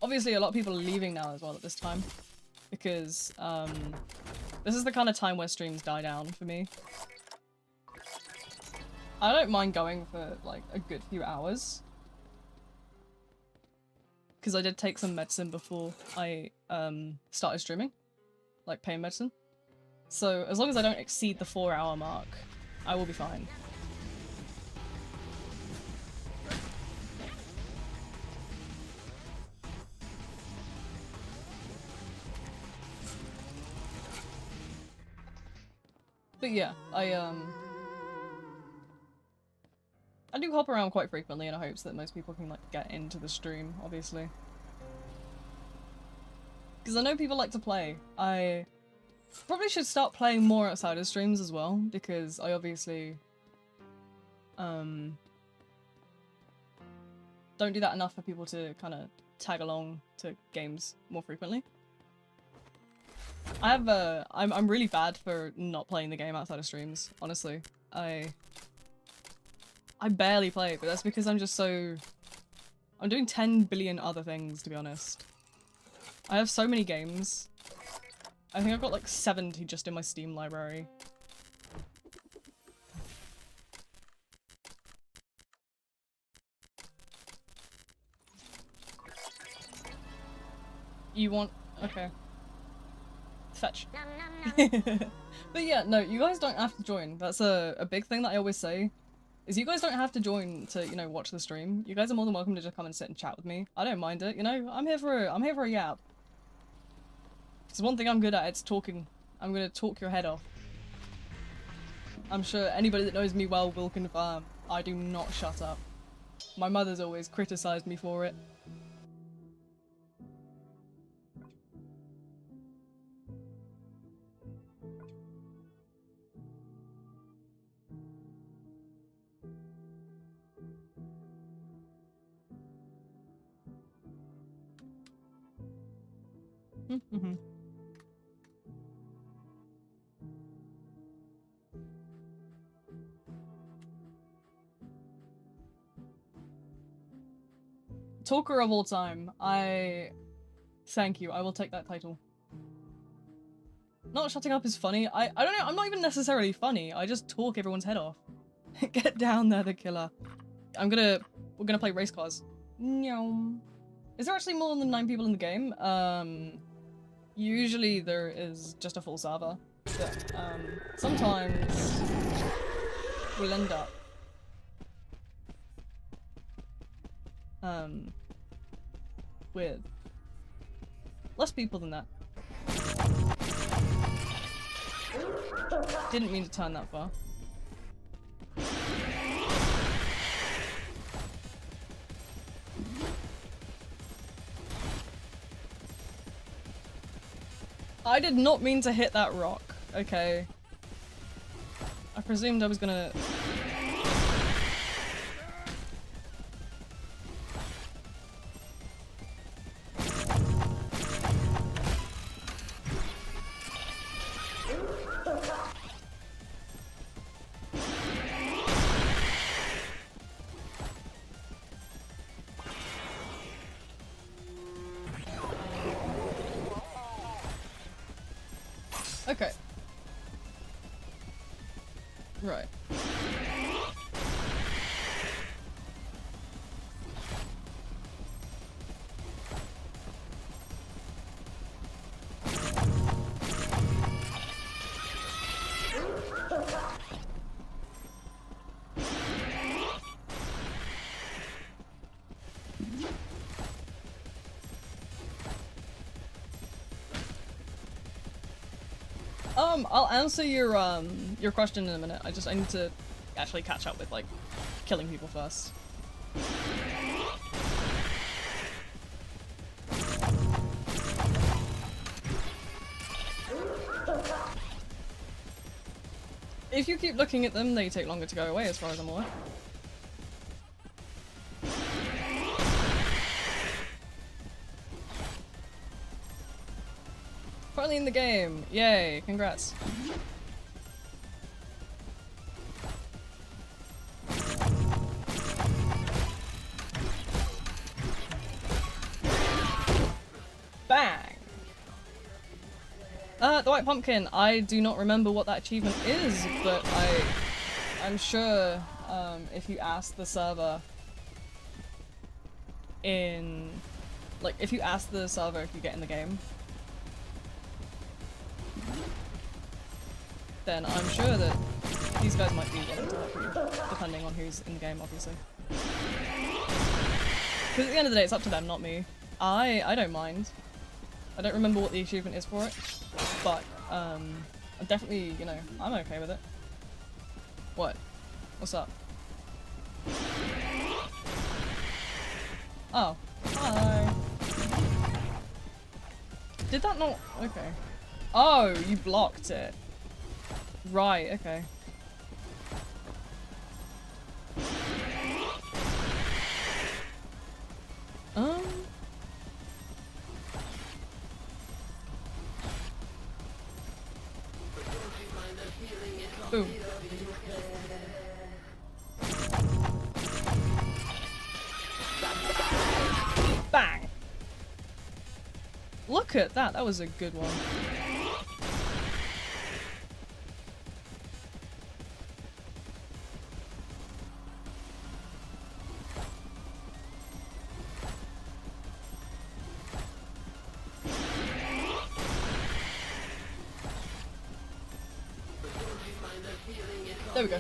obviously, a lot of people are leaving now as well at this time. Because, this is the kind of time where streams die down for me. I don't mind going for, like, a good few hours. Because I did take some medicine before I, started streaming. Like, pain medicine. So, as long as I don't exceed the 4-hour mark, I will be fine. But yeah, I do hop around quite frequently in hopes that most people can, like, get into the stream, obviously. Because I know people like to play. I probably should start playing more outside of streams as well, because I obviously don't do that enough for people to kind of tag along to games more frequently. I have I'm really bad for not playing the game outside of streams, honestly. I barely play it, but that's because I'm just so... I'm doing 10 billion other things, to be honest. I have so many games. I think I've got like 70 just in my Steam library. You want... okay. Fetch. But yeah, no, you guys don't have to join. That's a big thing that I always say. Is you guys don't have to join to, you know, watch the stream. You guys are more than welcome to just come and sit and chat with me. I don't mind it, you know? I'm here for a yap. It's one thing I'm good at, it's talking. I'm gonna talk your head off. I'm sure anybody that knows me well will confirm. I do not shut up. My mother's always criticized me for it. Talker of all time. Thank you, I will take that title. Not shutting up is funny. I don't know, I'm not even necessarily funny. I just talk everyone's head off. Get down there, the killer. We're gonna play race cars. No. Is there actually more than 9 people in the game? Usually there is just a full server. But, sometimes we'll end up with less people than that. Didn't mean to turn that far. I did not mean to hit that rock. Okay. I presumed I was gonna... Okay. Right. I'll answer your question in a minute. I need to actually catch up with, like, killing people first. If you keep looking at them, they take longer to go away, as far as I'm aware. Finally in the game! Yay! Congrats. Bang! The White Pumpkin. I do not remember what that achievement is, but I'm sure if you ask the server in... Like, if you ask the server if you get in the game, then I'm sure that these guys might be willing to help you, depending on who's in the game, obviously. Because at the end of the day, it's up to them, not me. I don't mind. I don't remember what the achievement is for it, but I'm definitely, you know, I'm okay with it. What? What's up? Oh. Hi. Did that not? Okay. Oh, you blocked it. Right, okay. Boom. Bang! Look at that, that was a good one. There we go.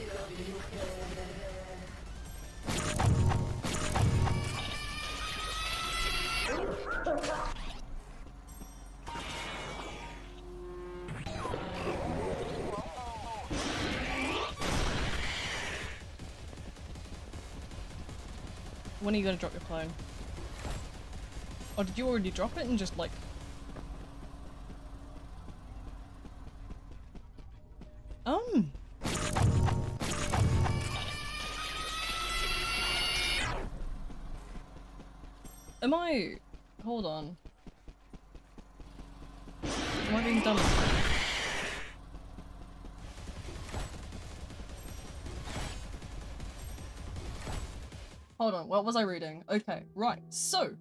When are you gonna drop your clone? Or did you already drop it and just like... Am I... Hold on. Am I being dumb? Hold on, what was I reading? Okay, right, so...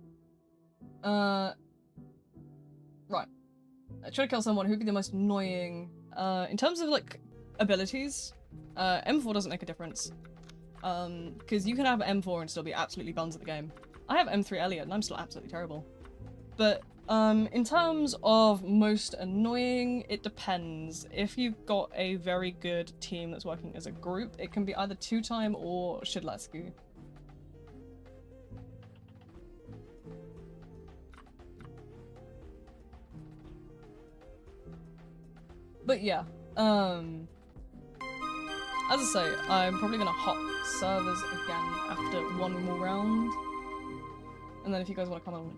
Right. I try to kill someone, who'd be the most annoying... in terms of, like, abilities, M4 doesn't make a difference. Because you can have M4 and still be absolutely buns at the game. I have M3 Elliot and I'm still absolutely terrible. But in terms of most annoying, it depends. If you've got a very good team that's working as a group, it can be either 2-time or Shidlescu. But yeah, as I say, I'm probably gonna hop servers again after one more round. And then if you guys want to come and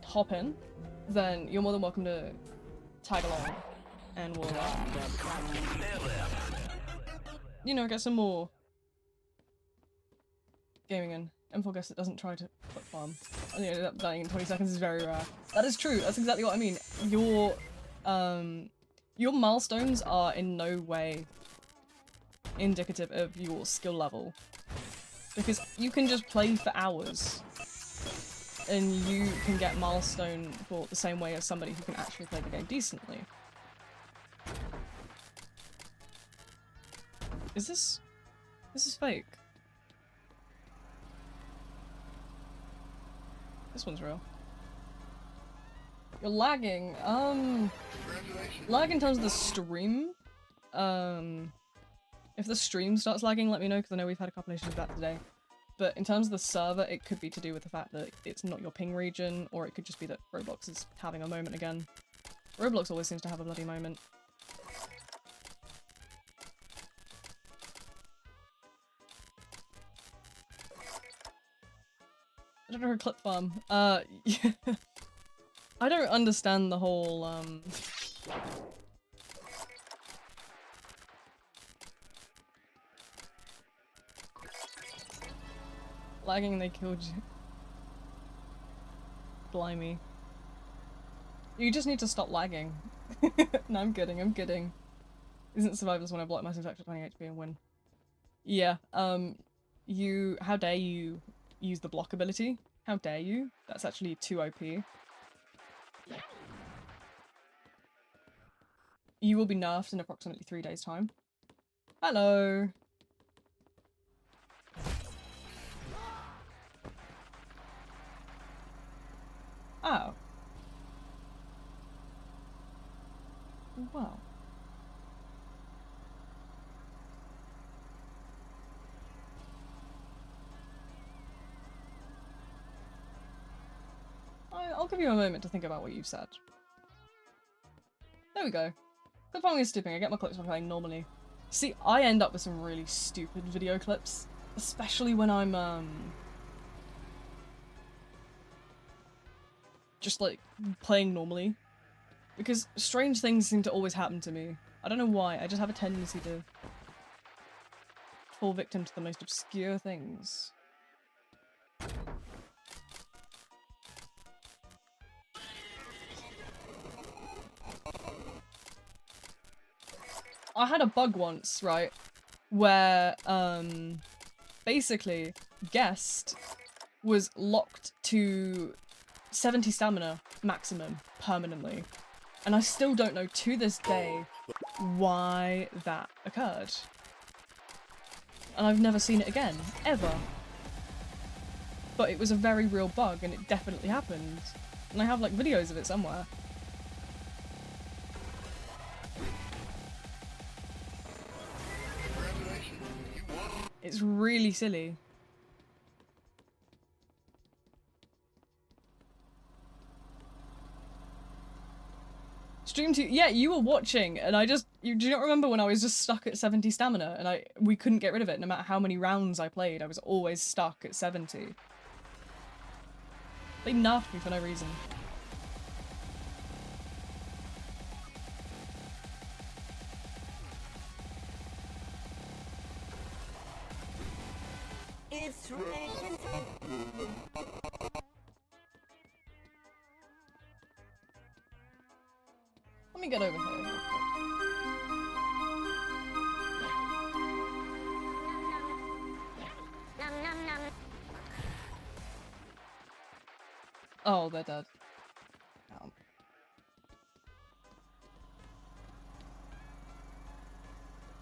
hop in, then you're more than welcome to tag along. And we'll, you know, get some more gaming in. M4 guess it doesn't try to clip farm. You know, that dying in 20 seconds is very rare. That is true, that's exactly what I mean. Your milestones are in no way indicative of your skill level. Because you can just play for hours and you can get milestone for the same way as somebody who can actually play the game decently. Is this... This is fake. This one's real. You're lagging. Lag in terms of the stream. If the stream starts lagging, let me know, because I know we've had a couple issues with that today. But in terms of the server, it could be to do with the fact that it's not your ping region, or it could just be that Roblox is having a moment again. Roblox always seems to have a bloody moment. I don't know her clip farm. Yeah. I don't understand the whole, lagging and they killed you. Blimey. You just need to stop lagging. No, I'm kidding, I'm kidding. Isn't survivors when I block massive extra 20 HP and win? Yeah, how dare you use the block ability? How dare you? That's actually too OP. You will be nerfed in approximately 3 days' time. Hello! Oh. Wow. I'll give you a moment to think about what you've said. There we go. The problem is skipping. I get my clips when playing normally. See, I end up with some really stupid video clips, especially when I'm, just, like, playing normally. Because strange things seem to always happen to me. I don't know why, I just have a tendency to fall victim to the most obscure things. I had a bug once, right, where, basically, Guest was locked to 70 stamina maximum permanently. And I still don't know to this day why that occurred. And I've never seen it again, ever. But it was a very real bug and it definitely happened. And I have like videos of it somewhere. It's really silly. Stream 2, yeah, you were watching, and do you not remember when I was just stuck at 70 stamina, and we couldn't get rid of it, no matter how many rounds I played, I was always stuck at 70. They nerfed me for no reason. It's Let me get over here real quick. Nom nom nom. Oh, they're dead. Ow.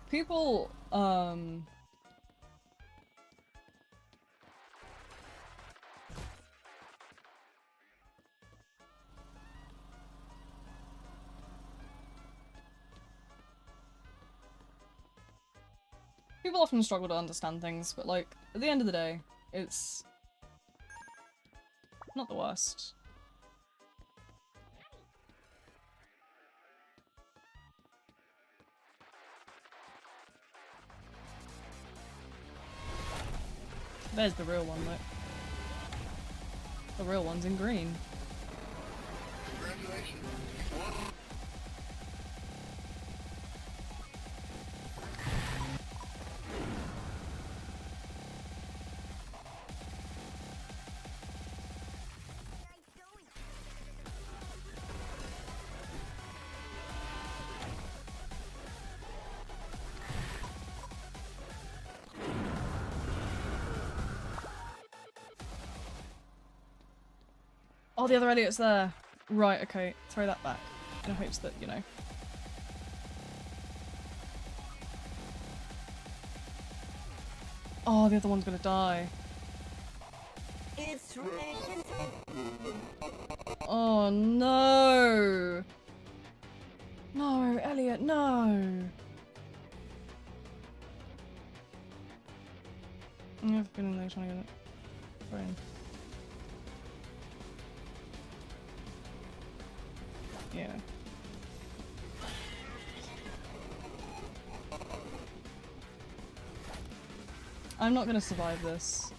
People, people often struggle to understand things, but like, at the end of the day, it's not the worst. There's the real one, look. The real one's in green. Congratulations. Oh, the other Elliot's there. Right, okay. Throw that back. In hopes that, you know. Oh, the other one's gonna die. It's raining. Oh, no! No, Elliot, no! I have a feeling they're trying to get it. Brain. Yeah. I'm not gonna survive this.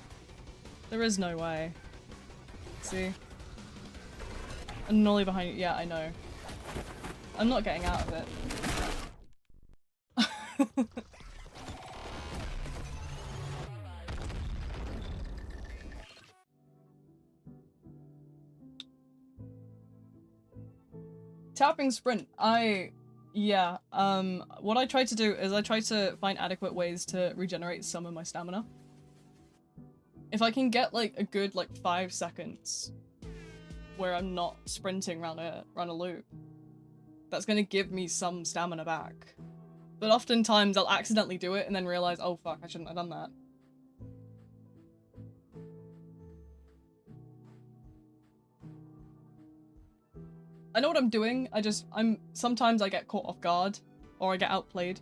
There is no way. See? A nollie behind you. Yeah, I know. I'm not getting out of it. Tapping sprint. Yeah, what I try to do is I try to find adequate ways to regenerate some of my stamina. If I can get like a good like 5 seconds where I'm not sprinting around a loop, that's gonna give me some stamina back. But oftentimes I'll accidentally do it and then realize, oh fuck, I shouldn't have done that. I know what I'm doing, sometimes I get caught off guard, or I get outplayed.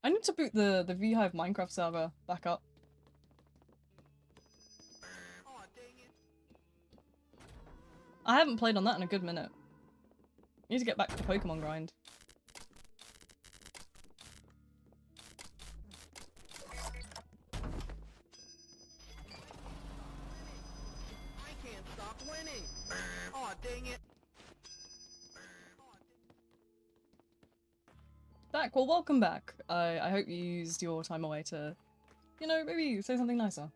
I need to boot the Vhive Minecraft server back up. Aw, dang it. I haven't played on that in a good minute. Need to get back to the Pokemon grind. I can't stop winning. Aw, dang it. Dak, well, welcome back. I hope you used your time away to, you know, maybe say something nicer.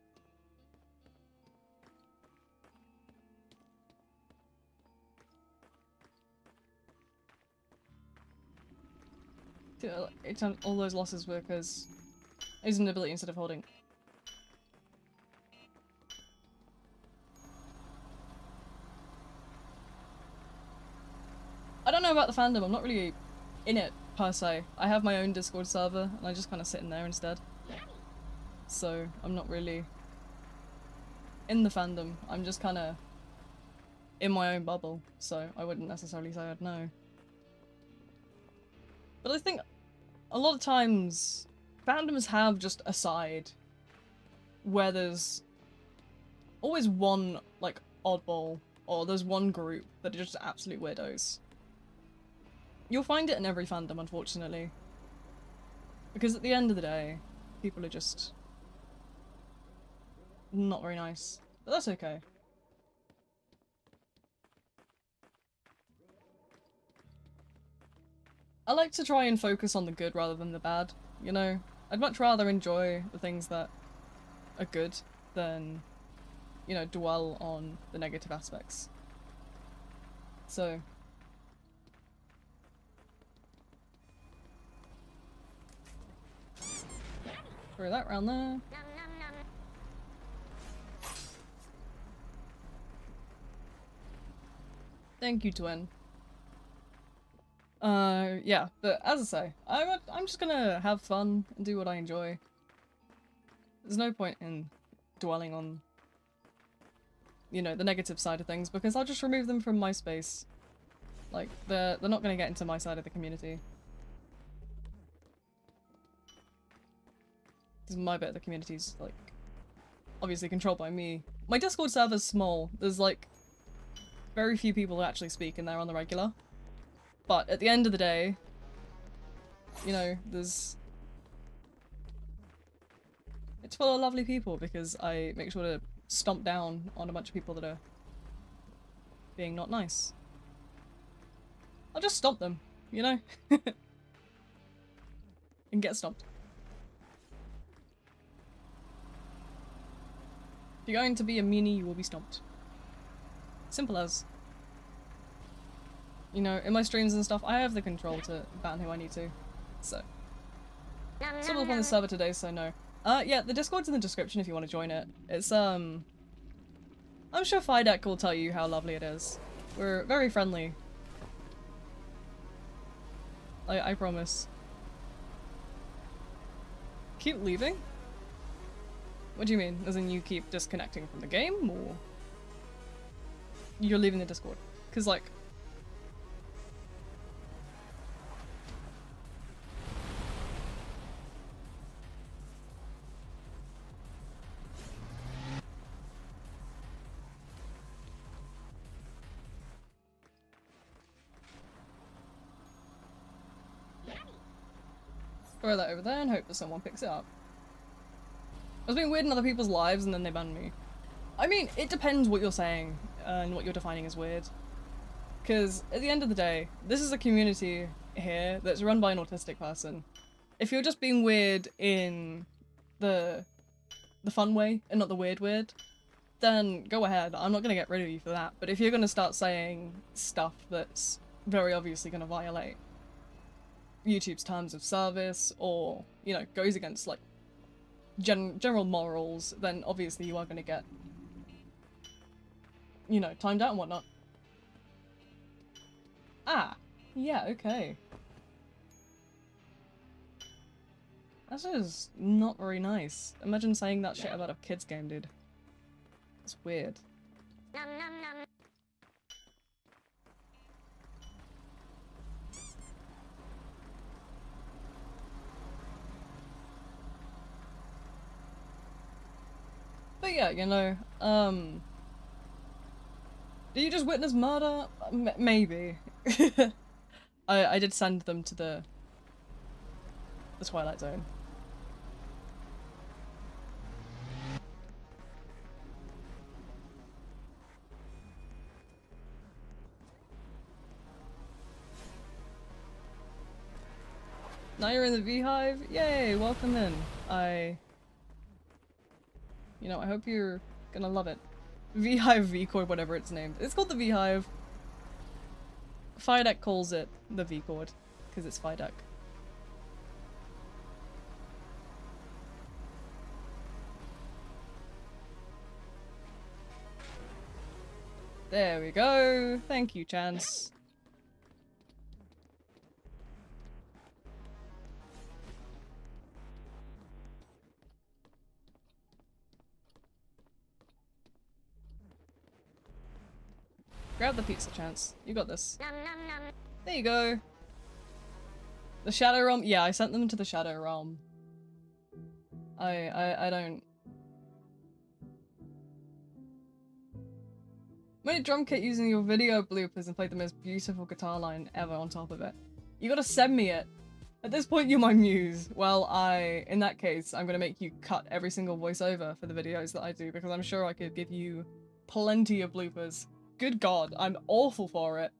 All those losses were because I used an ability instead of holding. I don't know about the fandom, I'm not really in it per se. I have my own Discord server and I just kind of sit in there instead. So I'm not really in the fandom, I'm just kind of in my own bubble, so I wouldn't necessarily say I'd know. But I think a lot of times fandoms have just a side where there's always one like oddball, or there's one group that are just absolute weirdos. You'll find it in every fandom, unfortunately. Because at the end of the day, people are just not very nice. But that's okay. I like to try and focus on the good rather than the bad, you know? I'd much rather enjoy the things that are good than, you know, dwell on the negative aspects. So... throw that round there. Nom nom nom. Thank you, Twin. Yeah, but as I say, I'm just gonna have fun and do what I enjoy. There's no point in dwelling on, you know, the negative side of things, because I'll just remove them from my space. Like, they're not gonna get into my side of the community. Because my bit of the community's, like, obviously controlled by me. My Discord server's small. There's like very few people who actually speak in there on the regular. But at the end of the day, you know, it's full of lovely people because I make sure to stomp down on a bunch of people that are being not nice. I'll just stomp them, you know? And get stomped. If you're going to be a meanie, you will be stomped. Simple as. You know, in my streams and stuff, I have the control to ban who I need to. So. Someone up on the server today, so no. Yeah, the Discord's in the description if you want to join it. It's, I'm sure Fidek will tell you how lovely it is. We're very friendly. I promise. Keep leaving? What do you mean? As in you keep disconnecting from the game, or you're leaving the Discord? Because, like, throw that over there and hope that someone picks it up. I was being weird in other people's lives and then they banned me. I mean, it depends what you're saying and what you're defining as weird. Because at the end of the day, this is a community here that's run by an autistic person. If you're just being weird in the fun way and not the weird, then go ahead. I'm not going to get rid of you for that. But if you're going to start saying stuff that's very obviously going to violate YouTube's terms of service or, you know, goes against, like, general morals, then obviously you are going to get, you know, timed out and whatnot. Ah, yeah, okay. That's just not very nice. Imagine saying that shit about a kid's game, dude. It's weird. Nom nom nom. But yeah, you know, did you just witness murder? Maybe. I did send them to the Twilight Zone. Now you're in the Beehive? Yay, welcome in. You know, I hope you're gonna love it. Beehive V-Chord, whatever it's named. It's called the Beehive. Fidek calls it the V-Chord, because it's Fidek. There we go. Thank you, Chance. Grab the pizza, Chance. You got this. Nom nom nom. There you go. The Shadow Realm? Yeah, I sent them to the Shadow Realm. I don't... Made a drum kit using your video bloopers and played the most beautiful guitar line ever on top of it. You gotta send me it. At this point, you're my muse. Well, in that case, I'm gonna make you cut every single voiceover for the videos that I do because I'm sure I could give you plenty of bloopers. Good God, I'm awful for it.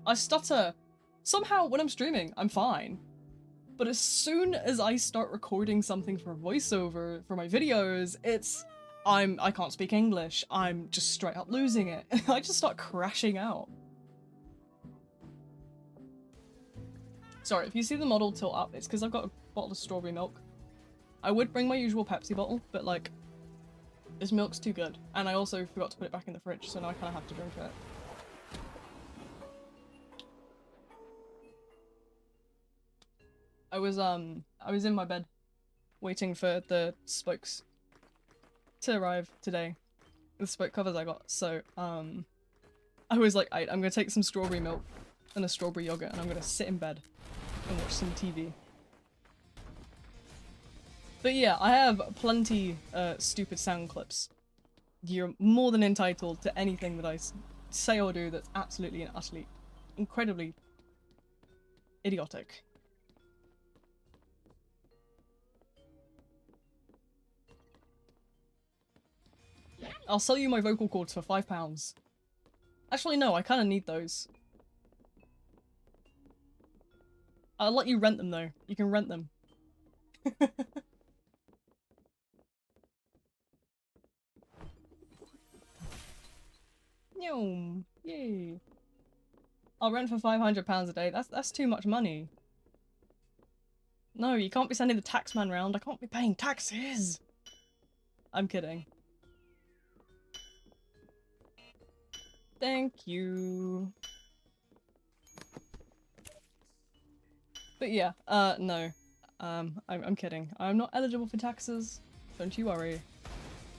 I stutter. Somehow, when I'm streaming, I'm fine. But as soon as I start recording something for voiceover for my videos, I can't speak English. I'm just straight up losing it. I just start crashing out. Sorry, if you see the model tilt up, it's because I've got a bottle of strawberry milk. I would bring my usual Pepsi bottle, but like, this milk's too good. And I also forgot to put it back in the fridge, so now I kind of have to drink it. I was in my bed, waiting for the spokes to arrive today. The spoke covers I got, so, I was like, I'm gonna take some strawberry milk and a strawberry yogurt, and I'm gonna sit in bed and watch some TV. But yeah, I have plenty stupid sound clips. You're more than entitled to anything that I say or do that's absolutely and utterly incredibly idiotic. I'll sell you my vocal cords for £5. Actually, no, I kind of need those. I'll let you rent them, though. You can rent them. Yum. Yay. I'll rent for £500 a day. That's too much money. No, you can't be sending the taxman round. I can't be paying taxes. I'm kidding. Thank you. But yeah, no. I'm kidding. I'm not eligible for taxes. Don't you worry.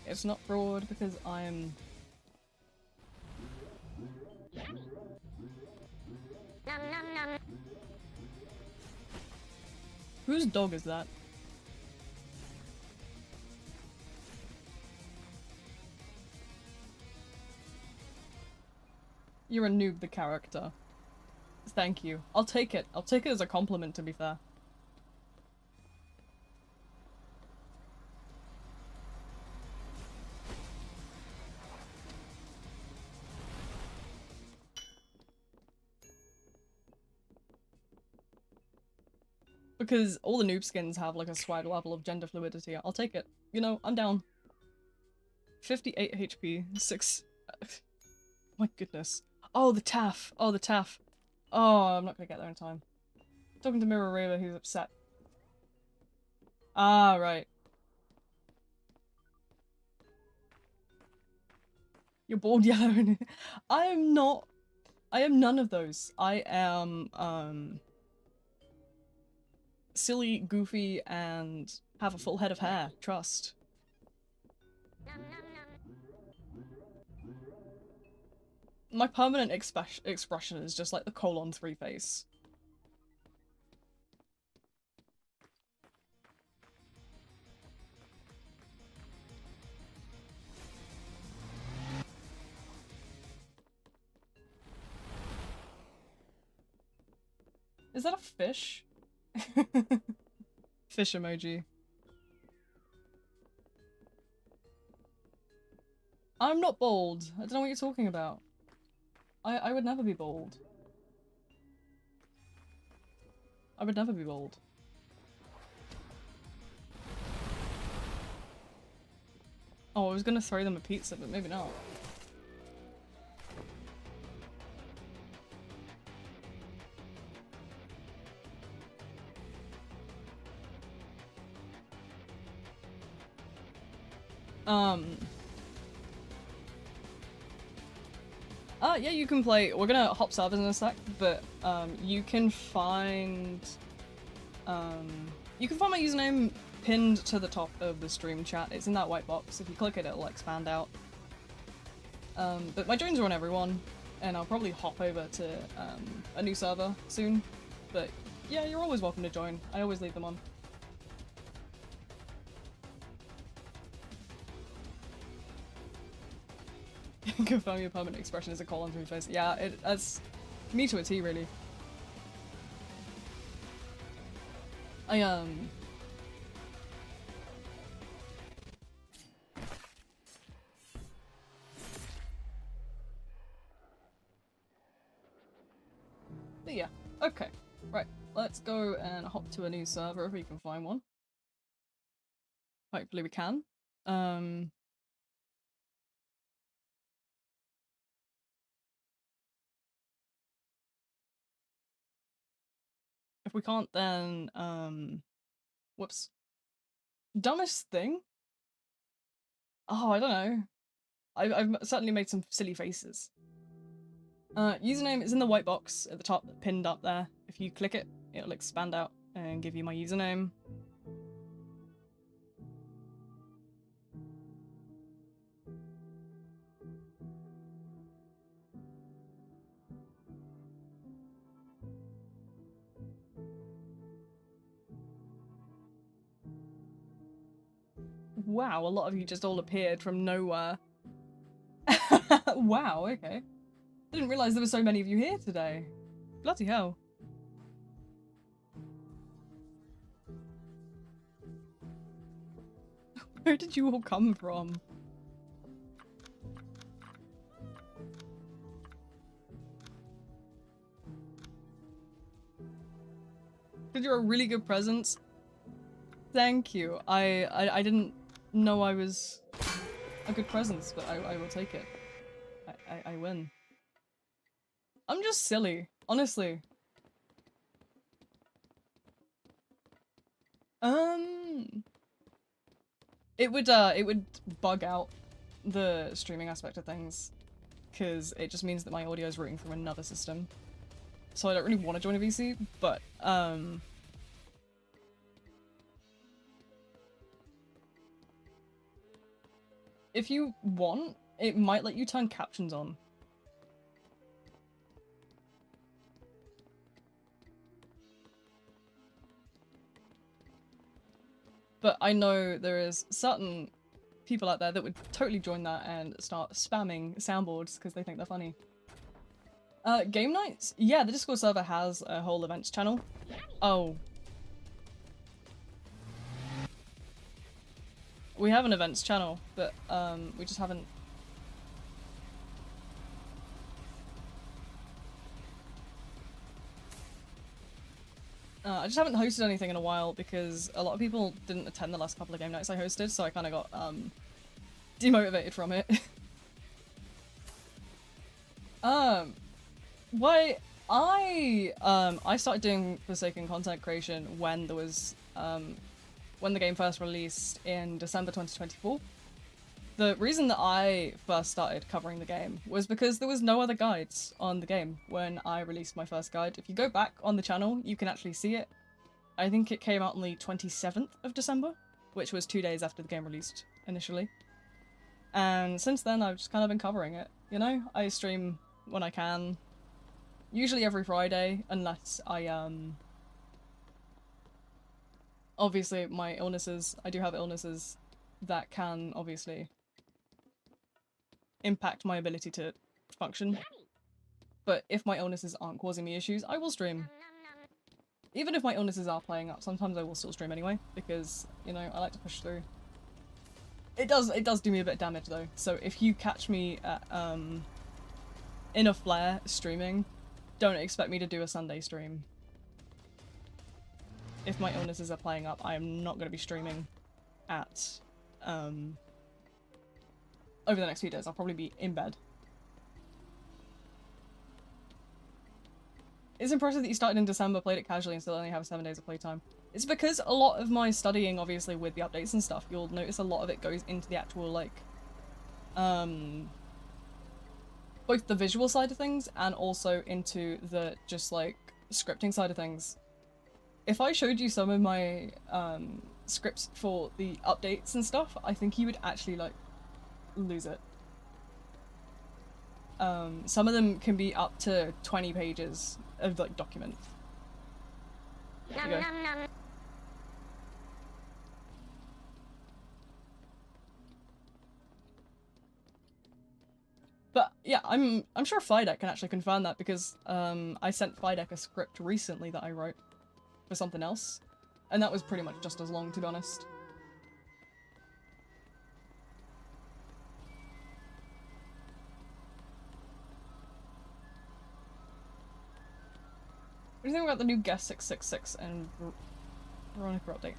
It's not fraud because I'm... Nom nom nom. Whose dog is that? You're a noob, the character. Thank you. I'll take it. I'll take it as a compliment, to be fair. Because all the noob skins have like a slight level of gender fluidity. I'll take it. You know, I'm down. 58 HP, 6... My goodness. Oh, the TAF. Oh, the TAF. Oh, I'm not gonna get there in time. Talking to Mirror Raver, who's upset. Ah, right. You're bald yellow. I am not. I am none of those. I am, silly, goofy, and have a full head of hair. Trust. Nom nom nom. My permanent expression is just like the colon 3 face. Is that a fish? Fish emoji. I'm not bold. I don't know what you're talking about. I would never be bold. I would never be bold. Oh, I was gonna throw them a pizza, but maybe not. Yeah, you can play. We're gonna hop servers in a sec, but you can find my username pinned to the top of the stream chat. It's in that white box. If you click it, it'll expand out. But my joins are on everyone, and I'll probably hop over to a new server soon. But yeah, you're always welcome to join. I always leave them on. Confirm your permanent expression is a colon 3 face. Yeah, that's me to a T, really. But yeah, okay. Right, let's go and hop to a new server if we can find one. Hopefully we can. If we can't, then, whoops. Dumbest thing? Oh, I don't know. I've certainly made some silly faces. Username is in the white box at the top, pinned up there. If you click it, it'll expand out and give you my username. Wow, a lot of you just all appeared from nowhere. Wow, okay. I didn't realise there were so many of you here today. Bloody hell. Where did you all come from? Because you're a really good presence. Thank you. I didn't know I was a good presence, but I will take it. I win. I'm just silly, honestly. It would bug out the streaming aspect of things, because it just means that my audio is routing through another system. So I don't really want to join a VC, but if you want, it might let you turn captions on. But I know there is certain people out there that would totally join that and start spamming soundboards because they think they're funny. Game nights? Yeah, the Discord server has a whole events channel. Oh. We have an events channel, but we just haven't... I just haven't hosted anything in a while because a lot of people didn't attend the last couple of game nights I hosted, so I kind of got demotivated from it. Why I started doing Forsaken content creation when there was when the game first released in December 2024. The reason that I first started covering the game was because there was no other guides on the game when I released my first guide. If you go back on the channel, you can actually see it. I think it came out on the 27th of December, which was 2 days after the game released initially. And since then, I've just kind of been covering it, you know? I stream when I can. Usually every Friday, unless I, obviously my illnesses, I do have illnesses that can, obviously, impact my ability to function. But if my illnesses aren't causing me issues, I will stream. Even if my illnesses are playing up, sometimes I will still stream anyway, because, you know, I like to push through. It does do me a bit of damage though, so if you catch me at, in a flare streaming, don't expect me to do a Sunday stream. If my illnesses are playing up, I am not going to be streaming at, over the next few days. I'll probably be in bed. It's impressive that you started in December, played it casually, and still only have 7 days of playtime. It's because a lot of my studying, obviously, with the updates and stuff, you'll notice a lot of it goes into the actual, like, both the visual side of things and also into the just, like, scripting side of things. If I showed you some of my, scripts for the updates and stuff, I think you would actually, like, lose it. Some of them can be up to 20 pages of, like, document. There you go. But yeah, I'm sure Fidek can actually confirm that because I sent Fidek a script recently that I wrote for something else, and that was pretty much just as long, to be honest. What do you think about the new Guest 666 and Veronica update?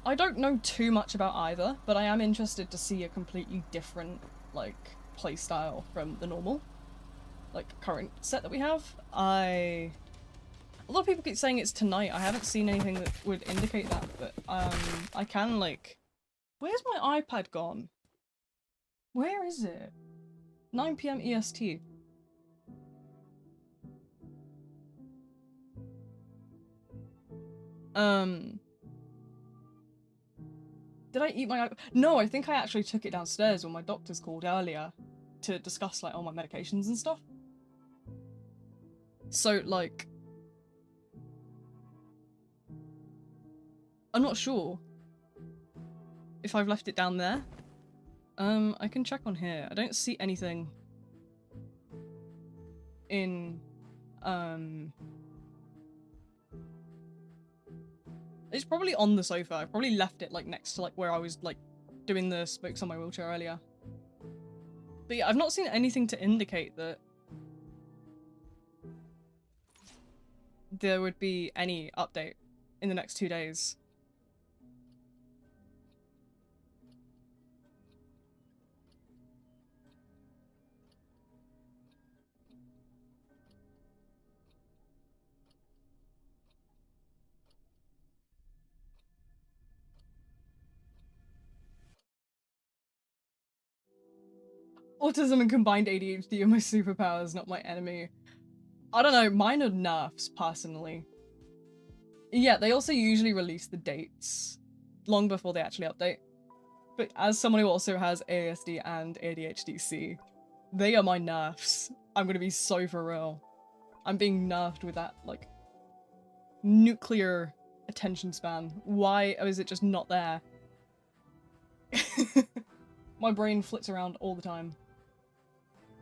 I don't know too much about either, but I am interested to see a completely different, like, playstyle from the normal, like, current set that we have. A lot of people keep saying it's tonight. I haven't seen anything that would indicate that, but I can, like... Where's my iPad gone? Where is it? 9 PM EST. Did I eat my iPad? No, I think I actually took it downstairs when my doctors called earlier to discuss, like, all my medications and stuff. So, like... I'm not sure. if I've left it down there. I can check on here. I don't see anything in, it's probably on the sofa. I probably left it like next to like where I was like doing the spokes on my wheelchair earlier. But yeah, I've not seen anything to indicate that there would be any update in the next 2 days. Autism and combined ADHD are my superpowers, not my enemy. I don't know, mine are nerfs, personally. Yeah, they also usually release the dates long before they actually update. But as someone who also has ASD and ADHD-C, they are my nerfs. I'm gonna be so for real. I'm being nerfed with that, like, nuclear attention span. Why is it just not there? My brain flits around all the time.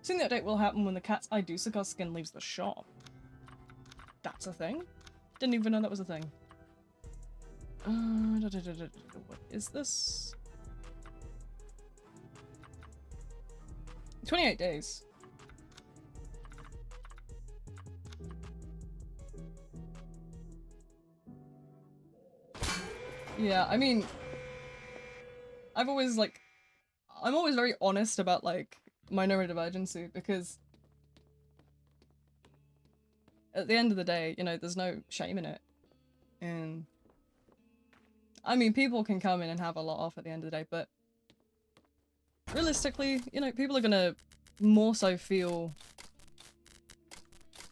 Soon the update will happen when the cat's Idusica skin leaves the shop. That's a thing? Didn't even know that was a thing. What is this? 28 days. Yeah, I mean, I'm always very honest about, like, my neurodivergency, because at the end of the day, you know, there's no shame in it. And I mean, people can come in and have a lot off at the end of the day, but realistically, you know, people are gonna more so feel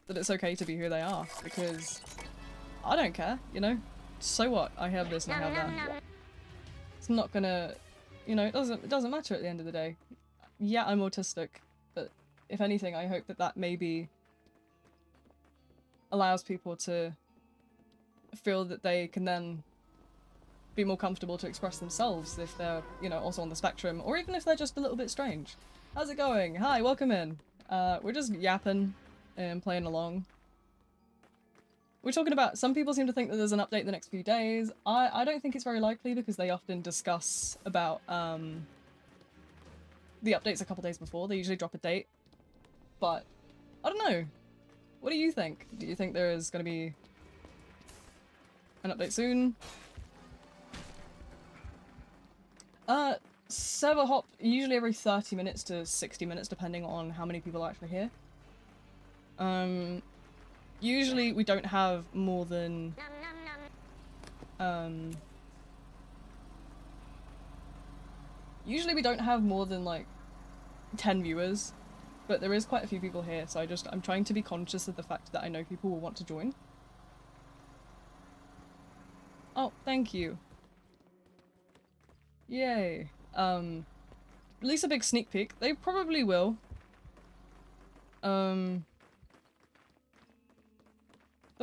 that it's okay to be who they are, because I don't care, you know? So what? I have this and I have that. It's not gonna, you know, it doesn't matter at the end of the day. Yeah, I'm autistic, but if anything, I hope that that maybe allows people to feel that they can then be more comfortable to express themselves if they're, you know, also on the spectrum, or even if they're just a little bit strange. How's it going? Hi, welcome in. We're just yapping and playing along. We're talking about, some people seem to think that there's an update in the next few days. I don't think it's very likely, because they often discuss about, the updates a couple days before. They usually drop a date. But, I don't know. What do you think? Do you think there is going to be an update soon? Server hop usually every 30 minutes to 60 minutes, depending on how many people are actually here. Usually we don't have more than, usually we don't have more than, like, 10 viewers, but there is quite a few people here, so I'm trying to be conscious of the fact that I know people will want to join. Oh, thank you. Yay. Release a big sneak peek. They probably will. There'll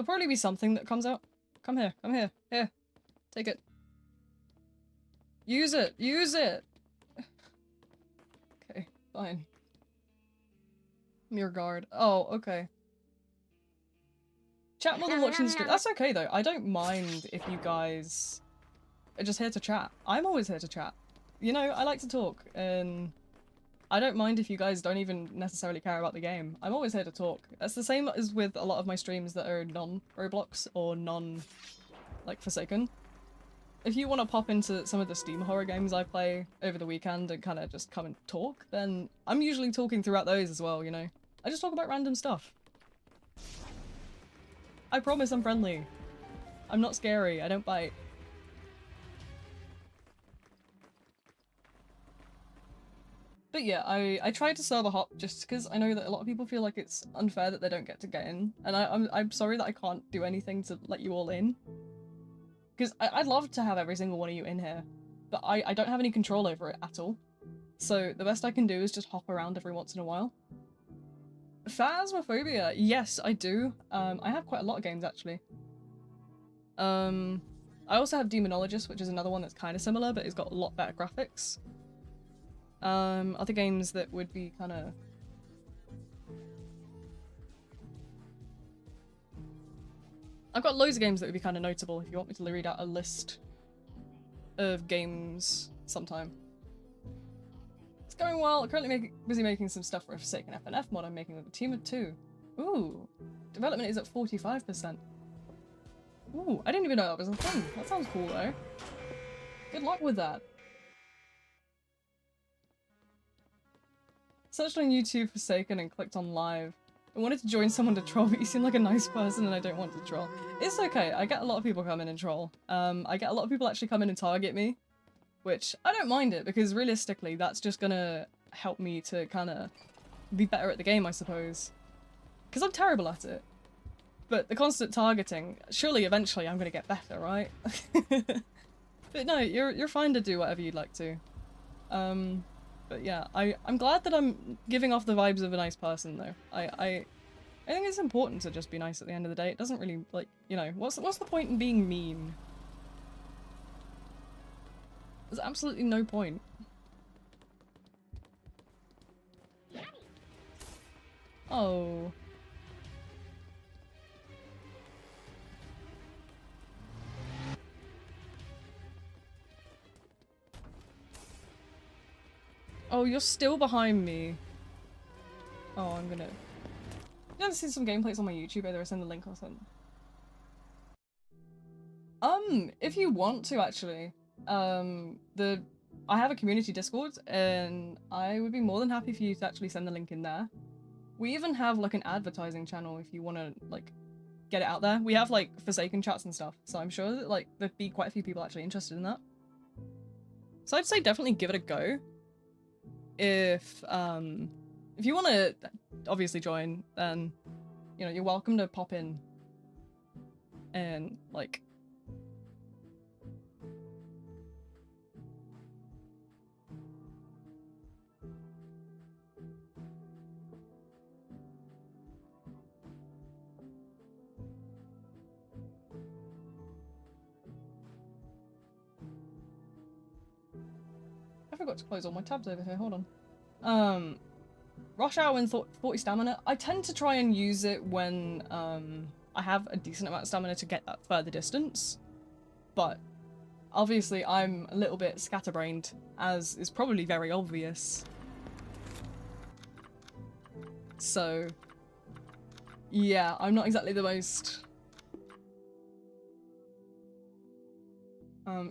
probably be something that comes out. Come here, come here. Here. Take it. Use it! Use it! Okay, fine. Mirror guard. Oh, okay. Chat more than watching the stream. That's okay though. I don't mind if you guys are just here to chat. I'm always here to chat. You know, I like to talk, and I don't mind if you guys don't even necessarily care about the game. I'm always here to talk. That's the same as with a lot of my streams that are non-Roblox or like, Forsaken. If you want to pop into some of the Steam horror games I play over the weekend and kind of just come and talk, then I'm usually talking throughout those as well, you know? I just talk about random stuff. I promise I'm friendly. I'm not scary, I don't bite. But yeah, I try to server hop just because I know that a lot of people feel like it's unfair that they don't get to get in. And I'm sorry that I can't do anything to let you all in. Because I'd love to have every single one of you in here, but I don't have any control over it at all. So the best I can do is just hop around every once in a while. Phasmophobia, yes, I do. I have quite a lot of games actually. I also have Demonologist, which is another one that's kind of similar, but it's got a lot better graphics. Other games that would be kind of... I've got loads of games that would be kind of notable if you want me to read out a list of games sometime. It's going well. Currently busy making some stuff for a Forsaken FNF mod I'm making with a team of 2. Ooh. Development is at 45%. Ooh, I didn't even know that was a thing. That sounds cool though. Good luck with that. Searched on YouTube Forsaken and clicked on live. I wanted to join someone to troll, but you seem like a nice person and I don't want to troll. It's okay, I get a lot of people come in and troll. I get a lot of people actually come in and target me, which I don't mind it because realistically that's just gonna help me to kind of be better at the game, I suppose. Because I'm terrible at it. But the constant targeting, surely eventually I'm gonna get better, right? But no, you're fine to do whatever you'd like to. But yeah, I'm glad that I'm giving off the vibes of a nice person though. I think it's important to just be nice at the end of the day. It doesn't really, like, you know, what's the point in being mean? There's absolutely no point. Oh. Oh, you're still behind me. Oh, I'm gonna... You want to see some gameplays on my YouTube, either I send the link or something. If you want to, actually. I have a community Discord, and I would be more than happy for you to actually send the link in there. We even have, like, an advertising channel if you want to, like, get it out there. We have, like, Forsaken chats and stuff, so I'm sure that, like, there'd be quite a few people actually interested in that. So I'd say definitely give it a go. If you want to obviously join, then, you know, you're welcome to pop in and, like... I forgot to close all my tabs over here, hold on. Rush Hour when 40 stamina. I tend to try and use it when I have a decent amount of stamina to get that further distance. But obviously I'm a little bit scatterbrained, as is probably very obvious. So yeah, I'm not exactly the most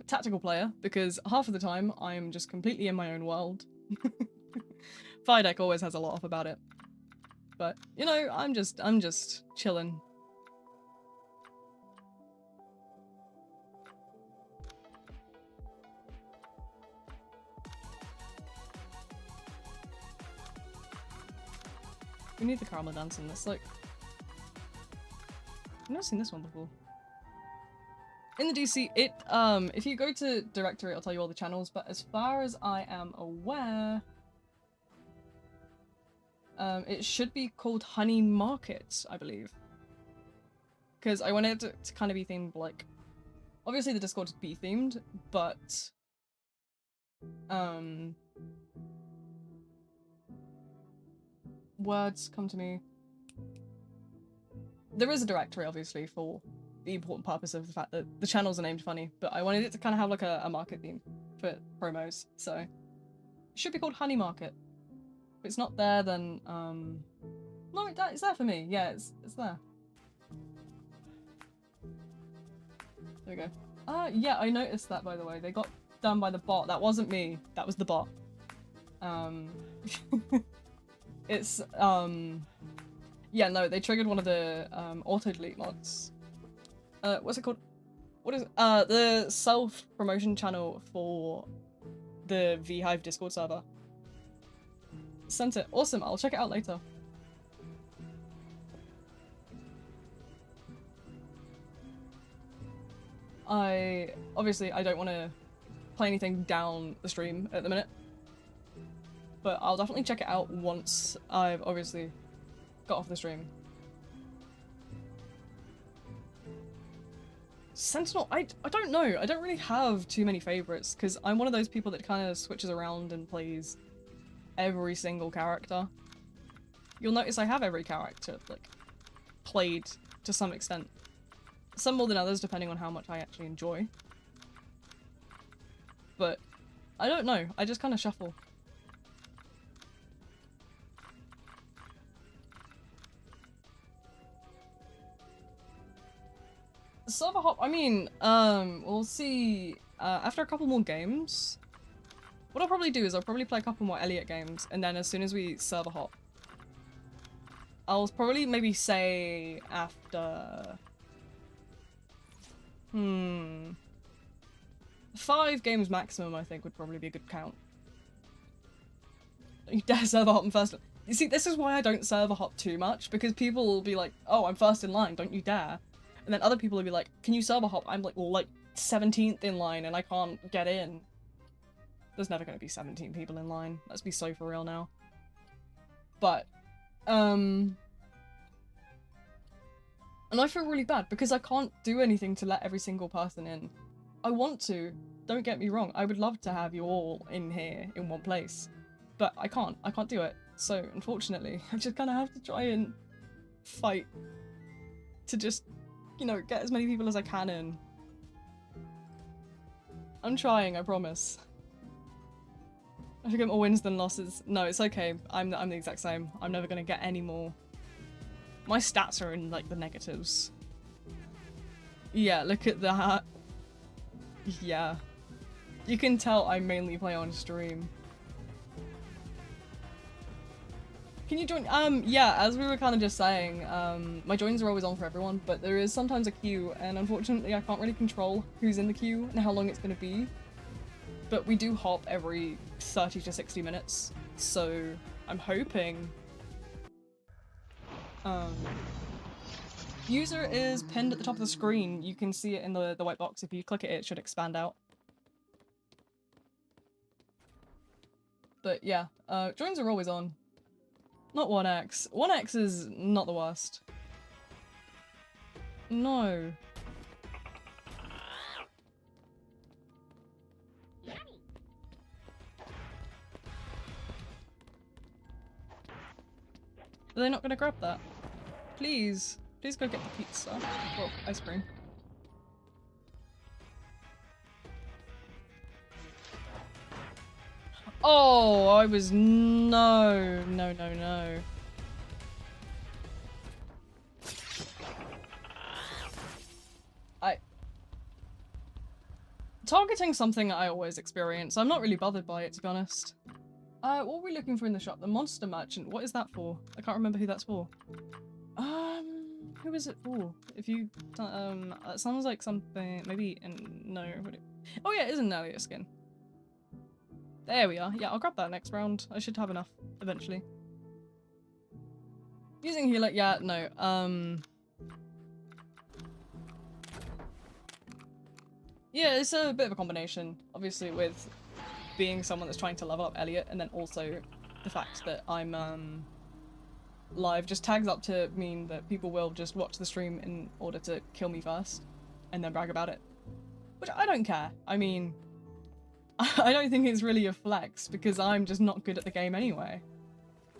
tactical player, because half of the time I'm just completely in my own world. Fire deck always has a lot off about it. But, you know, I'm just chilling. We need the caramel dance in this, like... I've never seen this one before. In the DC, if you go to directory, it'll tell you all the channels, but as far as I am aware... it should be called Honey Market, I believe. Because I wanted it to kind of be themed, like... Obviously the Discord is B-themed, but... Words come to me. There is a directory, obviously, for the important purpose of the fact that the channels are named funny, but I wanted it to kind of have, like, a market theme for promos, so... It should be called Honey Market. If it's not there, then, no, it's there for me. Yeah, it's there. There we go. Yeah, I noticed that, by the way. They got done by the bot. That wasn't me. That was the bot. It's, yeah, no, they triggered one of the, auto-delete mods. What's it called? What is it? The self-promotion channel for the VHive Discord server. Sent it. Awesome, I'll check it out later. Obviously, I don't want to play anything down the stream at the minute. But I'll definitely check it out once I've obviously got off the stream. Sentinel, I don't know. I don't really have too many favorites because I'm one of those people that kind of switches around and plays every single character. You'll notice I have every character, like, played to some extent. Some more than others, depending on how much I actually enjoy. But I don't know. I just kind of shuffle. Server hop, I mean, we'll see after a couple more games. What I'll probably do is I'll probably play a couple more Elliot games, and then as soon as we server hop, I'll probably maybe say after... 5 games maximum, I think, would probably be a good count. You dare server hop first. You see, this is why I don't server hop too much, because people will be like, oh, I'm first in line, don't you dare. And then other people will be like, can you server hop? I'm like, well, like 17th in line and I can't get in. There's never going to be 17 people in line. Let's be so for real now. But, and I feel really bad because I can't do anything to let every single person in. I want to, don't get me wrong. I would love to have you all in here in one place, but I can't do it. So unfortunately, I just kind of have to try and fight to just, you know, get as many people as I can in. I'm trying, I promise. I should get more wins than losses. No, it's okay. I'm the exact same. I'm never gonna get any more. My stats are in, like, the negatives. Yeah, look at that. Yeah. You can tell I mainly play on stream. Can you join? Yeah, as we were kind of just saying, my joins are always on for everyone, but there is sometimes a queue, and unfortunately I can't really control who's in the queue and how long it's gonna be. But we do hop every 30 to 60 minutes, so I'm hoping... User is pinned at the top of the screen. You can see it in the white box. If you click it, it should expand out. But yeah, joins are always on. Not 1x. 1x is not the worst. No. Are they not gonna grab that? Please. Please go get the pizza. Well, ice cream. Oh, I was... No. No, no, no. Targeting something I always experience. I'm not really bothered by it, to be honest. What were we looking for in the shop? The monster merchant. What is that for? I can't remember who that's for. Who is it for? If you, it sounds like something, maybe, no, oh yeah, it is an Elliot skin. There we are. Yeah, I'll grab that next round. I should have enough, eventually. Using healer, yeah, no, yeah, it's a bit of a combination, obviously, with being someone that's trying to level up Elliot, and then also the fact that I'm, live just tags up to mean that people will just watch the stream in order to kill me first, and then brag about it. Which I don't care. I mean, I don't think it's really a flex, because I'm just not good at the game anyway.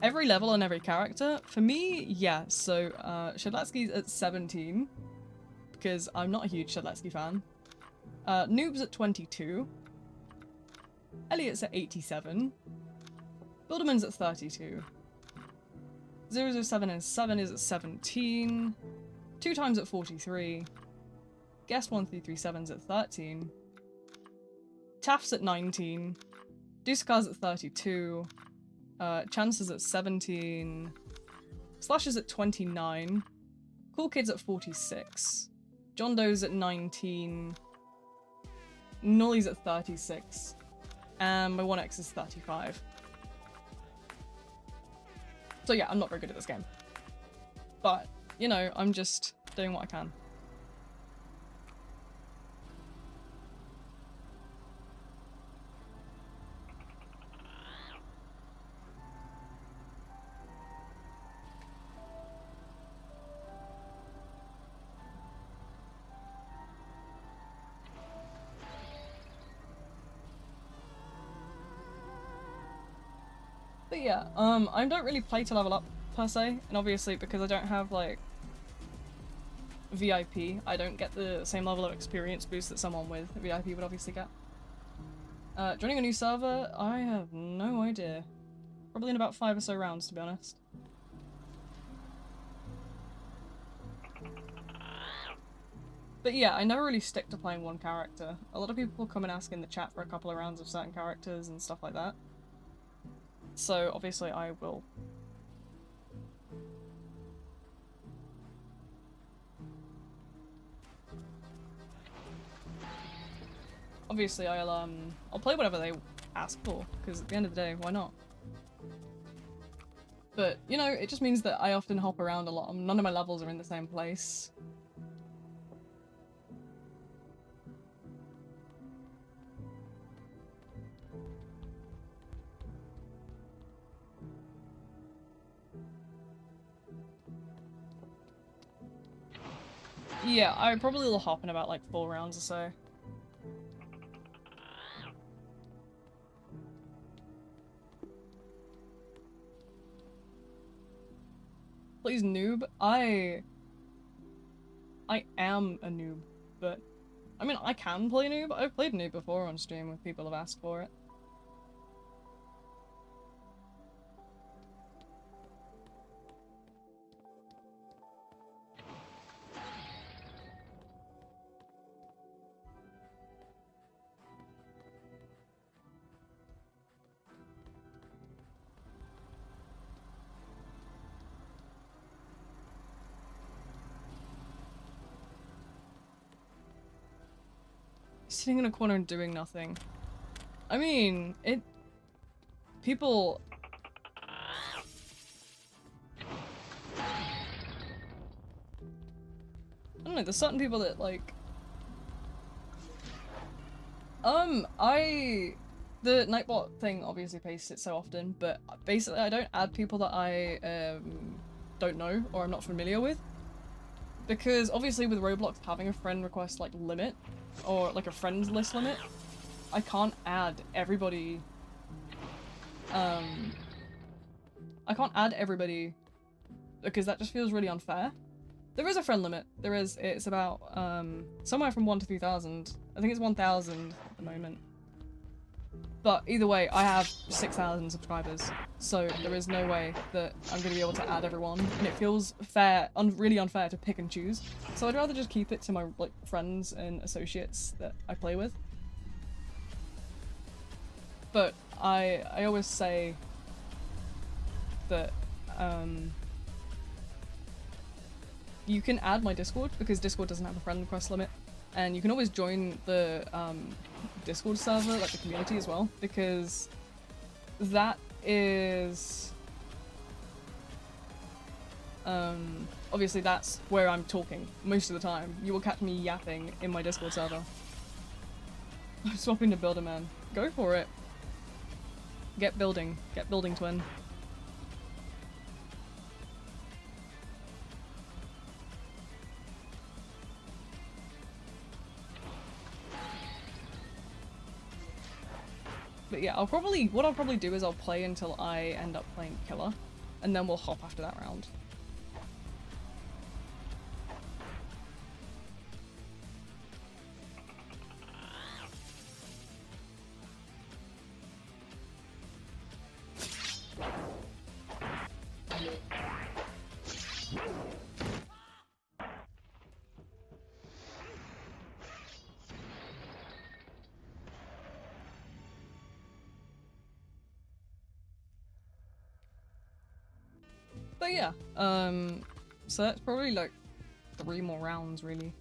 Every level on every character, for me, yeah, so, Shadlatsky's at 17, because I'm not a huge Shadlatsky fan. Noob's at 22. Elliot's at 87. Bilderman's at 32. 007 and 7 is at 17. 2 times at 43. Guest 1337's at 13. Taft's at 19. Dusakar's at 32. Chance's at 17. Slash is at 29. Cool Kid's at 46. John Doe's at 19. Nolly's at 36. And my 1x is 35. So yeah, I'm not very good at this game. But, you know, I'm just doing what I can. But yeah, I don't really play to level up per se, and obviously because I don't have like VIP, I don't get the same level of experience boost that someone with VIP would obviously get. Joining a new server, I have no idea. Probably in about 5 or so rounds, to be honest. But yeah, I never really stick to playing one character. A lot of people come and ask in the chat for a couple of rounds of certain characters and stuff like that. So obviously I will. Obviously I'll play whatever they ask for, because at the end of the day, why not? But, you know, it just means that I often hop around a lot. None of my levels are in the same place. Yeah, I probably will hop in about like 4 rounds or so. Please, noob. I am a noob, but I mean, I can play noob. I've played noob before on stream when people have asked for it. Sitting in a corner and doing nothing. I mean, people... I don't know, there's certain people that, like... The Nightbot thing obviously pastes it so often, but basically I don't add people that I, don't know or I'm not familiar with. Because obviously with Roblox having a friend request, like, limit, or, like, a friends list limit, I can't add everybody, I can't add everybody because that just feels really unfair. There is a friend limit. There is. It's about, somewhere from 1 to 3,000. I think it's 1,000 at the moment. But either way, I have 6,000 subscribers, so there is no way that I'm going to be able to add everyone, and it feels fair, really unfair to pick and choose. So I'd rather just keep it to my like friends and associates that I play with. But I always say that you can add my Discord because Discord doesn't have a friend request limit. And you can always join the Discord server, like the community as well, because that is... obviously that's where I'm talking most of the time. You will catch me yapping in my Discord server. I'm swapping to Builder Man. Go for it. Get building. Get building, twin. But yeah, what I'll probably do is I'll play until I end up playing Killer, and then we'll hop after that round. But yeah, so that's probably like 3 more rounds, really.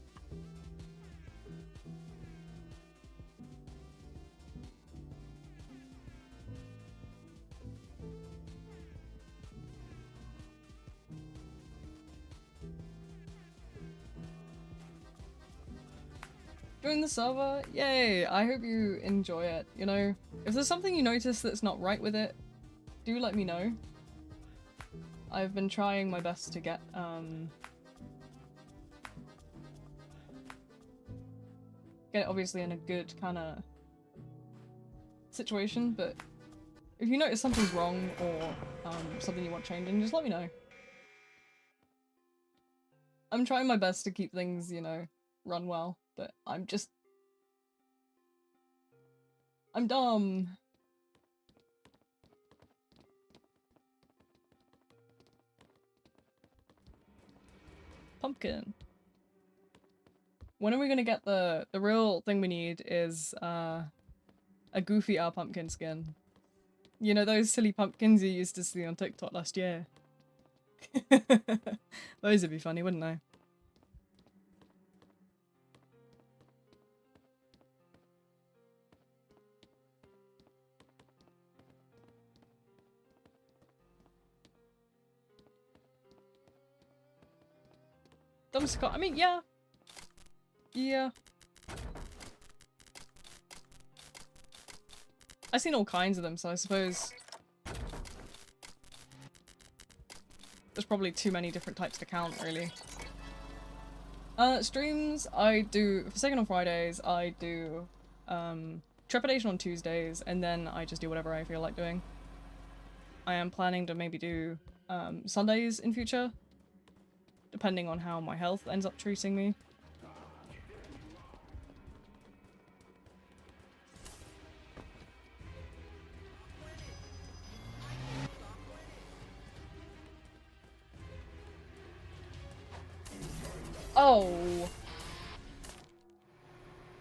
Join the server? Yay! I hope you enjoy it. You know, if there's something you notice that's not right with it, do let me know. I've been trying my best to get it obviously in a good kind of situation, but if you notice something's wrong or something you want changing, just let me know. I'm trying my best to keep things, you know, run well, but I'm dumb. Pumpkin. When are we gonna get the real thing we need is a goofy pumpkin skin. You know those silly pumpkins you used to see on TikTok last year? Those would be funny, wouldn't they? Dumpster, I mean, yeah. Yeah. I've seen all kinds of them, so I suppose there's probably too many different types to count, really. Streams, I do, for Second on Fridays, I do, Trepidation on Tuesdays, and then I just do whatever I feel like doing. I am planning to maybe do, Sundays in future, depending on how my health ends up treating me. Oh!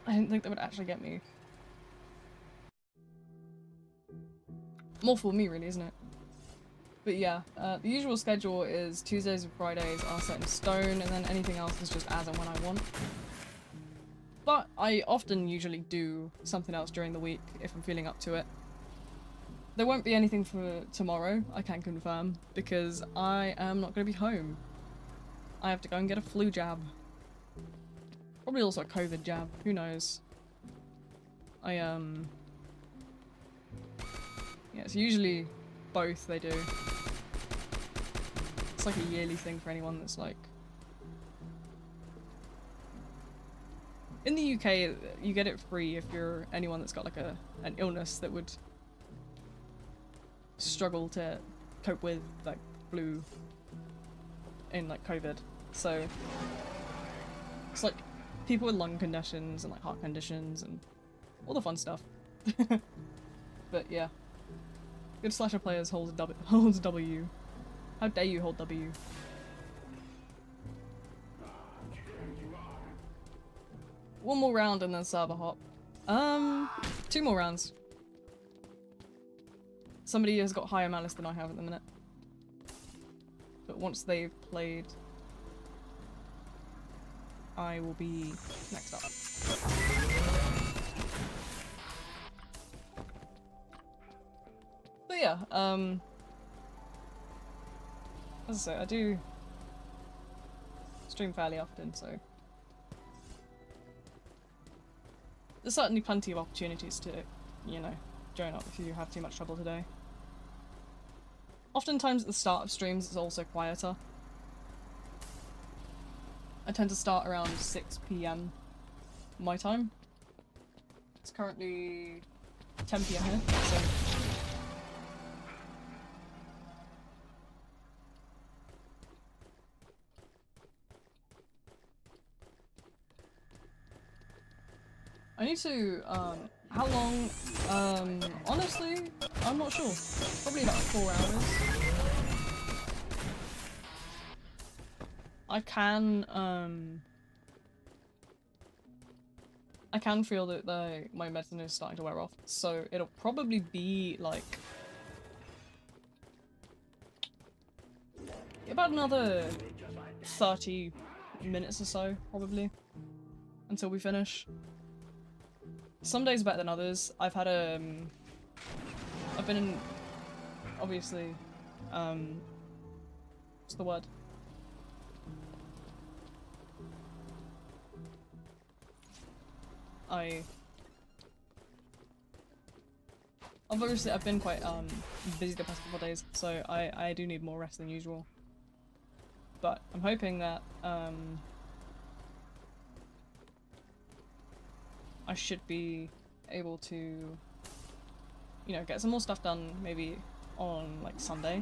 I didn't think that would actually get me. More for me, really, isn't it? But yeah, the usual schedule is Tuesdays and Fridays are set in stone, and then anything else is just as and when I want. But I often usually do something else during the week if I'm feeling up to it. There won't be anything for tomorrow, I can confirm, because I am not going to be home. I have to go and get a flu jab. Probably also a COVID jab, who knows. Yeah, it's usually both they do. It's like a yearly thing for anyone that's like... In the UK, you get it free if you're anyone that's got like an illness that would struggle to cope with like flu in like COVID. So it's like people with lung conditions and like heart conditions and all the fun stuff. But yeah. Good slasher players holds W. How dare you hold W? One more round and then server hop. 2 more rounds. Somebody has got higher malice than I have at the minute. But once they've played, I will be next up. But yeah, as I say, I do stream fairly often, so there's certainly plenty of opportunities to, you know, join up if you have too much trouble today. Oftentimes at the start of streams it's also quieter. I tend to start around 6 PM my time. It's currently 10 PM here, so... I need to, how long? Honestly, I'm not sure. Probably about 4 hours. I can feel that my medicine is starting to wear off, so it'll probably be like about another 30 minutes or so, probably, until we finish. Some days are better than others. I've had I've been in, obviously, what's the word? I've been quite busy the past couple of days, so I do need more rest than usual. But I'm hoping that I should be able to, you know, get some more stuff done maybe on like Sunday.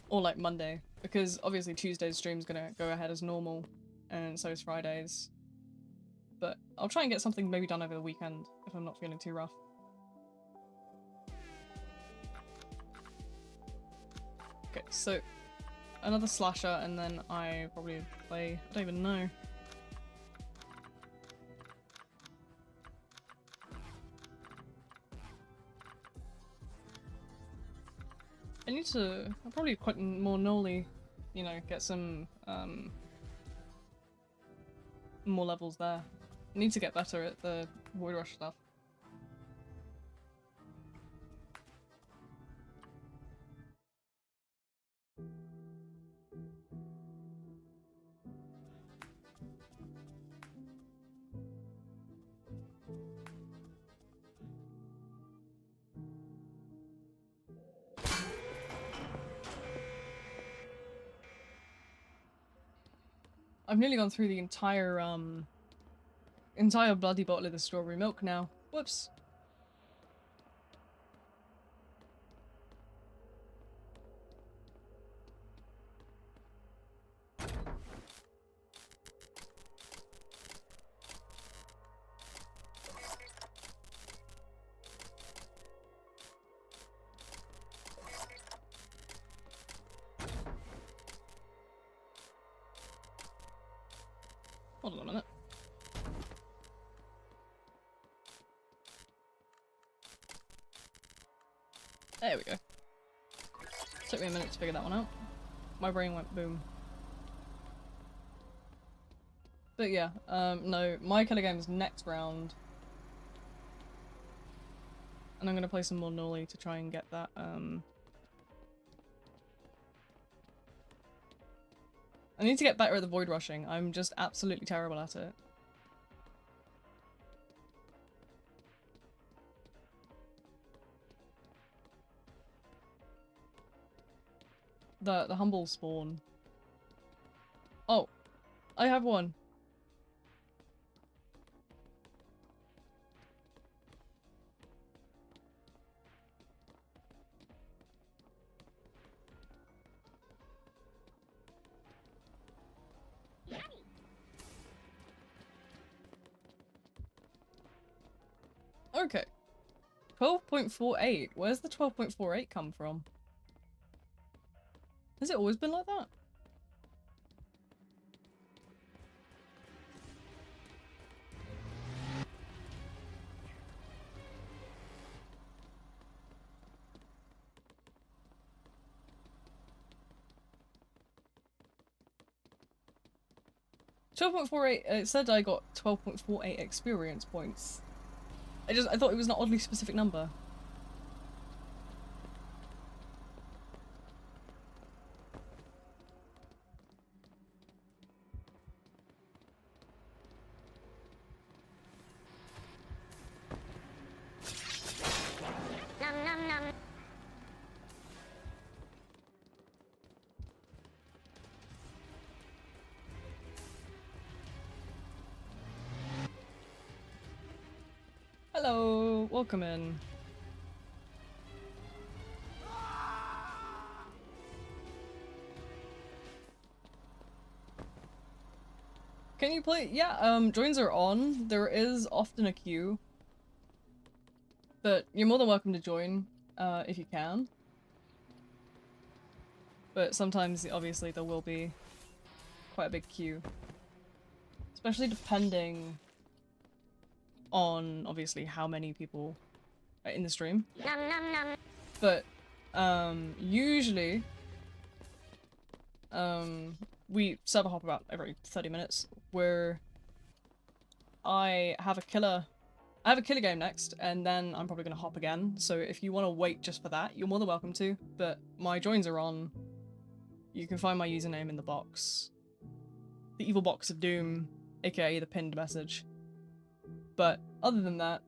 Or like Monday, because obviously Tuesday's stream's gonna go ahead as normal, and so is Friday's. But I'll try and get something maybe done over the weekend if I'm not feeling too rough. Okay, so another slasher, and then I probably play, I don't even know. I need to, I'll probably quite more Noli, you know, get some more levels there. I need to get better at the Void Rush stuff. I've nearly gone through the entire bloody bottle of the strawberry milk now. Whoops. Hold on a minute. There we go. Took me a minute to figure that one out. My brain went boom. But yeah, no, my killer game is next round. And I'm gonna play some more Noli to try and get that, I need to get better at the void rushing. I'm just absolutely terrible at it. The humble spawn. Oh, I have one. Okay. 12.48. Where's the 12.48 come from? Has it always been like that? It said I got 12.48 experience points. I thought it was an oddly specific number. Nom nom nom. Hello, welcome in. Can you play? Yeah, joins are on. There is often a queue. But you're more than welcome to join, if you can. But sometimes, obviously, there will be quite a big queue. Especially depending on, obviously, how many people are in the stream. Nom nom nom. But, usually, we server hop about every 30 minutes, where I have a killer game next, and then I'm probably gonna hop again, so if you want to wait just for that, you're more than welcome to, but my joins are on. You can find my username in the box. The evil box of doom, aka the pinned message. But other than that,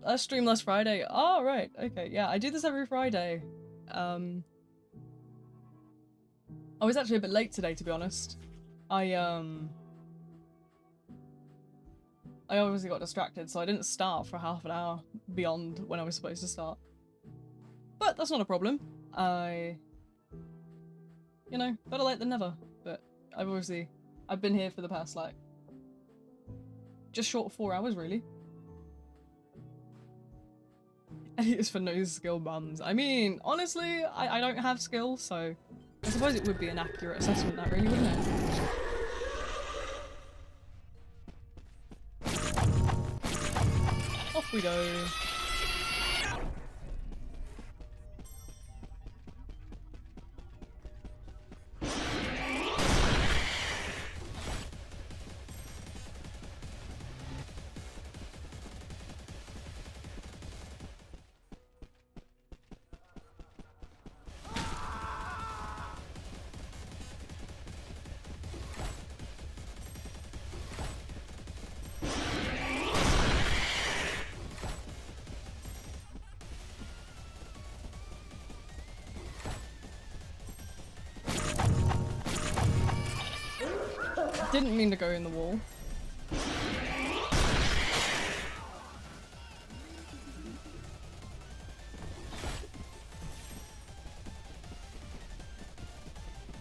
I stream last Friday. Oh, right, okay, yeah, I do this every Friday. I was actually a bit late today, to be honest. I obviously got distracted, so I didn't start for half an hour beyond when I was supposed to start. But that's not a problem. You know, better late than never. But I've been here for the past, like, just short of 4 hours, really. And it is for no skill bums. I mean, honestly, I don't have skill, so I suppose it would be an accurate assessment, that really, wouldn't it? Off we go. Didn't mean to go in the wall.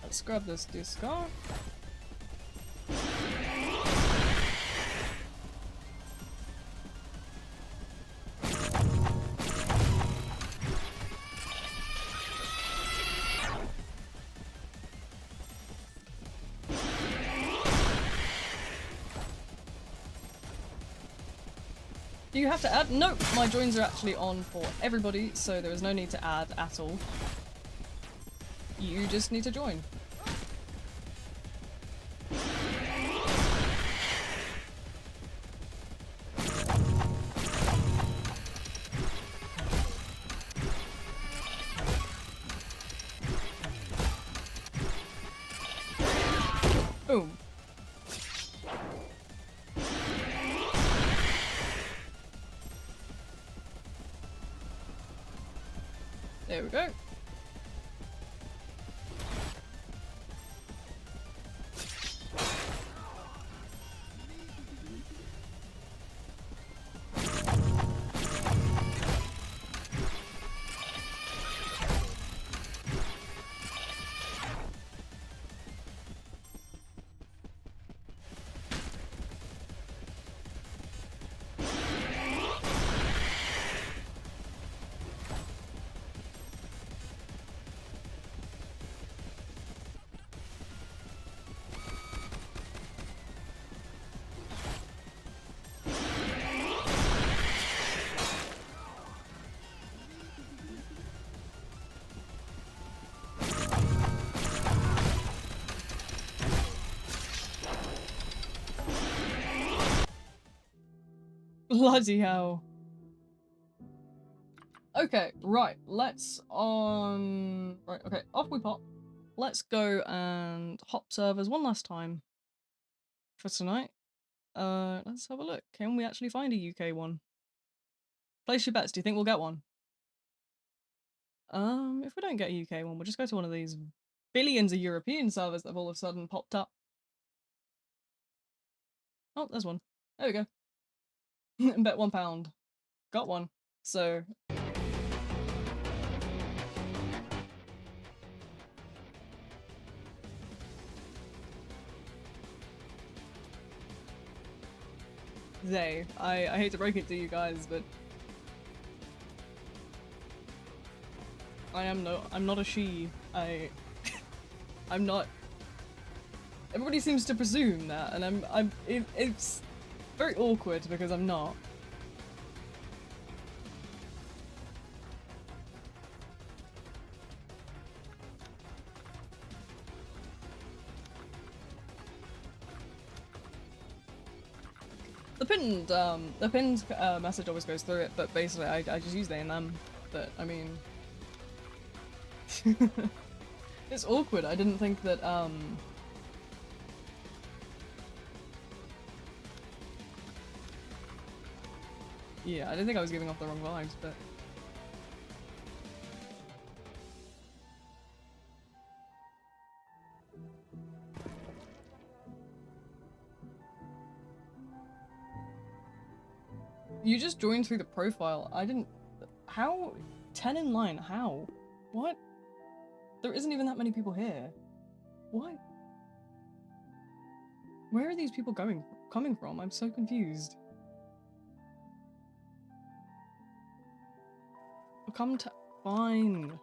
Let's grab this discard. Do you have to add? Nope, my joins are actually on for everybody, so there is no need to add at all. You just need to join. Boom. There we go. Bloody hell. Okay, right, let's right, okay, off we pop. Let's go and hop servers one last time for tonight. Let's have a look. Can we actually find a UK one? Place your bets, do you think we'll get one? If we don't get a UK one, we'll just go to one of these billions of European servers that have all of a sudden popped up. Oh, there's one. There we go. Bet £1. Got one. So I hate to break it to you guys, but I'm not a she. I'm not. Everybody seems to presume that, and it's very awkward because I'm not. The pinned message always goes through it, but basically I just use they and them. But I mean, it's awkward. I didn't think that yeah, I didn't think I was giving off the wrong vibes, but You just joined through the profile. I didn't... How? 10 in line, how? What? There isn't even that many people here. What? Where are these people coming from? I'm so confused. Come to... Fine.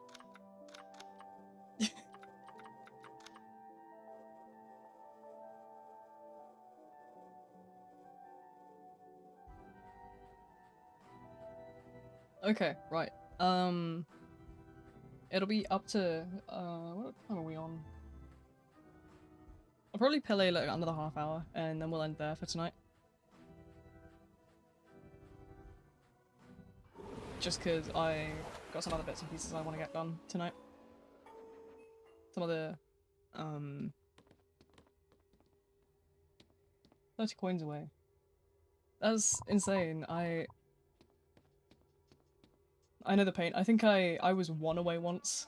Okay, right. It'll be up to, what time are we on? I'll probably play like another half hour, and then we'll end there for tonight. Just because I got some other bits and pieces I want to get done tonight. Some other, 30 coins away. That's insane. I know the pain. I think I was 1 away once.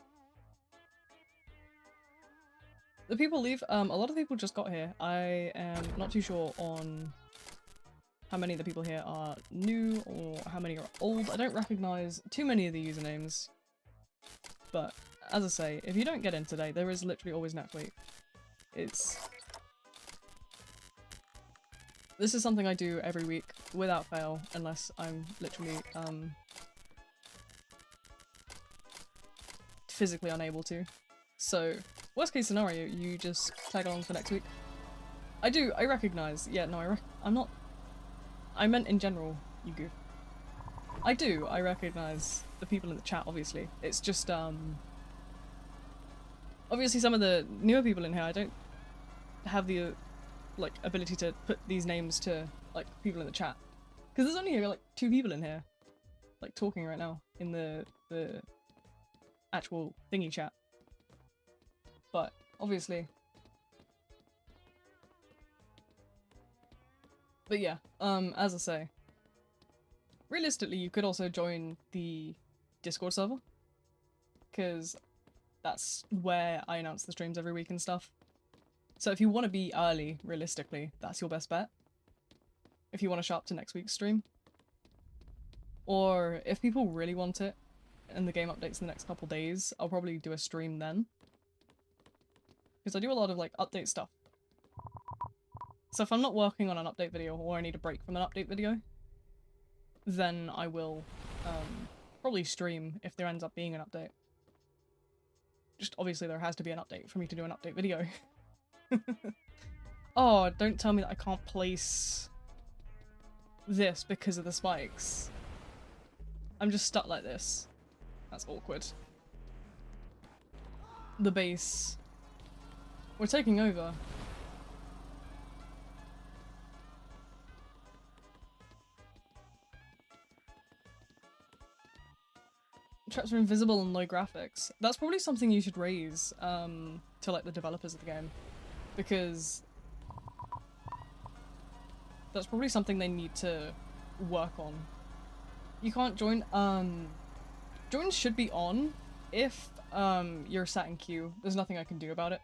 The people leave. A lot of people just got here. I am not too sure on how many of the people here are new or how many are old. I don't recognize too many of the usernames. But as I say, if you don't get in today, there is literally always next week. This is something I do every week without fail, unless I'm literally physically unable to. So, worst case scenario, you just tag along for next week. I recognize. Yeah, no, I'm not. I meant in general, you goof. I recognize the people in the chat, obviously. It's just, obviously some of the newer people in here, I don't have the, like, ability to put these names to, like, people in the chat. Because there's only, like, 2 people in here, like, talking right now in the actual thingy chat. But, obviously. But yeah, as I say, realistically you could also join the Discord server, because that's where I announce the streams every week and stuff. So if you want to be early, realistically, that's your best bet. If you want to show up to next week's stream. Or if people really want it, and the game updates in the next couple days, I'll probably do a stream then. Because I do a lot of, like, update stuff. So if I'm not working on an update video, or I need a break from an update video, then I will probably stream if there ends up being an update. Just obviously there has to be an update for me to do an update video. Oh, don't tell me that I can't place this because of the spikes. I'm just stuck like this. That's awkward. The base. We're taking over. Traps are invisible and low graphics. That's probably something you should raise to like the developers of the game, because that's probably something they need to work on. You can't join. Joins should be on if you're sat in queue. There's nothing I can do about it.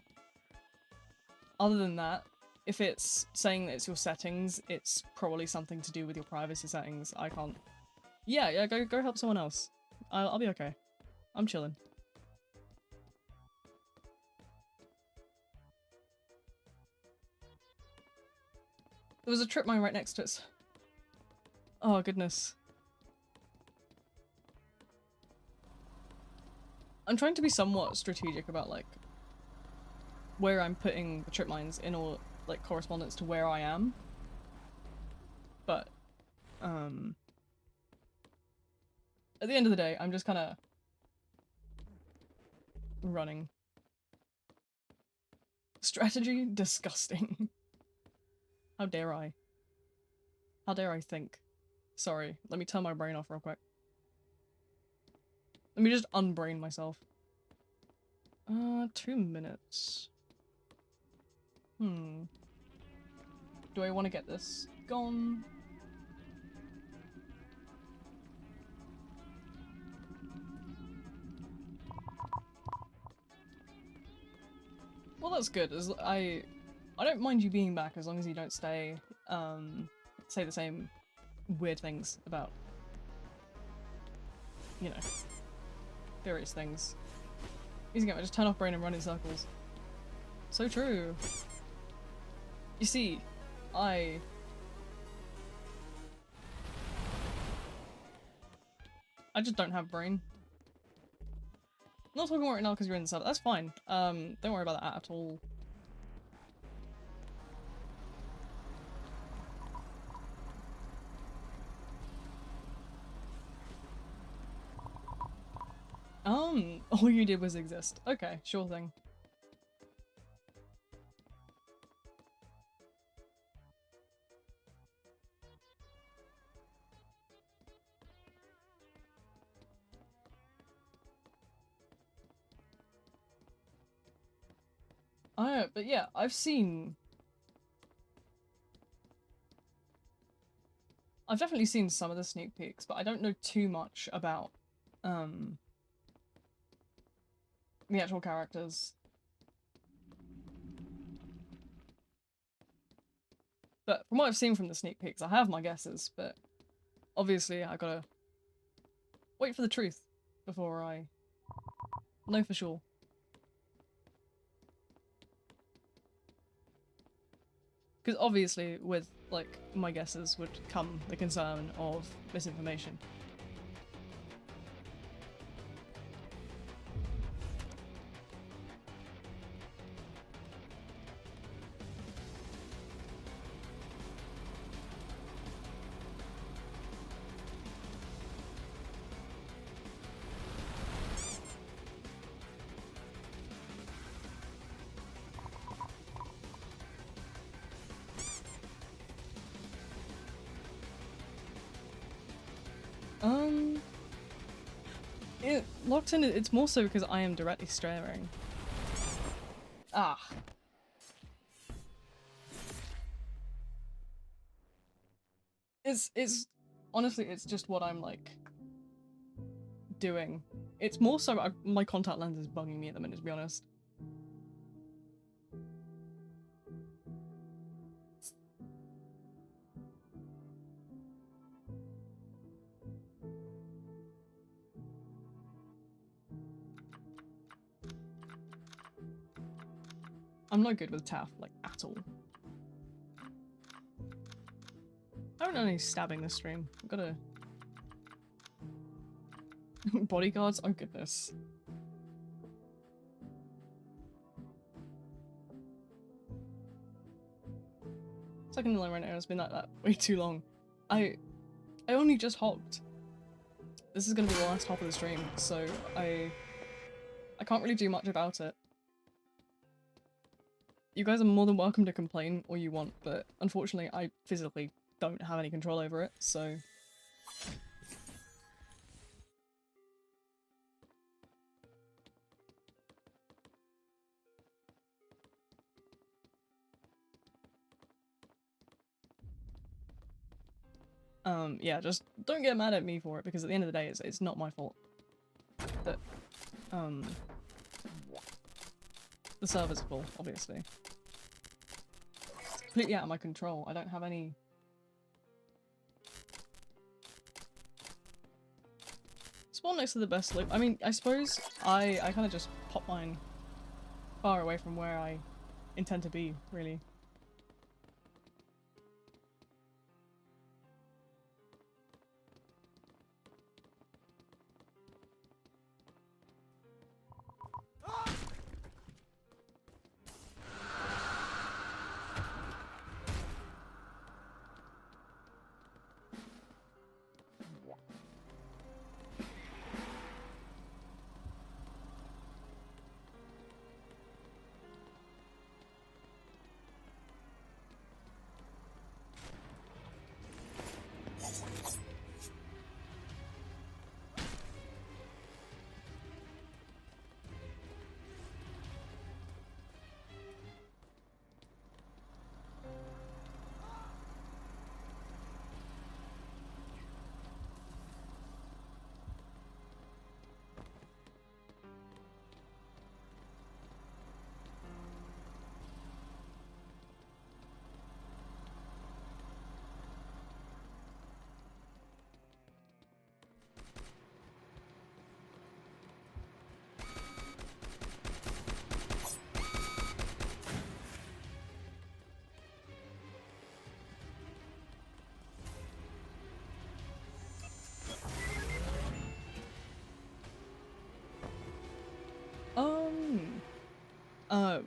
Other than that, if it's saying that it's your settings, it's probably something to do with your privacy settings. I can't. Yeah, go help someone else. I'll be okay. I'm chilling. There was a trip mine right next to it. Oh goodness. I'm trying to be somewhat strategic about like where I'm putting the trip mines in all like correspondence to where I am. But at the end of the day, I'm just kind of running. Strategy? Disgusting. How dare I? How dare I think? Sorry, let me turn my brain off real quick. Let me just unbrain myself. 2 minutes. Do I want to get this gone? Well, that's good. I don't mind you being back as long as you don't stay the same weird things about, you know, various things. Easy game, just turn off brain and run in circles. So true. You see, I just don't have brain. I'm not talking about it right now because you're in the sub. That's fine. Don't worry about that at all. All you did was exist. Okay, sure thing. But yeah, I've definitely seen some of the sneak peeks, but I don't know too much about, the actual characters. But from what I've seen from the sneak peeks, I have my guesses, but obviously I gotta wait for the truth before I know for sure. Because obviously with, like, my guesses would come the concern of misinformation. It locked in, it's more so because I am directly staring. Ah. It's honestly, it's just what I'm, like, doing. It's more so my contact lens is bugging me at the minute, to be honest. I'm not good with TAF, like, at all. I don't know any stabbing this stream. I've gotta... Bodyguards? Oh goodness. Second line right now has been like that way too long. I only just hopped. This is gonna be the last hop of the stream, so I can't really do much about it. You guys are more than welcome to complain all you want, but unfortunately I physically don't have any control over it, so... yeah, just don't get mad at me for it, because at the end of the day, it's not my fault. That, the server's full, obviously. It's completely out of my control. I don't have any... Spawn next to the best loop. I mean, I suppose I kind of just pop mine far away from where I intend to be, really.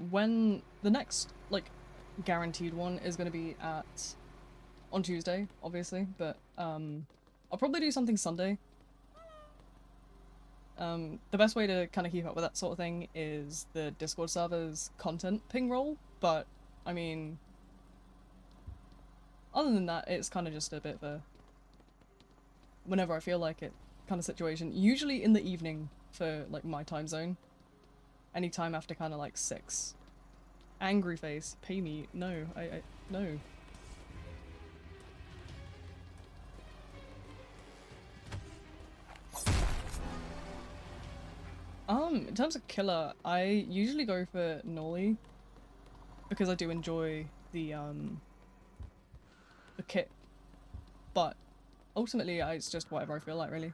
when the next, like, guaranteed one is gonna be on Tuesday, obviously, but, I'll probably do something Sunday. The best way to kind of keep up with that sort of thing is the Discord server's content ping roll, but, I mean, other than that, it's kind of just a bit of a whenever I feel like it kind of situation. Usually in the evening for, like, my time zone. Anytime after kind of, like, 6. Angry face, pay me. No, no. In terms of killer, I usually go for Nolly because I do enjoy the kit, but ultimately it's just whatever I feel like, really.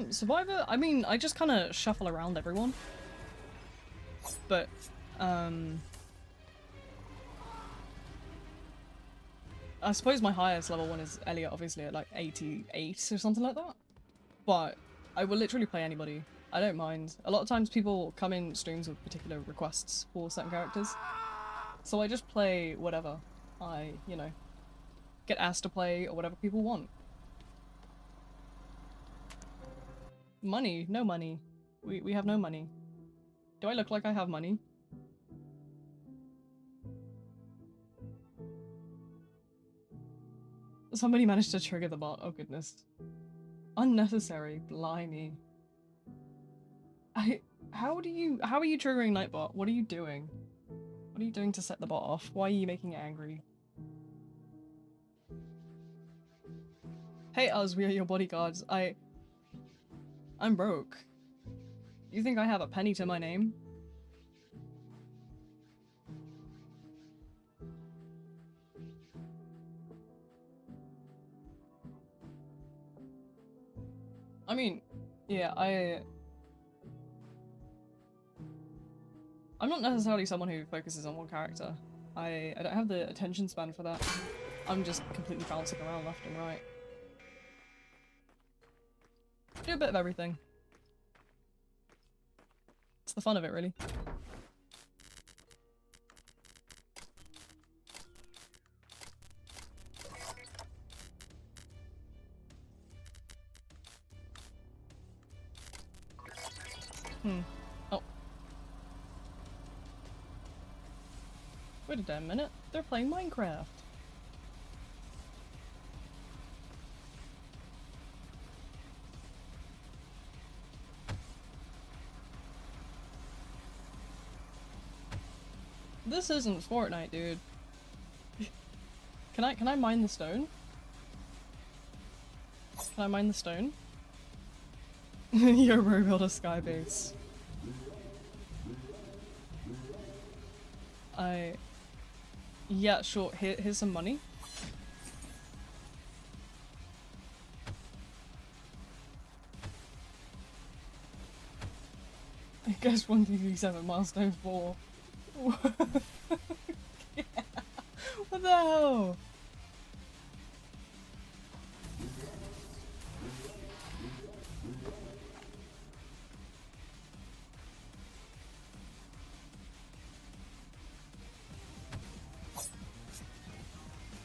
Survivor, I mean, I just kind of shuffle around everyone. But, I suppose my highest level one is Elliot, obviously, at like 88 or something like that. But I will literally play anybody. I don't mind. A lot of times people come in streams with particular requests for certain characters. So I just play whatever I, you know, get asked to play or whatever people want. Money? No money. We have no money. Do I look like I have money? Somebody managed to trigger the bot. Oh goodness. Unnecessary. Blimey. How are you triggering Nightbot? What are you doing? What are you doing to set the bot off? Why are you making it angry? Hey us, we are your bodyguards. I'm broke. You think I have a penny to my name? I mean, yeah, I'm not necessarily someone who focuses on one character. I don't have the attention span for that. I'm just completely bouncing around left and right. Do a bit of everything. It's the fun of it, really. Oh. Wait a damn minute. They're playing Minecraft. This isn't Fortnite, dude. Can I mine the stone? Can I mine the stone? Yo, bro, build a sky base. Yeah, sure. Here's some money. I guess 137 milestone 4. Yeah. What the hell?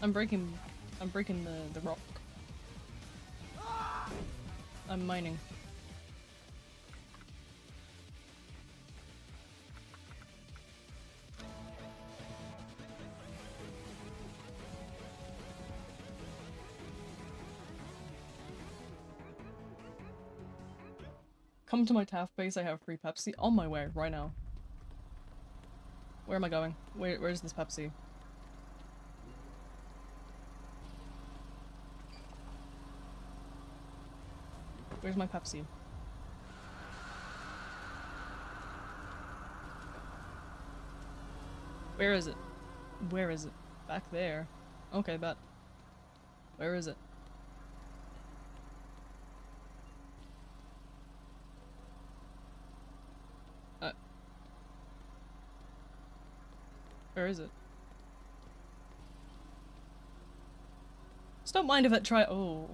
I'm breaking the rock. I'm mining. Come to my TAF base, I have free Pepsi. On my way, right now. Where am I going? Where's this Pepsi? Where's my Pepsi? Where is it? Where is it? Back there. Okay, bet. Where is it? Or is it? Just don't mind if it try- oh.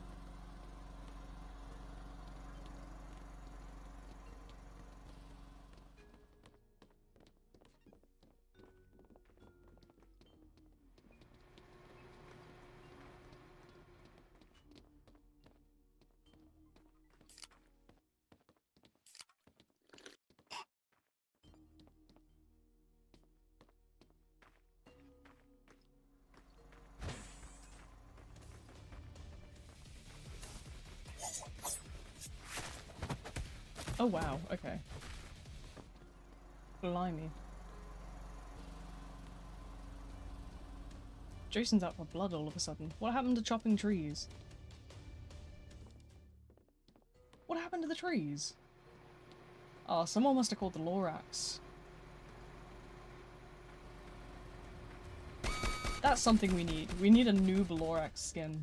Oh wow, okay. Blimey. Jason's out for blood all of a sudden. What happened to chopping trees? What happened to the trees? Oh, someone must have called the Lorax. That's something we need. We need a noob Lorax skin.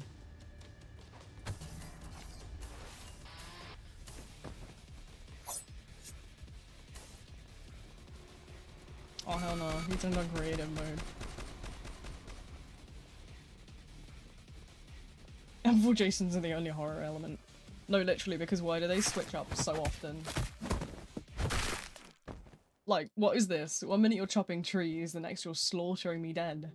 Oh hell no, he turned on creative mode. Evil Jasons are the only horror element. No, literally, because why do they switch up so often? Like, what is this? One minute you're chopping trees, the next you're slaughtering me dead.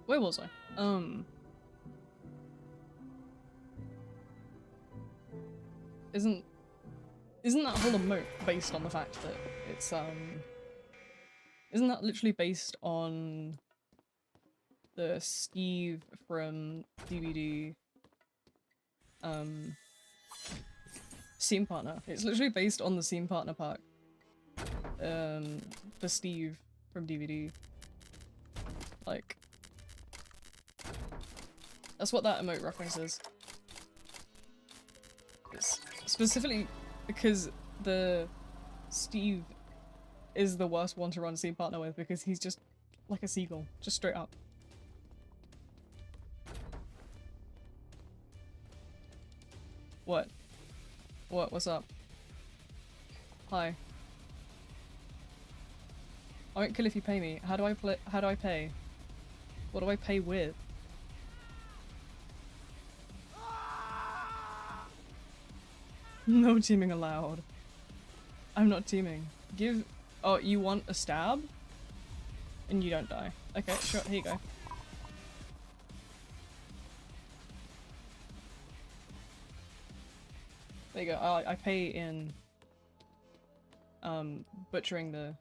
Where was I? Isn't that whole emote based on the fact that it's isn't that literally based on the Steve from DVD Scene partner. It's literally based on the scene partner pack. For Steve from DVD. Like, that's what that emote references. It's specifically because the Steve is the worst one to run scene partner with because he's just like a seagull, just straight up. What? What? What's up? Hi. I won't kill if you pay me. How do I play? How do I pay? What do I pay with? No teaming allowed. I'm not teaming. Give- oh, you want a stab? And you don't die. Okay, sure, here you go. There you go. I pay in butchering the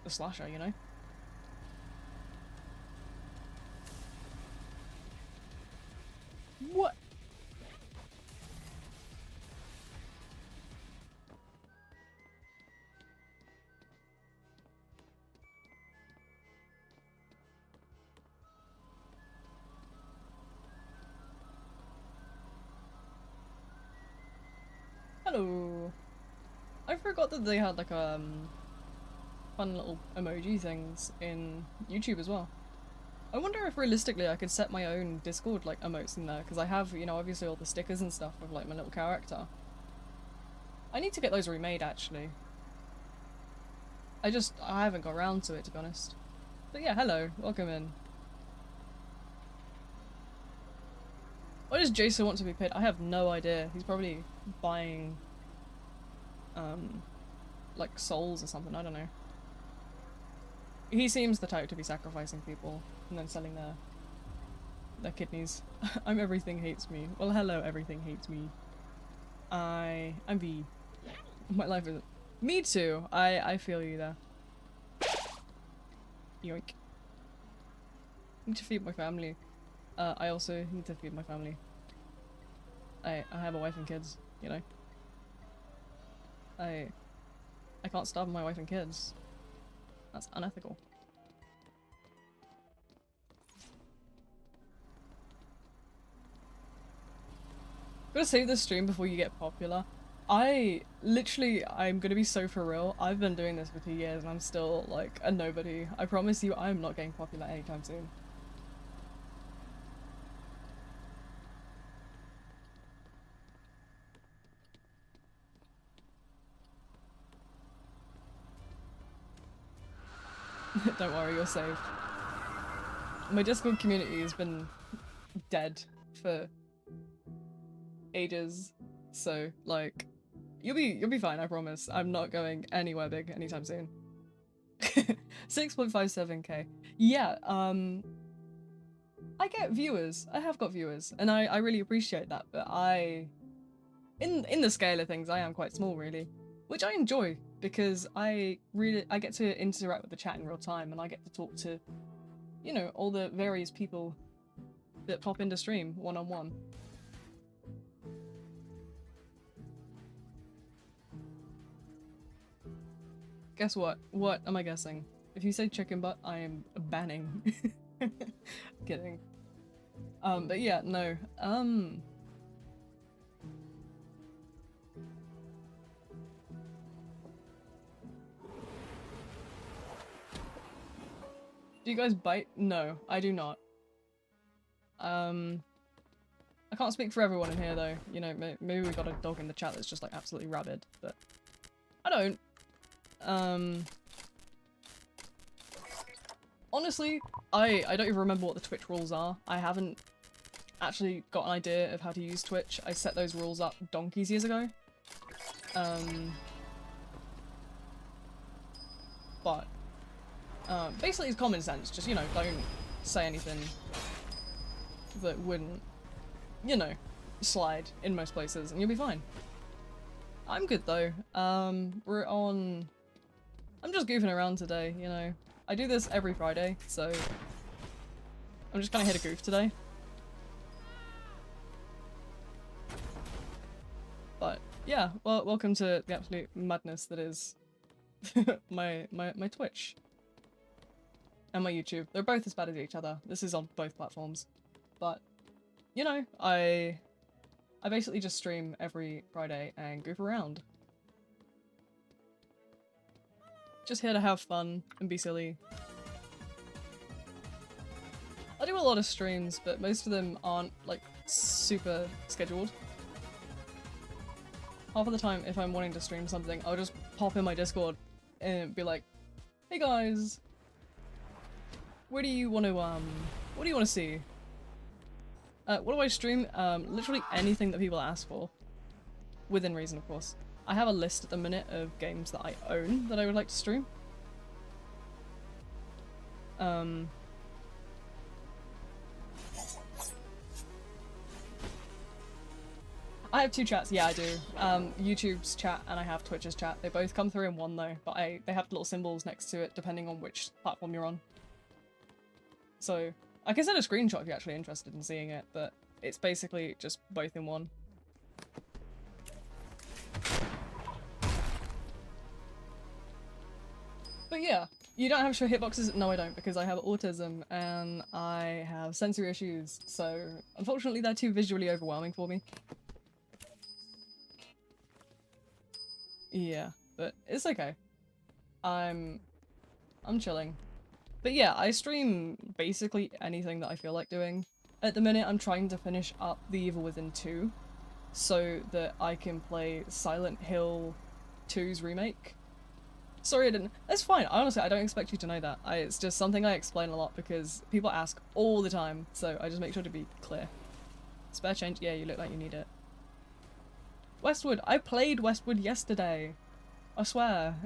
slasher, you know? What? Hello. I forgot that they had like fun little emoji things in YouTube as well. I wonder if realistically I could set my own Discord like emotes in there because I have, you know, obviously all the stickers and stuff of like my little character. I need to get those remade actually. I haven't got around to it to be honest. But yeah, hello, welcome in. Why does Jason want to be paid? I have no idea. He's probably buying like souls or something, I don't know. He seems the type to be sacrificing people and then selling their kidneys. I'm everything hates me. Well, hello, everything hates me. I'm V. My life is. Me too. I feel you there. Yoink. Need to feed my family. I also need to feed my family. I have a wife and kids, you know. I can't starve my wife and kids. That's unethical. Gotta save this stream before you get popular. I'm gonna be so for real. I've been doing this for 2 years and I'm still like a nobody. I promise you I'm not getting popular anytime soon. Don't worry, you're safe. My Discord community has been dead for ages, so like you'll be fine, I promise. I'm not going anywhere big anytime soon. 6.57k. Yeah, I get viewers. I have got viewers, and I really appreciate that, but in the scale of things, I am quite small really, which I enjoy because I get to interact with the chat in real time and I get to talk to, you know, all the various people that pop into stream one-on-one. Guess what? What am I guessing? If you say chicken butt, I am banning. Kidding. But yeah, no. Do you guys bite? No, I do not. I can't speak for everyone in here though. You know, maybe we've got a dog in the chat that's just like absolutely rabid, but I don't. Honestly, I don't even remember what the Twitch rules are. I haven't actually got an idea of how to use Twitch. I set those rules up donkeys years ago. But basically it's common sense. Just, you know, don't say anything that wouldn't, you know, slide in most places and you'll be fine. I'm good though. We're on... I'm just goofing around today, you know. I do this every Friday, so I'm just kind of here to goof today. yeah, well, welcome to the absolute madness that is my Twitch and my YouTube. They're both as bad as each other. This is on both platforms, but you know, I basically just stream every Friday and goof around. Just here to have fun and be silly. I do a lot of streams, but most of them aren't like super scheduled. Half of the time, if I'm wanting to stream something, I'll just pop in my Discord and be like, "Hey guys, what do you want to see? What do I stream? Literally anything that people ask for, within reason, of course. I have a list at the minute of games that I own that I would like to stream. I have two chats, yeah I do. YouTube's chat and I have Twitch's chat. They both come through in one though, but they have little symbols next to it depending on which platform you're on. So, I can send a screenshot if you're actually interested in seeing it, but it's basically just both in one. But yeah, you don't have to show hitboxes? No I don't, because I have autism and I have sensory issues, so unfortunately they're too visually overwhelming for me. Yeah, but it's okay. I'm chilling. But yeah, I stream basically anything that I feel like doing. At the minute, I'm trying to finish up The Evil Within 2 so that I can play Silent Hill 2's remake. Sorry I didn't- that's fine, honestly I don't expect you to know that. It's just something I explain a lot because people ask all the time, so I just make sure to be clear. Spare change? Yeah, you look like you need it. Westwood! I played Westwood yesterday! I swear.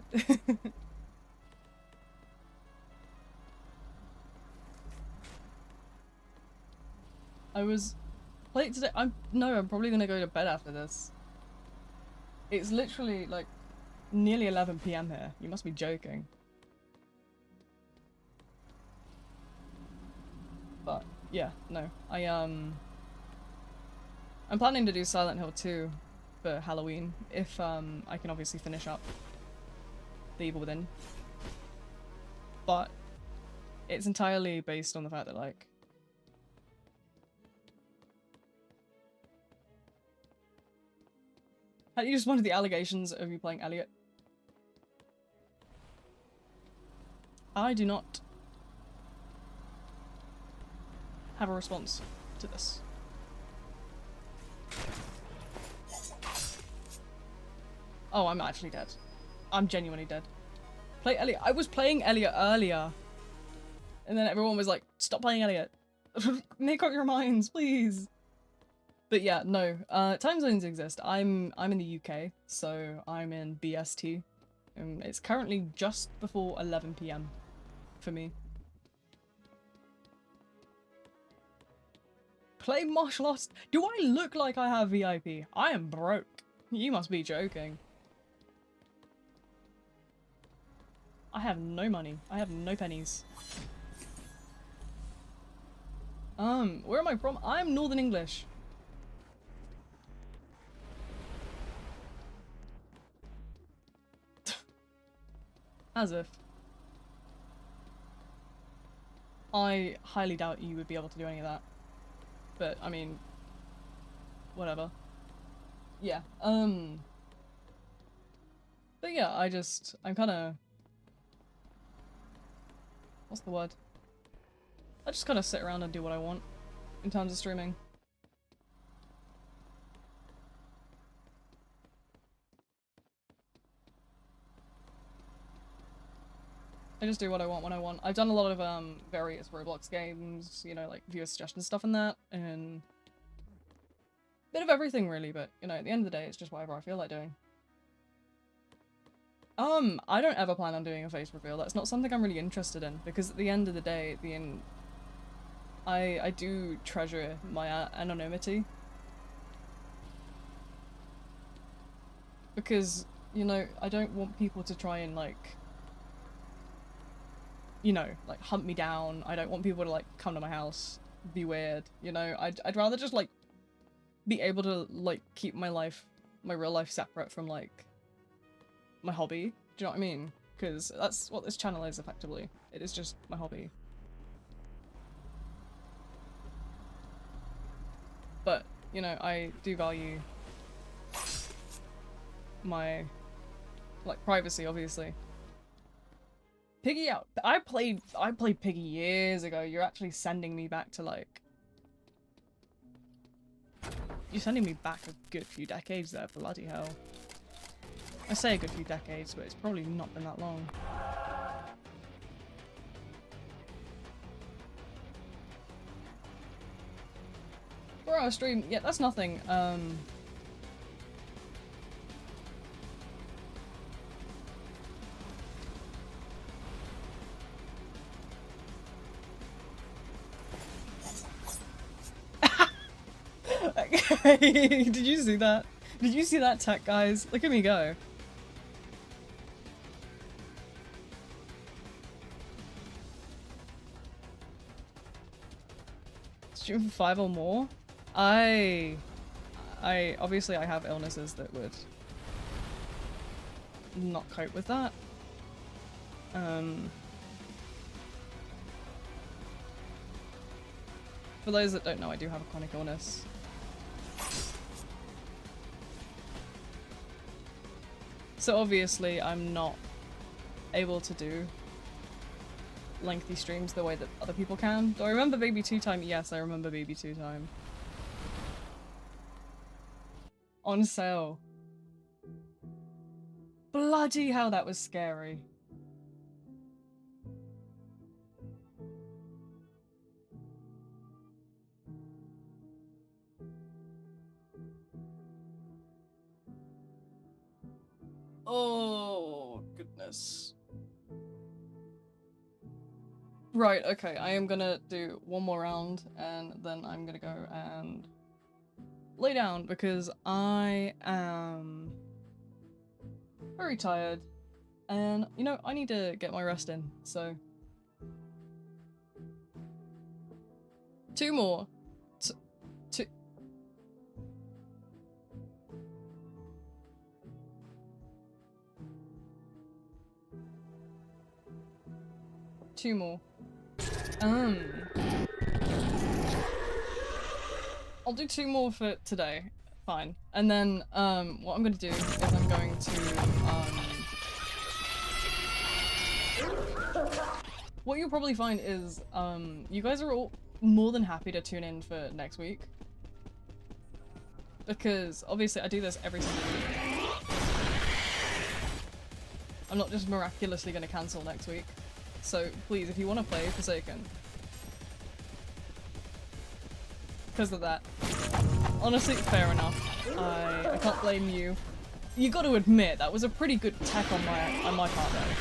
I was late today. I'm probably gonna go to bed after this. It's literally like nearly 11 PM here. You must be joking. But yeah, no. I'm planning to do Silent Hill 2 for Halloween if I can obviously finish up The Evil Within. But it's entirely based on the fact that like had you just one of the allegations of you playing Elliot? I do not have a response to this. Oh, I'm actually dead. I'm genuinely dead. Play Elliot. I was playing Elliot earlier. And then everyone was like, stop playing Elliot. Make up your minds, please. But yeah, no. Time zones exist. I'm in the UK, so I'm in BST. It's currently just before 11 PM for me. Play martial arts? Do I look like I have VIP? I am broke. You must be joking. I have no money. I have no pennies. Where am I from? I'm Northern English. As if. I highly doubt you would be able to do any of that. But, I mean, whatever. Yeah, but yeah, I'm kinda... What's the word? I just kinda sit around and do what I want in terms of streaming. I just do what I want when I want. I've done a lot of various Roblox games, you know, like viewer suggestion stuff and that, and a bit of everything really, but you know, at the end of the day, it's just whatever I feel like doing. I don't ever plan on doing a face reveal. That's not something I'm really interested in, because at the end of the day, I do treasure my anonymity. Because, you know, I don't want people to try and like, you know, like hunt me down. I don't want people to like come to my house, be weird, you know. I'd rather just like be able to like keep my life my real life separate from like my hobby. Do you know what I mean? Because that's what this channel is effectively. It is just my hobby. But, you know, I do value my, like, privacy, obviously. Piggy out. I played Piggy years ago. You're actually sending me back to, like... You're sending me back a good few decades there, bloody hell. I say a good few decades, but it's probably not been that long. 4-hour stream, yeah, that's nothing. Did you see that? Did you see that tech, guys? Look at me go. Stream for 5 or more? Obviously I have illnesses that would not cope with that. For those that don't know, I do have a chronic illness. So obviously I'm not able to do lengthy streams the way that other people can. Do I remember Baby 2 Time? Yes, I remember Baby 2 Time. On sale. Bloody hell, that was scary. Oh, goodness. Right, okay, I am gonna do one more round and then I'm gonna go and lay down because I am very tired and, you know, I need to get my rest in, so. 2 more. Two. Two more. I'll do 2 more for today. Fine. And then, what I'm gonna do is I'm going to, what you'll probably find is, you guys are all more than happy to tune in for next week. Because, obviously, I do this every single week. I'm not just miraculously gonna cancel next week. So, please, if you want to play Forsaken. Because of that. Honestly, fair enough. I can't blame you. You got to admit, that was a pretty good tech on my part, though.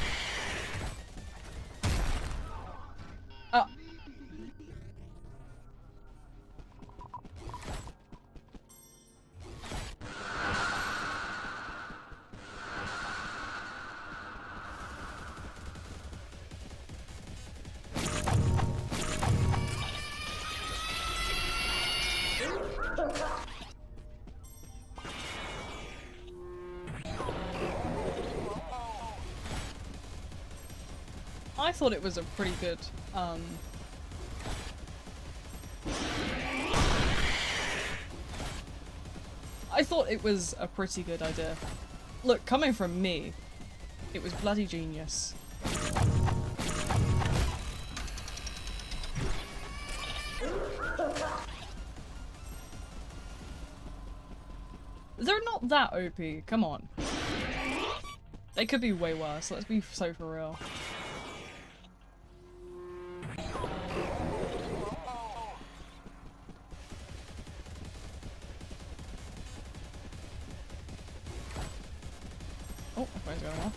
I thought it was a pretty good, I thought it was a pretty good idea. Look, coming from me, it was bloody genius. They're not that OP, come on. They could be way worse, let's be so for real. Oh, my phone's going off.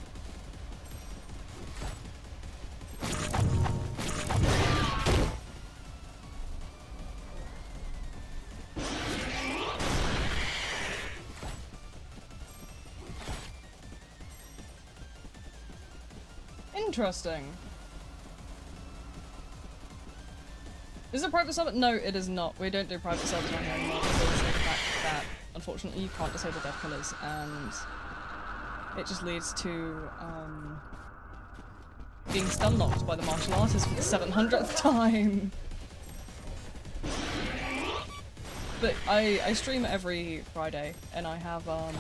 Interesting. Is it a private sub? No, it is not. We don't do private subs around here anymore because of the fact that unfortunately you can't disable death killers, and it just leads to being stun locked by the martial artist for the 700th time. But I stream every Friday, and I have I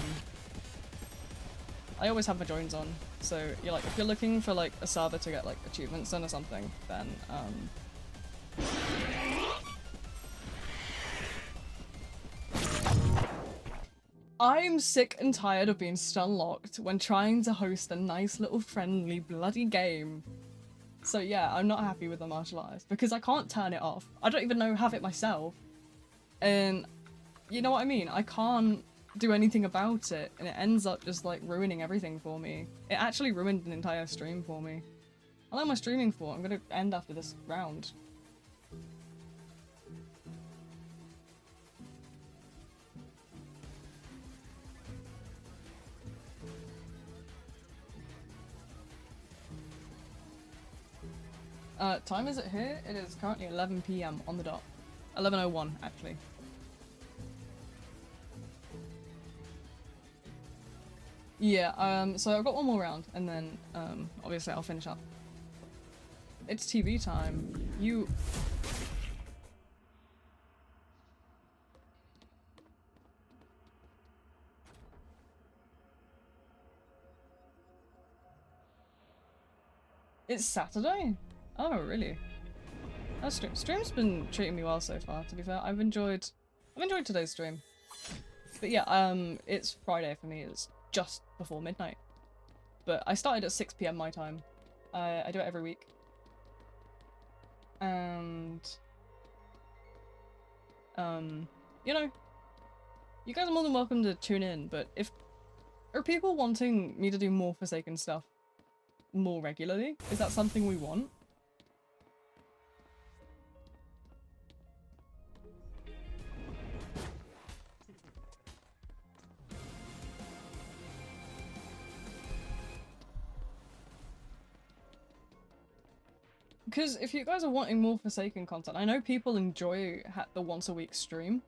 always have my joins on. So you're like, if you're looking for like a server to get like achievements on or something, then I'm sick and tired of being stun locked when trying to host a nice little friendly bloody game. So yeah, I'm not happy with the martial artist because I can't turn it off. I don't even know have it myself. And you know what I mean? I can't do anything about it, and it ends up just like ruining everything for me. It actually ruined an entire stream for me. How long am I streaming for? I'm gonna end after this round. Time is it here? It is currently 11 PM on the dot. 11:01 actually. Yeah, so I've got one more round, and then, obviously I'll finish up. It's TV time. You... It's Saturday? Oh, really? Stream's been treating me well so far, to be fair. I've enjoyed today's stream. But yeah, it's Friday for me. It's just before midnight. But I started at 6 PM my time. I do it every week. And... you know, you guys are more than welcome to tune in, but if... Are people wanting me to do more Forsaken stuff more regularly? Is that something we want? Because if you guys are wanting more Forsaken content, I know people enjoy the once a week stream,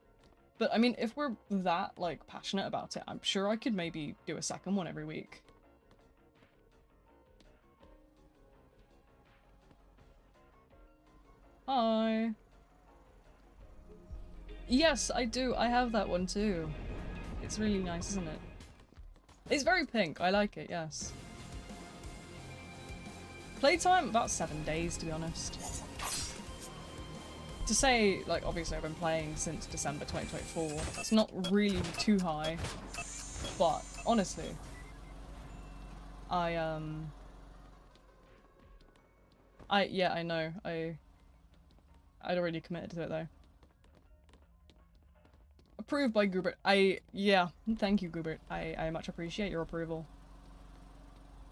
but I mean, if we're that, like, passionate about it, I'm sure I could maybe do a second one every week. Hi. Yes, I do. I have that one too. It's really nice, isn't it? It's very pink. I like it, yes. Playtime? About 7 days, to be honest. To say, like, obviously I've been playing since December 2024. That's not really too high. But, honestly, yeah, I know. I'd already committed to it, though. Approved by Goobert. Yeah, thank you, Goobert. I much appreciate your approval.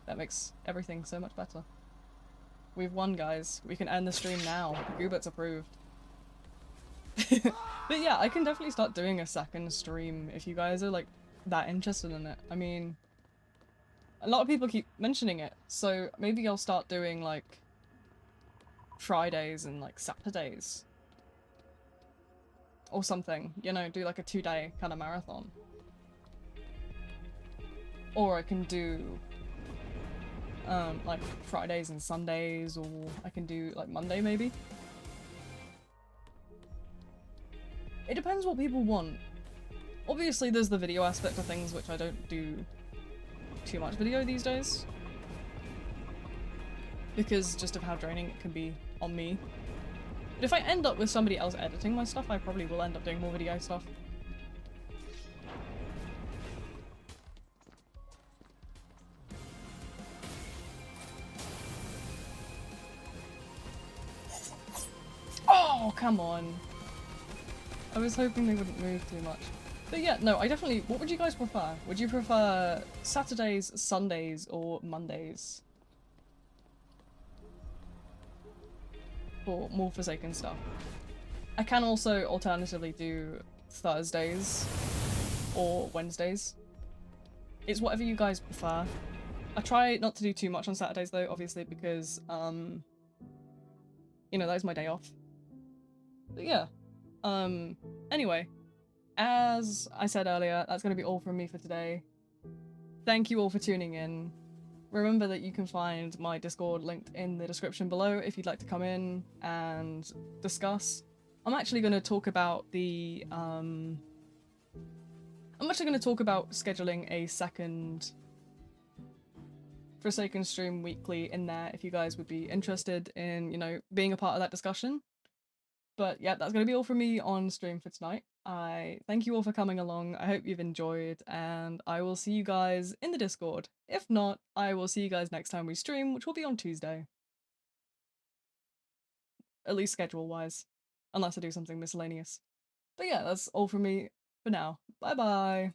That makes everything so much better. We've won, guys. We can end the stream now. Goobert's approved. But yeah, I can definitely start doing a second stream if you guys are, like, that interested in it. I mean, a lot of people keep mentioning it, so maybe I'll start doing, like, Fridays and, like, Saturdays. Or something, you know, do like a 2-day kind of marathon. Or I can do like Fridays and Sundays, or I can do like Monday maybe. It depends what people want. Obviously there's the video aspect of things, which I don't do too much video these days. Because just of how draining it can be on me. But if I end up with somebody else editing my stuff, I probably will end up doing more video stuff. Oh, come on. I was hoping they wouldn't move too much. But yeah, no, I definitely... What would you guys prefer? Would you prefer Saturdays, Sundays, or Mondays? For more Forsaken stuff. I can also alternatively do Thursdays or Wednesdays. It's whatever you guys prefer. I try not to do too much on Saturdays though, obviously, because, you know, that is my day off. But yeah. Anyway. as I said earlier, that's going to be all from me for today. Thank you all for tuning in. Remember that you can find my Discord linked in the description below if you'd like to come in and discuss. I'm actually going to talk about scheduling a second Forsaken stream weekly in there if you guys would be interested in, you know, being a part of that discussion. But yeah, that's going to be all from me on stream for tonight. I thank you all for coming along. I hope you've enjoyed, and I will see you guys in the Discord. If not, I will see you guys next time we stream, which will be on Tuesday. At least schedule-wise. Unless I do something miscellaneous. But yeah, that's all from me for now. Bye-bye!